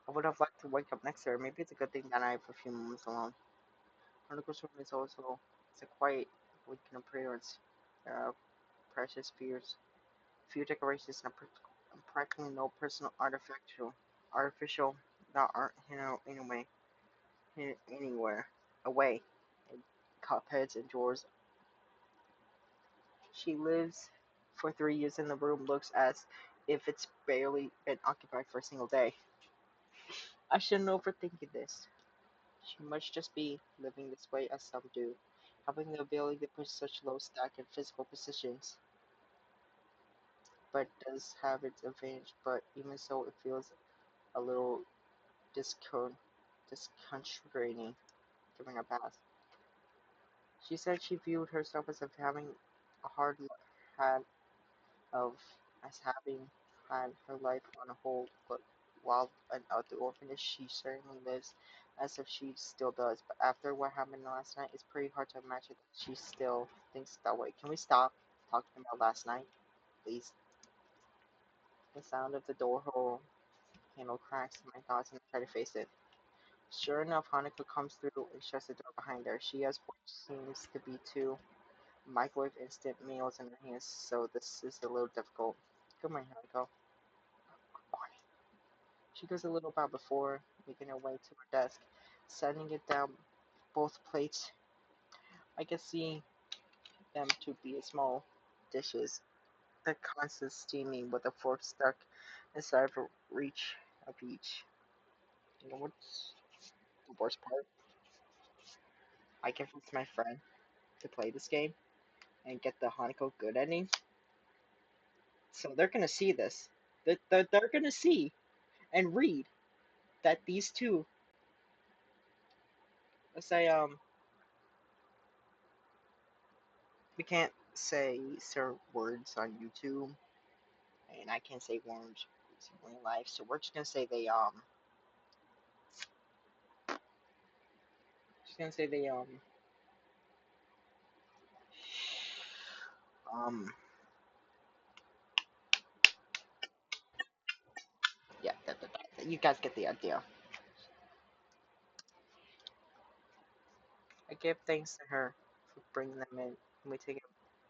I would have liked to wake up next to her. Maybe it's a good thing that I have a few moments alone. Haruko's room is also it's a quiet, weekend appearance. There are precious few decorations, and practically no personal artificial that aren't hidden anywhere away. In cupheads and drawers. She lives for 3 years and the room looks as if it's barely been occupied for a single day. I shouldn't overthink this. She must just be living this way as some do, having the ability to push such low stack in physical positions, but does have its advantage. But even so, it feels a little discon disconcerting giving a pass. She said she viewed herself as having a hard luck had of as having had her life on a hold, but while at the orphanage she certainly lives as if she still does. But after what happened last night, it's pretty hard to imagine that she still thinks that way. Can we stop talking about last night, please? The sound of the door handle cracks in my thoughts and I try to face it. Sure enough, Hanako comes through and shuts the door behind her. She has what seems to be two microwave instant meals in her hands, so this is a little difficult. Good morning, Hanako. Good morning. She goes a little about before making her way to her desk, setting it down both plates. I can see them to be small dishes, the constant steaming with a fork stuck inside of reach of each. You know what's the worst part? I convinced my friend to play this game and get the Hanako good ending. So they're gonna see this. They're gonna see and read that these two, let's say, we can't say certain words on YouTube, and I can't say words in real life, so we're just gonna say um, yeah, you guys get the idea. I give thanks to her for bringing them in, and we take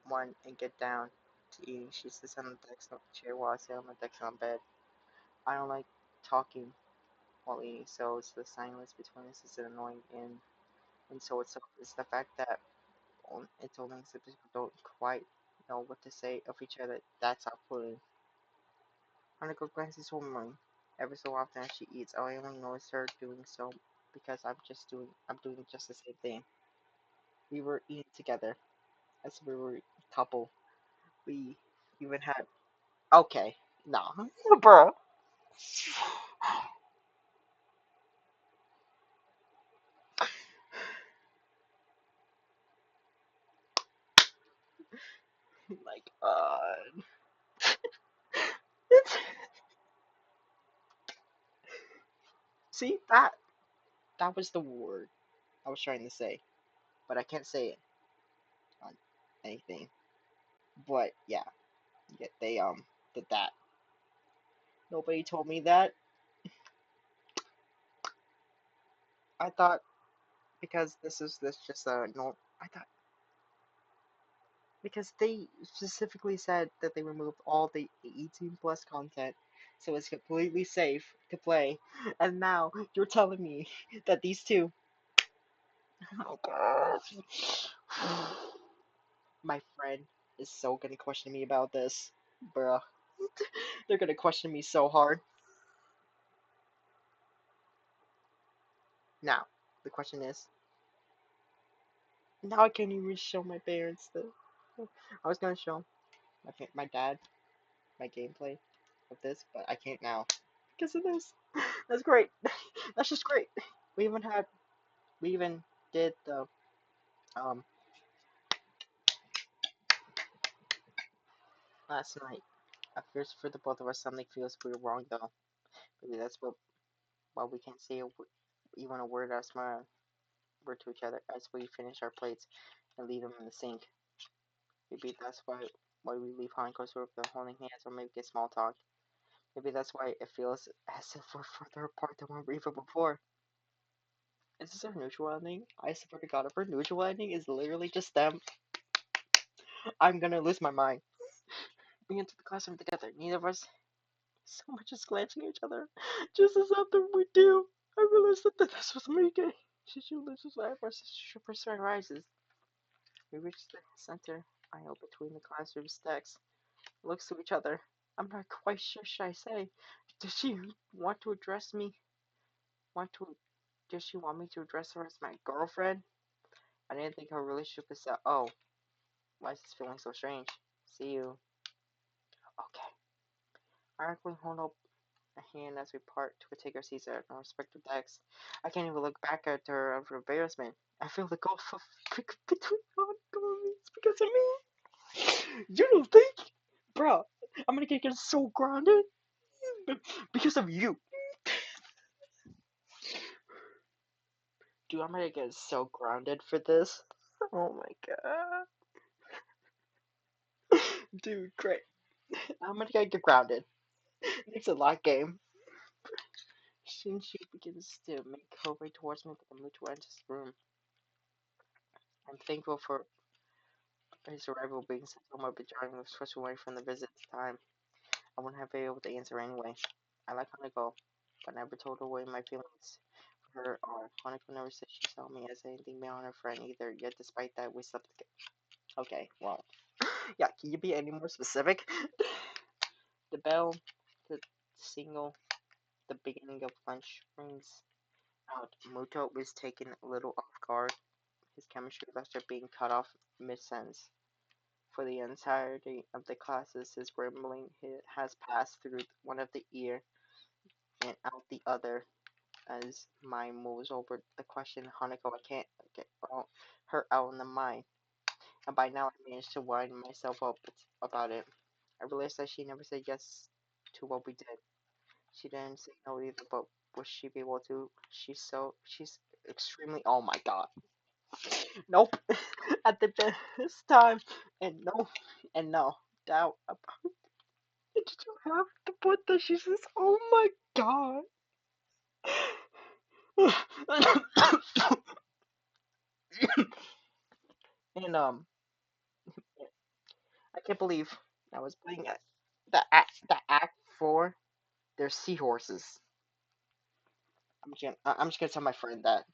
one and get down to eating. She sits on the desk chair while I sit on the desk on bed. I don't like talking while eating, so it's the silence between us is annoying, and so it's the fact that it's only some people don't quite know what to say of each other. That's off-putting. Hanako glances over me. Every so often as she eats, I only notice her doing so because I'm doing just the same thing. We were eating together as we were a couple. We even had okay, no, bro, like see that was the word I was trying to say, but I can't say it on anything. But yeah, they did that. Nobody told me that. I thought because this just a no. I thought because they specifically said that they removed all the 18 plus content, so it's completely safe to play. And now you're telling me that these two, oh god, my friend is so gonna question me about this, bruh. They're gonna question me so hard. Now the question is, now I can't even show my parents the. I was gonna show my dad my gameplay of this, but I can't now because of this. That's great. That's just great. We even had we even did the um last night. At first, for the both of us, something feels pretty wrong though. Maybe that's why we can't say even a word as my word to each other as we finish our plates and leave them in the sink. Maybe that's why we leave Hanko's with the holding hands or maybe get small talk. Maybe that's why it feels as if we're further apart than we were even before. Is this our neutral ending? I swear to God, if our neutral ending is literally just them, I'm gonna lose my mind. We enter the classroom together. Neither of us so much as glancing at each other. Just as after we do, I realized that this was me gay. She loses eyebrows as she rises. We reach the center aisle between the classroom stacks. Looks to each other. I'm not quite sure, should I say. Does she want to address me? Want to? Does she want me to address her as my girlfriend? I didn't think her relationship is that. Oh, why is this feeling so strange? See you. Okay. I quickly hold up a hand as we part to take our seats at our respective decks. I can't even look back at her out of embarrassment. I feel the gulf of between it's because of me. You don't think, bro? I'm gonna get so grounded because of you. Dude, I'm gonna get so grounded for this. Oh my god. Dude, great. I'm gonna get grounded. It's a lot game. Shinshu begins to make her way towards me, but I move to enter his room. I'm thankful for his arrival being sent home a bit jarring, especially away from the visit time. I wouldn't have been able to answer anyway. I like Hanako, but never told her what my feelings for her are. Hanako never said she saw me as anything beyond her friend either, yet despite that, we slept together. Okay, well. Yeah, can you be any more specific? The bell, the signal, the beginning of lunch rings out. Muto was taken a little off guard, his chemistry lecture being cut off mid-sentence. For the entirety of the classes, his rambling has passed through one of the ear and out the other. As mine moves over the question, Hanako, I can't get her out in the mind, and by now I managed to wind myself up about it. I realized that she never said yes to what we did. She didn't say no either, but would she be able to? She's extremely. Oh my god. Nope. At the best time, and no doubt about it. Did you have to put the she says, oh my god. And I can't believe I was playing the act 4. There's seahorses. I'm just gonna tell my friend that.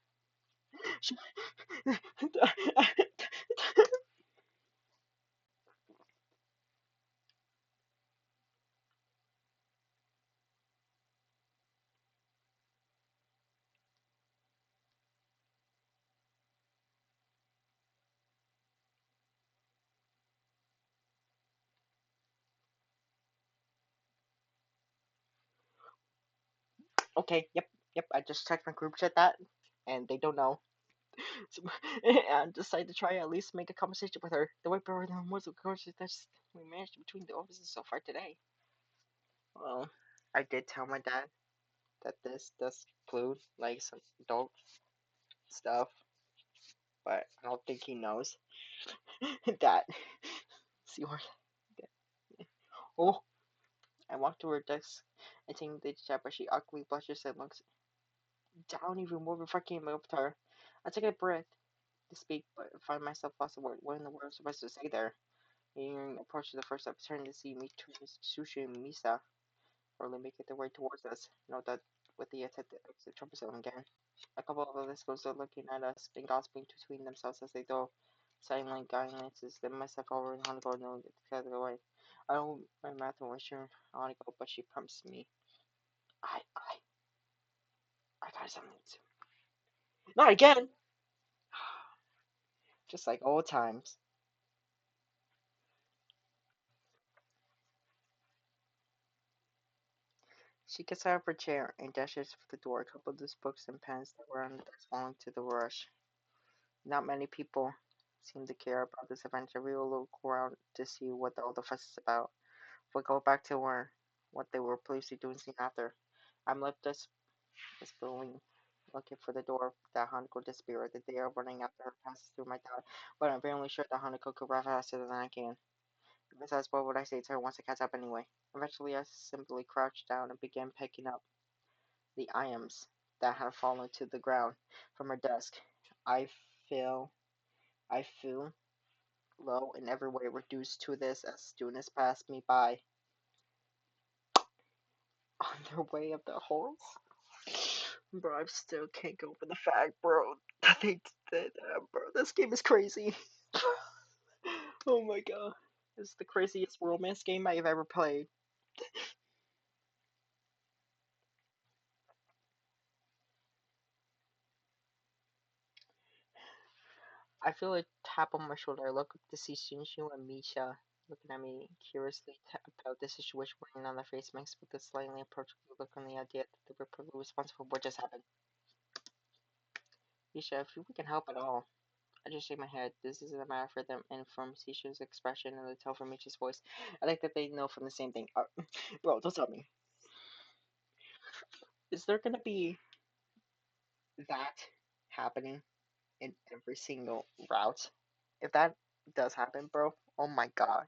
Okay, yep. I just checked my group chat that, and they don't know. So, and decided to try at least make a conversation with her. The way better than was of course that we managed between the offices so far today. Well, I did tell my dad that this does include like some adult stuff, but I don't think he knows that. See what? Oh, I walked to her desk and taking the chat, but she awkwardly blushes and looks down even more before I came up to her. I took a breath to speak, but find myself lost in what in the world was supposed to say there. Hearing approach the first opportunity to see me to Sushi and Misa slowly making their way towards us. Note that with the attempt to exit troublesome again. A couple of other schools are looking at us and gossiping between themselves as they throw silent glances. Then myself over and Hanako knowing the other way. I don't my math when sure Hanako, but she prompts me. I I I got something to not again. Just like old times. She gets out of her chair and dashes for the door. A couple of those books and pens that were on the desk falling to the rush. Not many people seem to care about this adventure. We will look around to see what all the fuss is about. We go back to what they were previously doing soon after. I'm left desperately looking for the door that Hanako disappeared. The day of running after her passes through my thought, but I'm fairly sure that Hanako could run faster than I can. Besides, what would I say to her once I catch up anyway? Eventually, I simply crouched down and began picking up the items that had fallen to the ground from her desk. I feel, I feel low in every way reduced to this as students passed me by on their way up the halls. Bro, I still can't go over the fact, bro, that they did that, bro. This game is crazy. Oh my god. This is the craziest romance game I've ever played. I feel a tap on my shoulder. I look up to see Shinshu and Misha. looking at me curiously about the situation weighing on their face mixed with the slightly approachable look on the idea that they were probably responsible for what just happened. Isha, if we can help at all. I just shake my head. This isn't a matter for them, and from Sisha's expression and the tone from Misha's voice, I think that they know from the same thing. Bro, don't tell me. Is there gonna be that happening in every single route? If that does happen, bro, oh my god.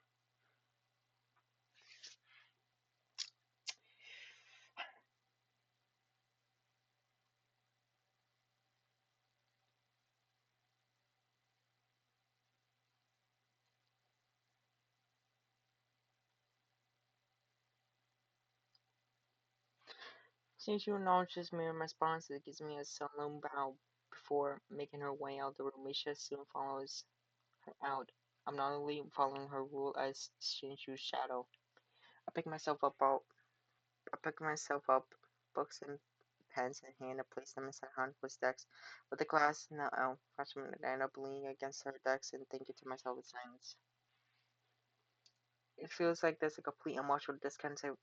Sisha acknowledges me in response. It gives me a solemn bow before making her way out the room. Misha soon follows her out. I'm not only following her rule as Shinju's shadow. I pick myself up out I pick myself up, books and pens in hand, and place them inside Hanuko's desk. With the class now out, freshman, I end up leaning against her desk and thinking to myself in silence. It feels like there's a complete emotional disconnect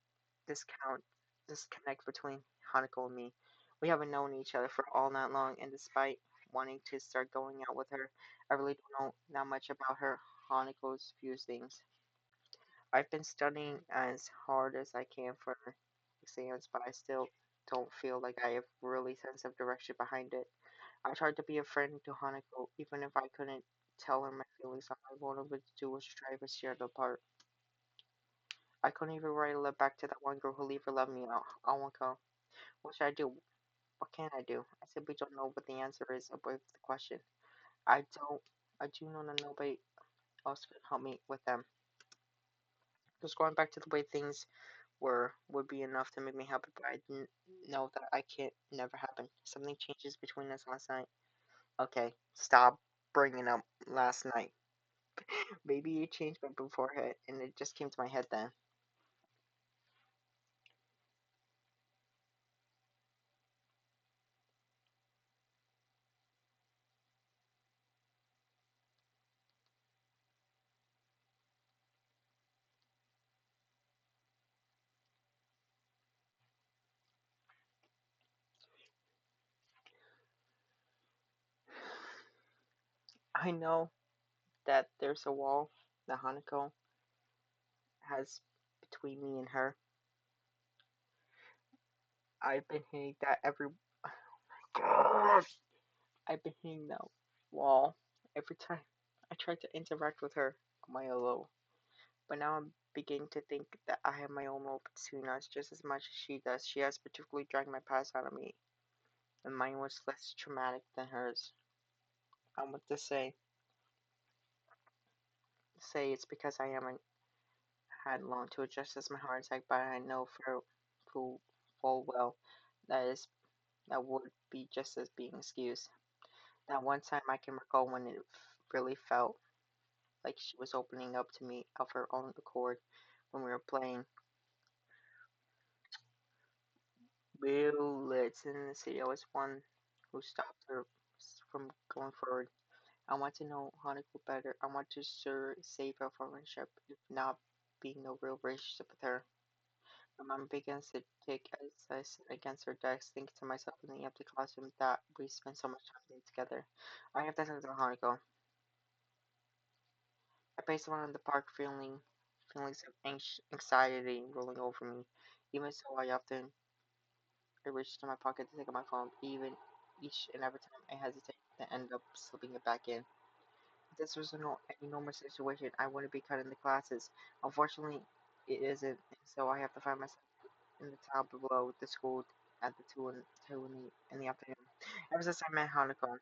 between Hanako and me. We haven't known each other for all that long, and despite wanting to start going out with her, I really don't know that much about her. Hanako's few things. I've been studying as hard as I can for exams, but I still don't feel like I have really sense of direction behind it. I tried to be a friend to Hanako, even if I couldn't tell her my feelings. All I wanted to do was try to share the part. I couldn't even write a letter back to that one girl who never loved me. Awako. What should I do? What can I do? I simply don't know what the answer is with the question. I don't. I do know that nobody else can help me with them. Just going back to the way things were would be enough to make me happy, but I didn't know that I can't never happen. Something changes between us last night. Okay, stop bringing up last night. Maybe you changed my beforehand, and it just came to my head then. I know that there's a wall that Hanako has between me and her. I've been hitting that every. I've been hitting that wall every time I try to interact with her on my level. But now I'm beginning to think that I have my own role between us just as much as she does. She has particularly dragged my past out of me, and mine was less traumatic than hers. I want to say it's because I haven't had long to adjust as my heart attack, but I know full, full well that is that would be just as being excused. That one time I can recall when it really felt like she was opening up to me of her own accord when we were playing Bullets in the city. I was one who stopped her from going forward. I want to know Hanako better. I want to save her from friendship, if not being no real relationship with her. My mind begins to tick as I sit against her desk, thinking to myself in the empty classroom that we spent so much time together. I have to talk to Hanako. I pace around the park, feelings of anxiety rolling over me. Even so, I often reach to my pocket to take out my phone, even each and every time I hesitate to end up slipping it back in. If this was any normal situation, I wouldn't be cutting the classes. Unfortunately, it isn't, and so I have to find myself in the town below the school at the 2 in the afternoon. Ever since I met Hanako,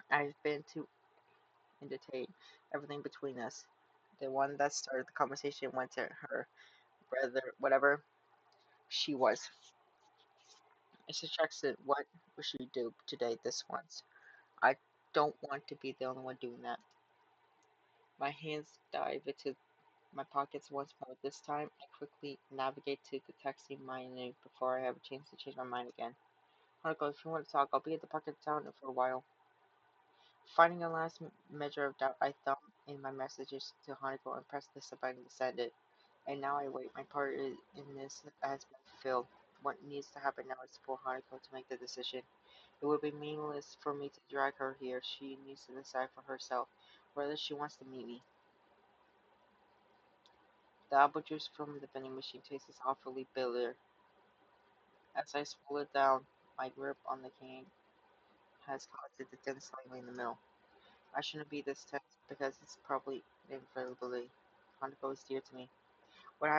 I've been to indicate everything between us. The one that started the conversation went to her, whatever she was. It's a Jackson, what would she do today this once? I don't want to be the only one doing that. My hands dive into my pockets once more. This time, I quickly navigate to the texting menu before I have a chance to change my mind again. Hanako, if you want to talk, I'll be at the park in town for a while. Finding a last measure of doubt, I thumb in my messages to Hanako and pressed the sub button to send it. And now I wait. My part in this has been fulfilled. What needs to happen now is for Hanako to make the decision. It would be meaningless for me to drag her here. She needs to decide for herself whether she wants to meet me. The apple juice from the vending machine tastes awfully bitter. As I swallow it down, my grip on the cane has caused it to dent slightly in the middle. I shouldn't be this tense because it's probably inevitability. Hanako is dear to me. What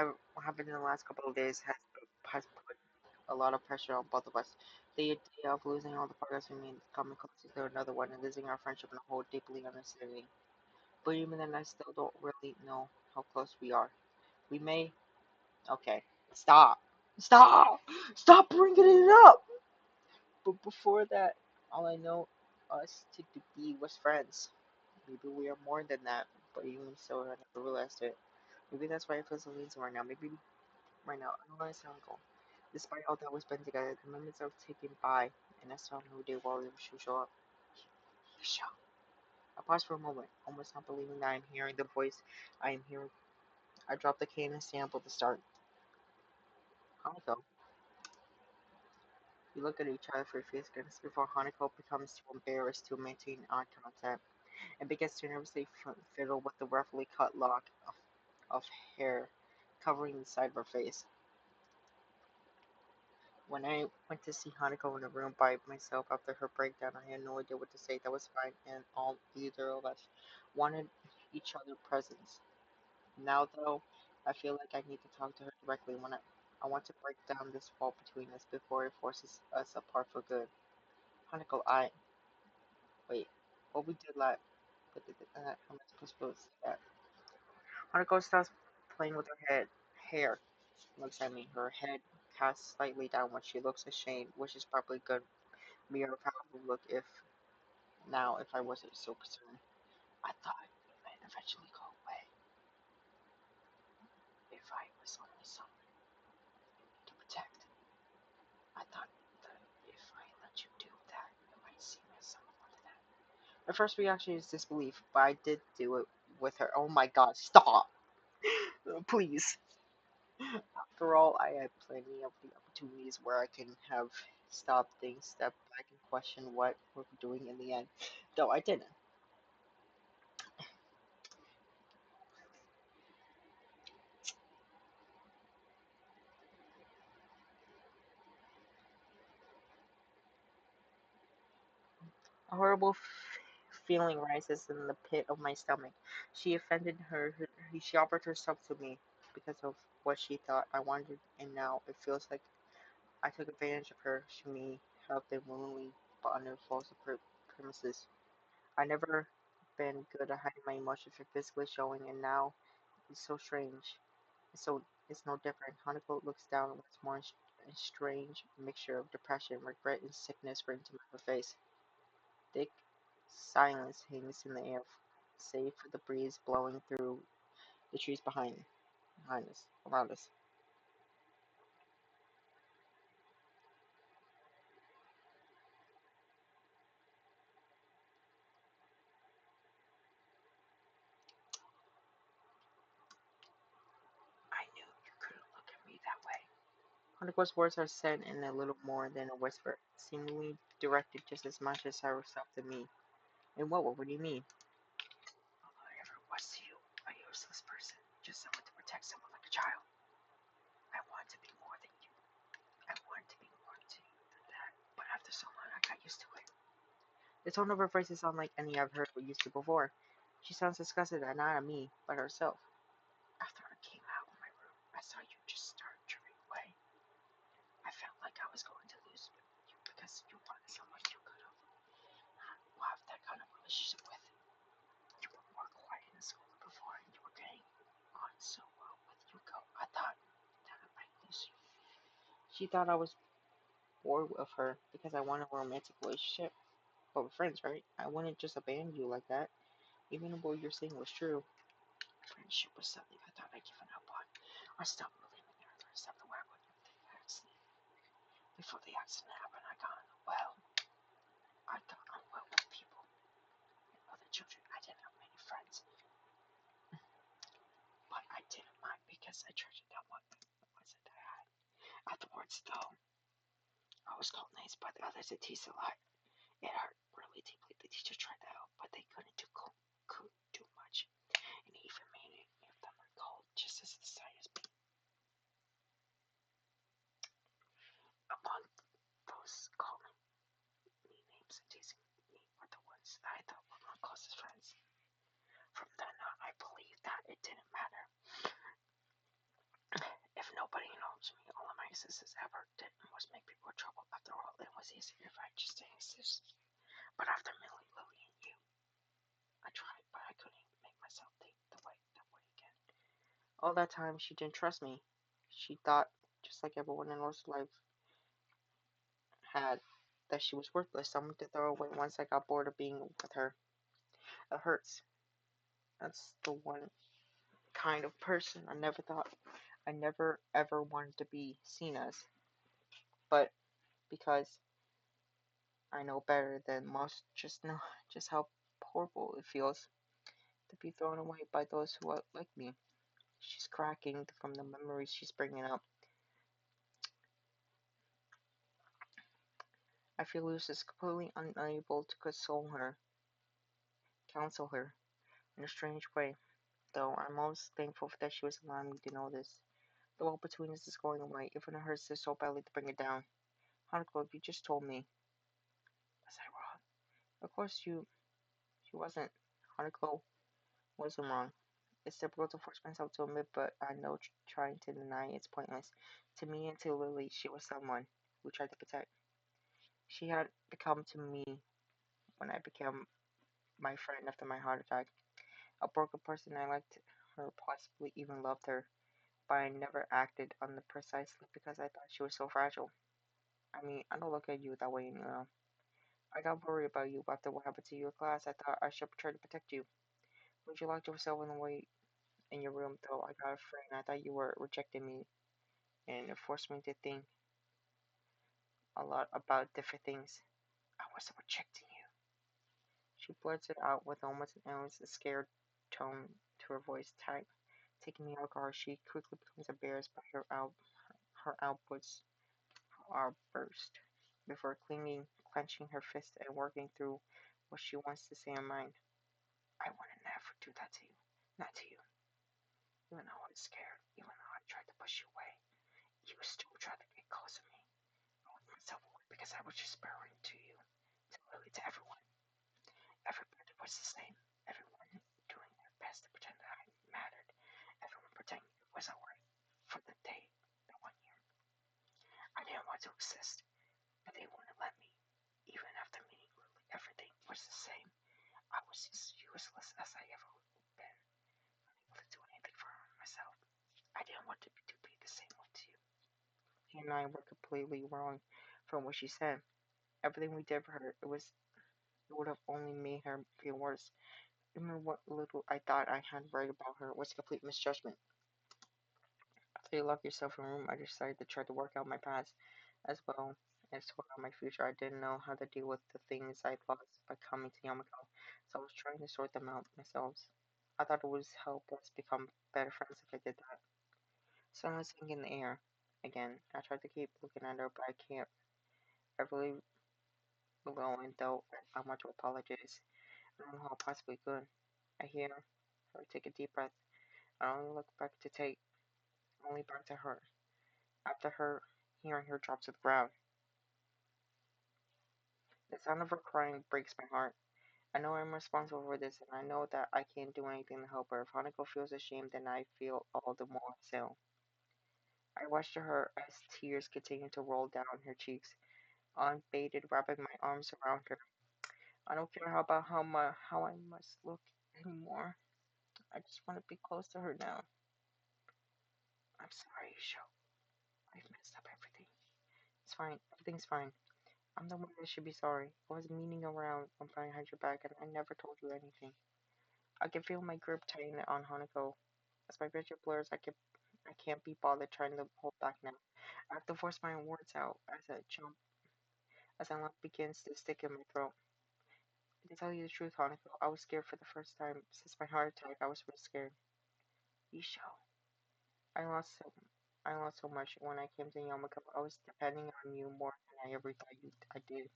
happened in the last couple of days has put a lot of pressure on both of us. The idea of losing all the progress we made, coming closer to another one, and losing our friendship and a whole deeply understanding. But even then, I still don't really know how close we are. We may. Okay. Stop. Stop. Stop bringing it up. But before that, all I know us to be was friends. Maybe we are more than that. But even so, I never realized it. Maybe that's why I feel so lazy right now. Maybe right now, I don't understand goal. Despite all that was been together, the moments I've taken by, and I saw no day while she show up. Show. I paused for a moment, almost not believing that I'm hearing the voice I am hearing. I dropped the cane and sampled the start. Hanako. We look at each other for a few seconds before Hanako becomes too embarrassed to maintain eye contact and begins to nervously fiddle with the roughly cut lock of hair covering the side of her face. When I went to see Hanako in a room by myself after her breakdown, I had no idea what to say. That was fine, and all either of us wanted each other presence. Now, though, I feel like I need to talk to her directly. I want to break down this wall between us before it forces us apart for good. Hanako, wait, what we did last? How am I supposed to say that? Hanako stops playing with her hair, looks at me. Her head cast slightly downward. She looks ashamed, which is probably good. Me or how it would look if I wasn't so concerned. I thought it might eventually go away if I was only someone to protect. I thought that if I let you do that, it might seem as someone wanted that. My first reaction is disbelief, but I did do it with her. Oh my god, stop! Please. After all, I had plenty of the opportunities where I can have stopped things, step back, and question what we're doing in the end. Though I didn't. A horrible feeling rises in the pit of my stomach. She offended she offered herself to me because of what she thought I wanted, and now it feels like I took advantage of her. She may have been willingly, but under false premises. I never been good at hiding my emotions or physically showing, and now it's so strange. It's no different. Hanako looks down and what's more a strange mixture of depression, regret, and sickness written to her face. Thick silence hangs in the air, save for the breeze blowing through the trees behind us, around us. I knew you couldn't look at me that way. Haruko's words are said in a little more than a whisper, seemingly directed just as much as herself to me. And what do you mean? All I ever was to you, a useless person, just someone to protect someone like a child. I want to be more than you. I want to be more to you than that. But after so long, I got used to it. The tone of her voice is unlike any I've heard or used to before. She sounds disgusted, and not at me, but herself. After I came out of my room, I saw you just start drifting away. I felt like I was going to lose you because you wanted someone you could have that kind of relationship with. You were more quiet in school than before, and you were getting on so well with Yuko. I thought that I might lose you. She thought I was bored of her because I wanted a romantic relationship. But we're friends, right? I wouldn't just abandon you like that. Even if what you're saying was true. Friendship was something I thought I'd given up on. I stopped believing in her the rest of the way I would the accident. Before the accident happened, I got on well with people and other children. I didn't have many friends. was called names by the others and teased a lot. It hurt really deeply. The teacher tried to help, but they couldn't do much. And even many of them were cold, just as the science being. Among those calling me names and teasing me were the ones I thought were my closest friends. From then on, I believed that it didn't matter. If nobody knows me, all of my existence ever did was make people trouble. After all, it was easier if I just didn't exist. But after Millie, Lily, and you, I tried, but I couldn't even make myself think that way again. All that time, she didn't trust me. She thought, just like everyone in Lost life had, that she was worthless, someone to throw away once I got bored of being with her. It hurts. That's the one kind of person I never ever wanted to be seen as. But because I know better than most, just know just how horrible it feels to be thrown away by those who are like me. She's cracking from the memories she's bringing up. I feel useless, completely unable to counsel her in a strange way, though I'm most thankful that she was allowing me to know this. The wall between us is going away, even it hurts so badly to bring it down. Hanako, if you just told me. Was I wrong? Of course she wasn't. Hanako wasn't wrong. It's difficult to force myself to admit, but I know trying to deny it's pointless. To me and to Lily, she was someone we tried to protect. She had become to me when I became my friend after my heart attack. A broken person. I liked her, possibly even loved her, but I never acted on the precisely because I thought she was so fragile. I mean, I don't look at you that way, you know. I got worried about you after what happened to your class. I thought I should try to protect you. When you locked yourself in the way in your room, though, I got afraid and I thought you were rejecting me, and it forced me to think a lot about different things. I wasn't rejecting you. She blurts it out with almost an ounce of scared tone to her voice. Taking me out of the car, she quickly becomes embarrassed by her outburst before clenching her fist and working through what she wants to say in mind. I would never do that to you. Not to you. Even though I was scared, even though I tried to push you away, you still tried to get close to me. I let myself away because I was just spurring to you, to really to everyone. Everybody was the same. Everyone doing their best to pretend that I mattered. Everyone pretending it was alright for the day, the 1 year. I didn't want to exist, but they wouldn't let me. Even after meeting Lily, everything was the same. I was as useless as I ever been, unable to do anything for myself. I didn't want to be the same way to you. He and I were completely wrong from what she said. Everything we did for her, it would have only made her feel worse. Even what little I thought I had right about her was complete misjudgment. After you locked yourself in a room, I decided to try to work out my past as well as sort out my future. I didn't know how to deal with the things I'd lost by coming to Yamako, so I was trying to sort them out myself. I thought it would help us become better friends if I did that. Sun was hanging in the air. Again, I tried to keep looking at her, but I can't. I really will, and though I want to apologize, I don't know how I possibly could. I hear her take a deep breath. I only look back to take, only back to her. After her, hearing her drop to the ground. The sound of her crying breaks my heart. I know I'm responsible for this, and I know that I can't do anything to help her. If Hanako feels ashamed, then I feel all the more so. I watched her as tears continued to roll down her cheeks, unbated, wrapping my arms around her. I don't care about how I must look anymore. I just want to be close to her now. I'm sorry, Sho. I've messed up everything. It's fine. Everything's fine. I'm the one that should be sorry. I was meaning around when behind your back, and I never told you anything. I can feel my grip tighten on Hanako. As my vision blurs, I can't be bothered trying to hold back now. I have to force my words out as a lump begins to stick in my throat. To tell you the truth, Hanako, I was scared for the first time since my heart attack. I was really scared. Isho, I lost so I lost so much when I came to Yamako. I was depending on you more than I ever thought I did.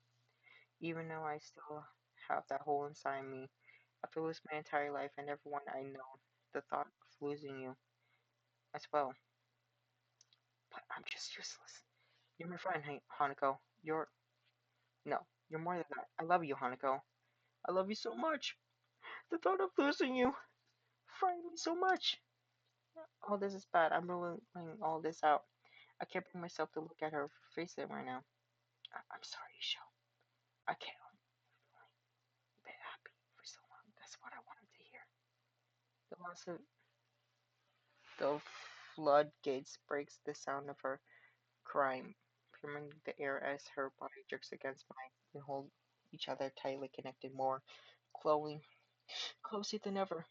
Even though I still have that hole inside me, I've lose my entire life and everyone I know. The thought of losing you as well. But I'm just useless. You're my friend, Hanako. No, you're more than that. I love you, Hanako. I love you so much. The thought of losing you frightened me so much. All this is bad. I'm ruling all this out. I can't bring myself to look at her face it right now. I'm sorry, Isho. I can't. I've been happy for so long. That's what I wanted to hear. The loss of the floodgates breaks the sound of her crying, permeating the air as her body jerks against mine. We hold each other tightly connected, more glowing, closer than ever.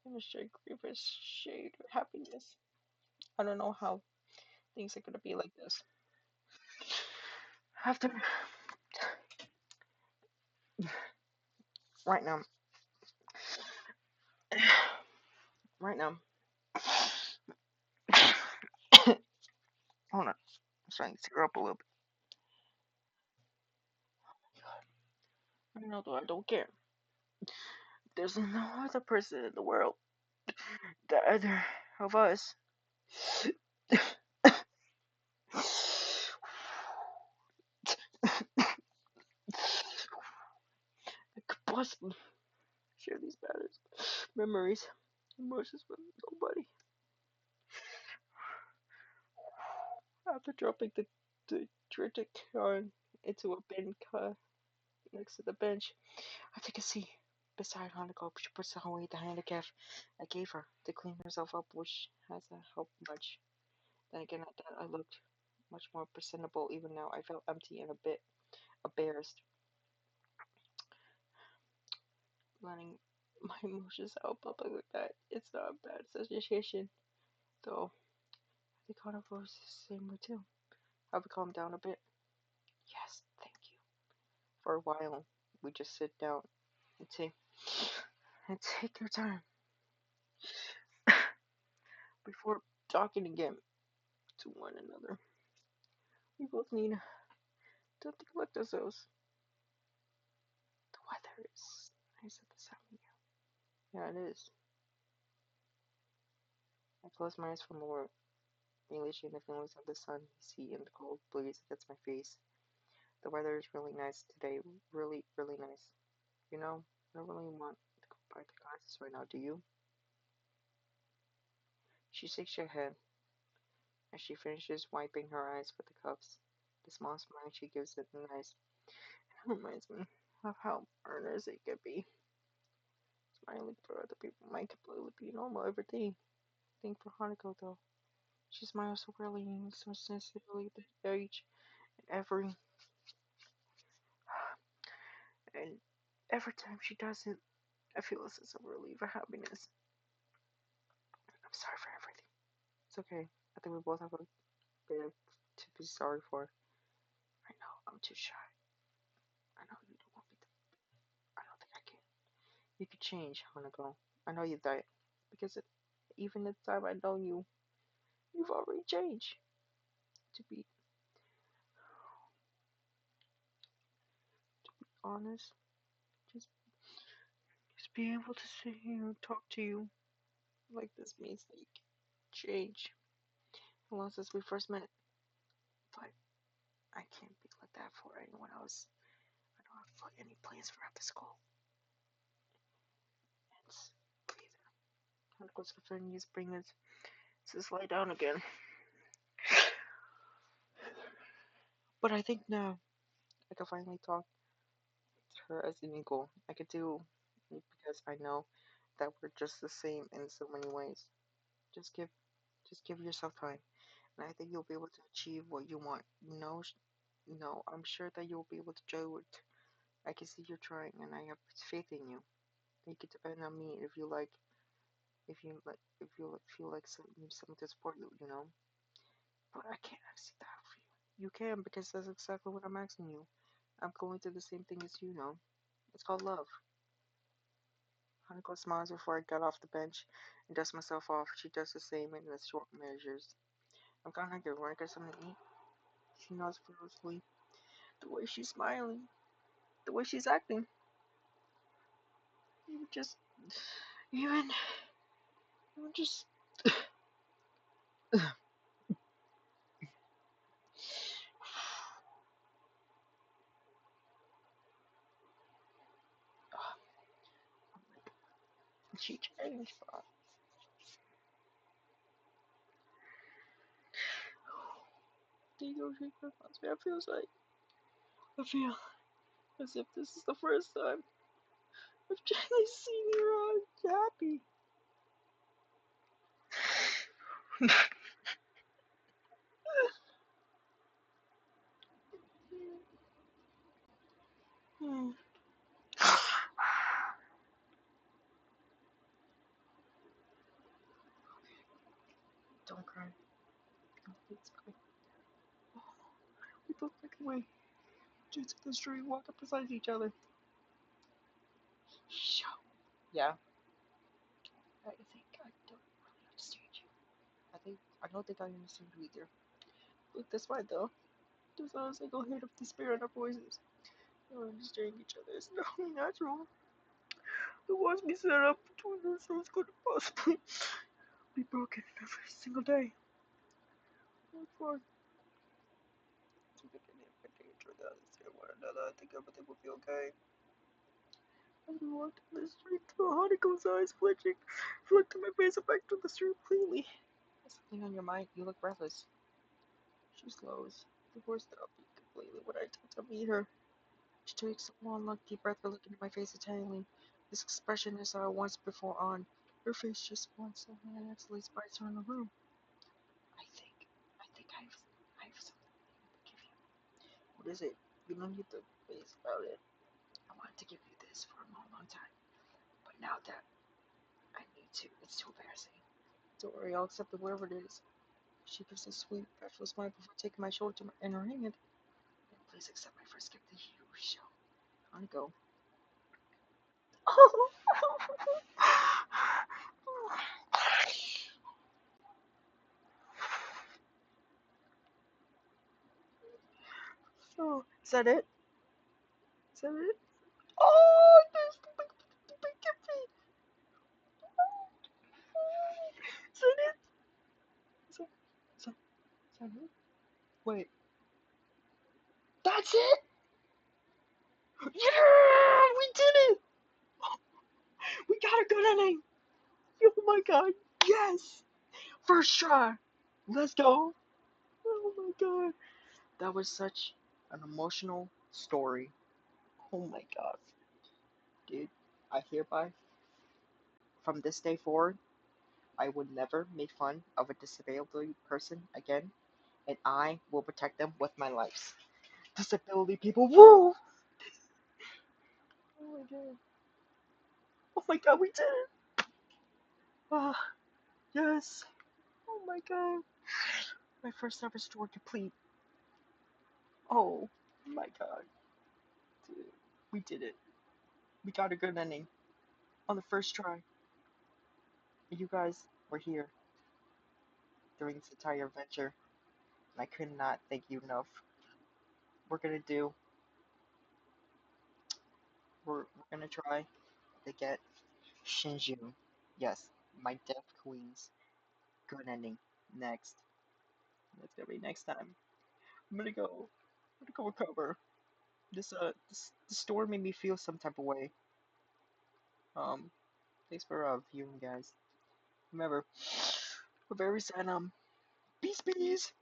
In a straight grievous shade of happiness. I don't know how things are gonna be like this. After right now, right now. Hold on, I'm starting to tear up a little bit. I know though I don't care. There's no other person in the world that either of us could possibly share these matters, memories, emotions with nobody. After dropping the tritic yarn into a bin next to the bench, I take a seat beside Hanako. She puts away the handkerchief I gave her to clean herself up, which hasn't helped much. Then again, at that, I looked much more presentable. Even now, I felt empty and a bit embarrassed, letting my emotions out public like that. It's not a bad situation, though. I think Hanako is the same way too. Have we calmed down a bit? Yes, thank you. For a while, we just sit down and take your time before talking again to one another. We both need to collect ourselves. The weather is nice at this time of year. Yeah, it is. I close my eyes for more, relishing the feelings of the sun, sea, and the cold breeze against my face. The weather is really nice today. Really, really nice. You know, I don't really want to go buy the glasses right now, do you? She shakes her head as she finishes wiping her eyes with the cups. The small smile she gives it nice reminds me of how earnest it could be. Smiling for other people might completely be normal every day. Think for Hanako though. She smiles so rarely and so sincerely that each and and every time she does it, I feel a sense of relief and happiness. I'm sorry for everything. It's okay. I think we both have a bit to be sorry for. I know I'm too shy. I know you don't want me to. I don't think I can. You could change, Hanako. I know you that because even the time I know you, you've already changed. To be honest, just just being able to sit here and talk to you like this means that you can change. Well, since we first met, but I can't be like that for anyone else. I don't have any plans for after school. It's either. Hanako's continues bring us to lie down again. But I think now I can finally talk to her as an equal. I could do it because I know that we're just the same in so many ways. Just give just give yourself time, and I think you'll be able to achieve what you want. No, no, I'm sure that you'll be able to do it. I can see you're trying, and I have faith in you. You can depend on me if you like, feel like something to support you, you know. But I can't see that for you. You can because that's exactly what I'm asking you. I'm going through the same thing as you know. It's called love. Hanako smiles before I get off the bench and dust myself off. She does the same in the short measures. I'm kinda hungry. Wanna get something to eat? She nods fearlessly. The way she's smiling, the way she's acting, even just, even, even just. She changed. Diego, she confronts me. I feel as if this is the first time I've generally seen her happy. Don't cry. It's okay. We both make away. Just the street, walk up beside each other. Show. Yeah, I think I don't really understand you. I don't think I understand you either. But that's fine though. There's not a single hint of despair in our voices. We're understanding each other is not natural. The walls we set up between ourselves could possibly be broken every single day. Look forward to continue to understand one another. I think everything will be okay. As we walked down the street, the honico's eyes flinching, flicked to my face and back to the street completely. There's something on your mind. You look breathless. She slows. The voice stopped completely when I attempt to meet her. She takes a long, deep breath by looking at my face intently. This expression I saw once before on her face just once, and then I accidentally spies her in the room. I think, I have something to give you. What is it? You don't need to face about it. I wanted to give you this for a long, long time, but now that I need to, it's too embarrassing. Don't worry, I'll accept it wherever it is. She gives a sweet, bashful smile before taking my shoulder in her hand. Please accept my first gift to you, Shell. Hanako. Oh, is that it? Is that it? Oh, there's the big gift. Is that it? Is that, is that, is that it? Wait, that's it? Yeah, we did it! We got a good ending. Oh my god, yes! First try. Let's go. Oh my god. That was such an emotional story. Oh my god. Dude, I hereby, from this day forward, I would never make fun of a disability person again, and I will protect them with my life. Disability people, woo! Oh my god. Oh my god, we did it! Ah, yes. Oh my god. My first ever story complete. Oh my god. Dude, we did it. We got a good ending on the first try. You guys were here during this entire adventure, and I could not thank you enough. We're gonna do, we're gonna try to get Shinju. Yes, my Death Queen's good ending next. That's gonna be next time. I'm gonna go recover. This store made me feel some type of way. Um, thanks for viewing, guys. Remember, we're very sad. Peace, peace.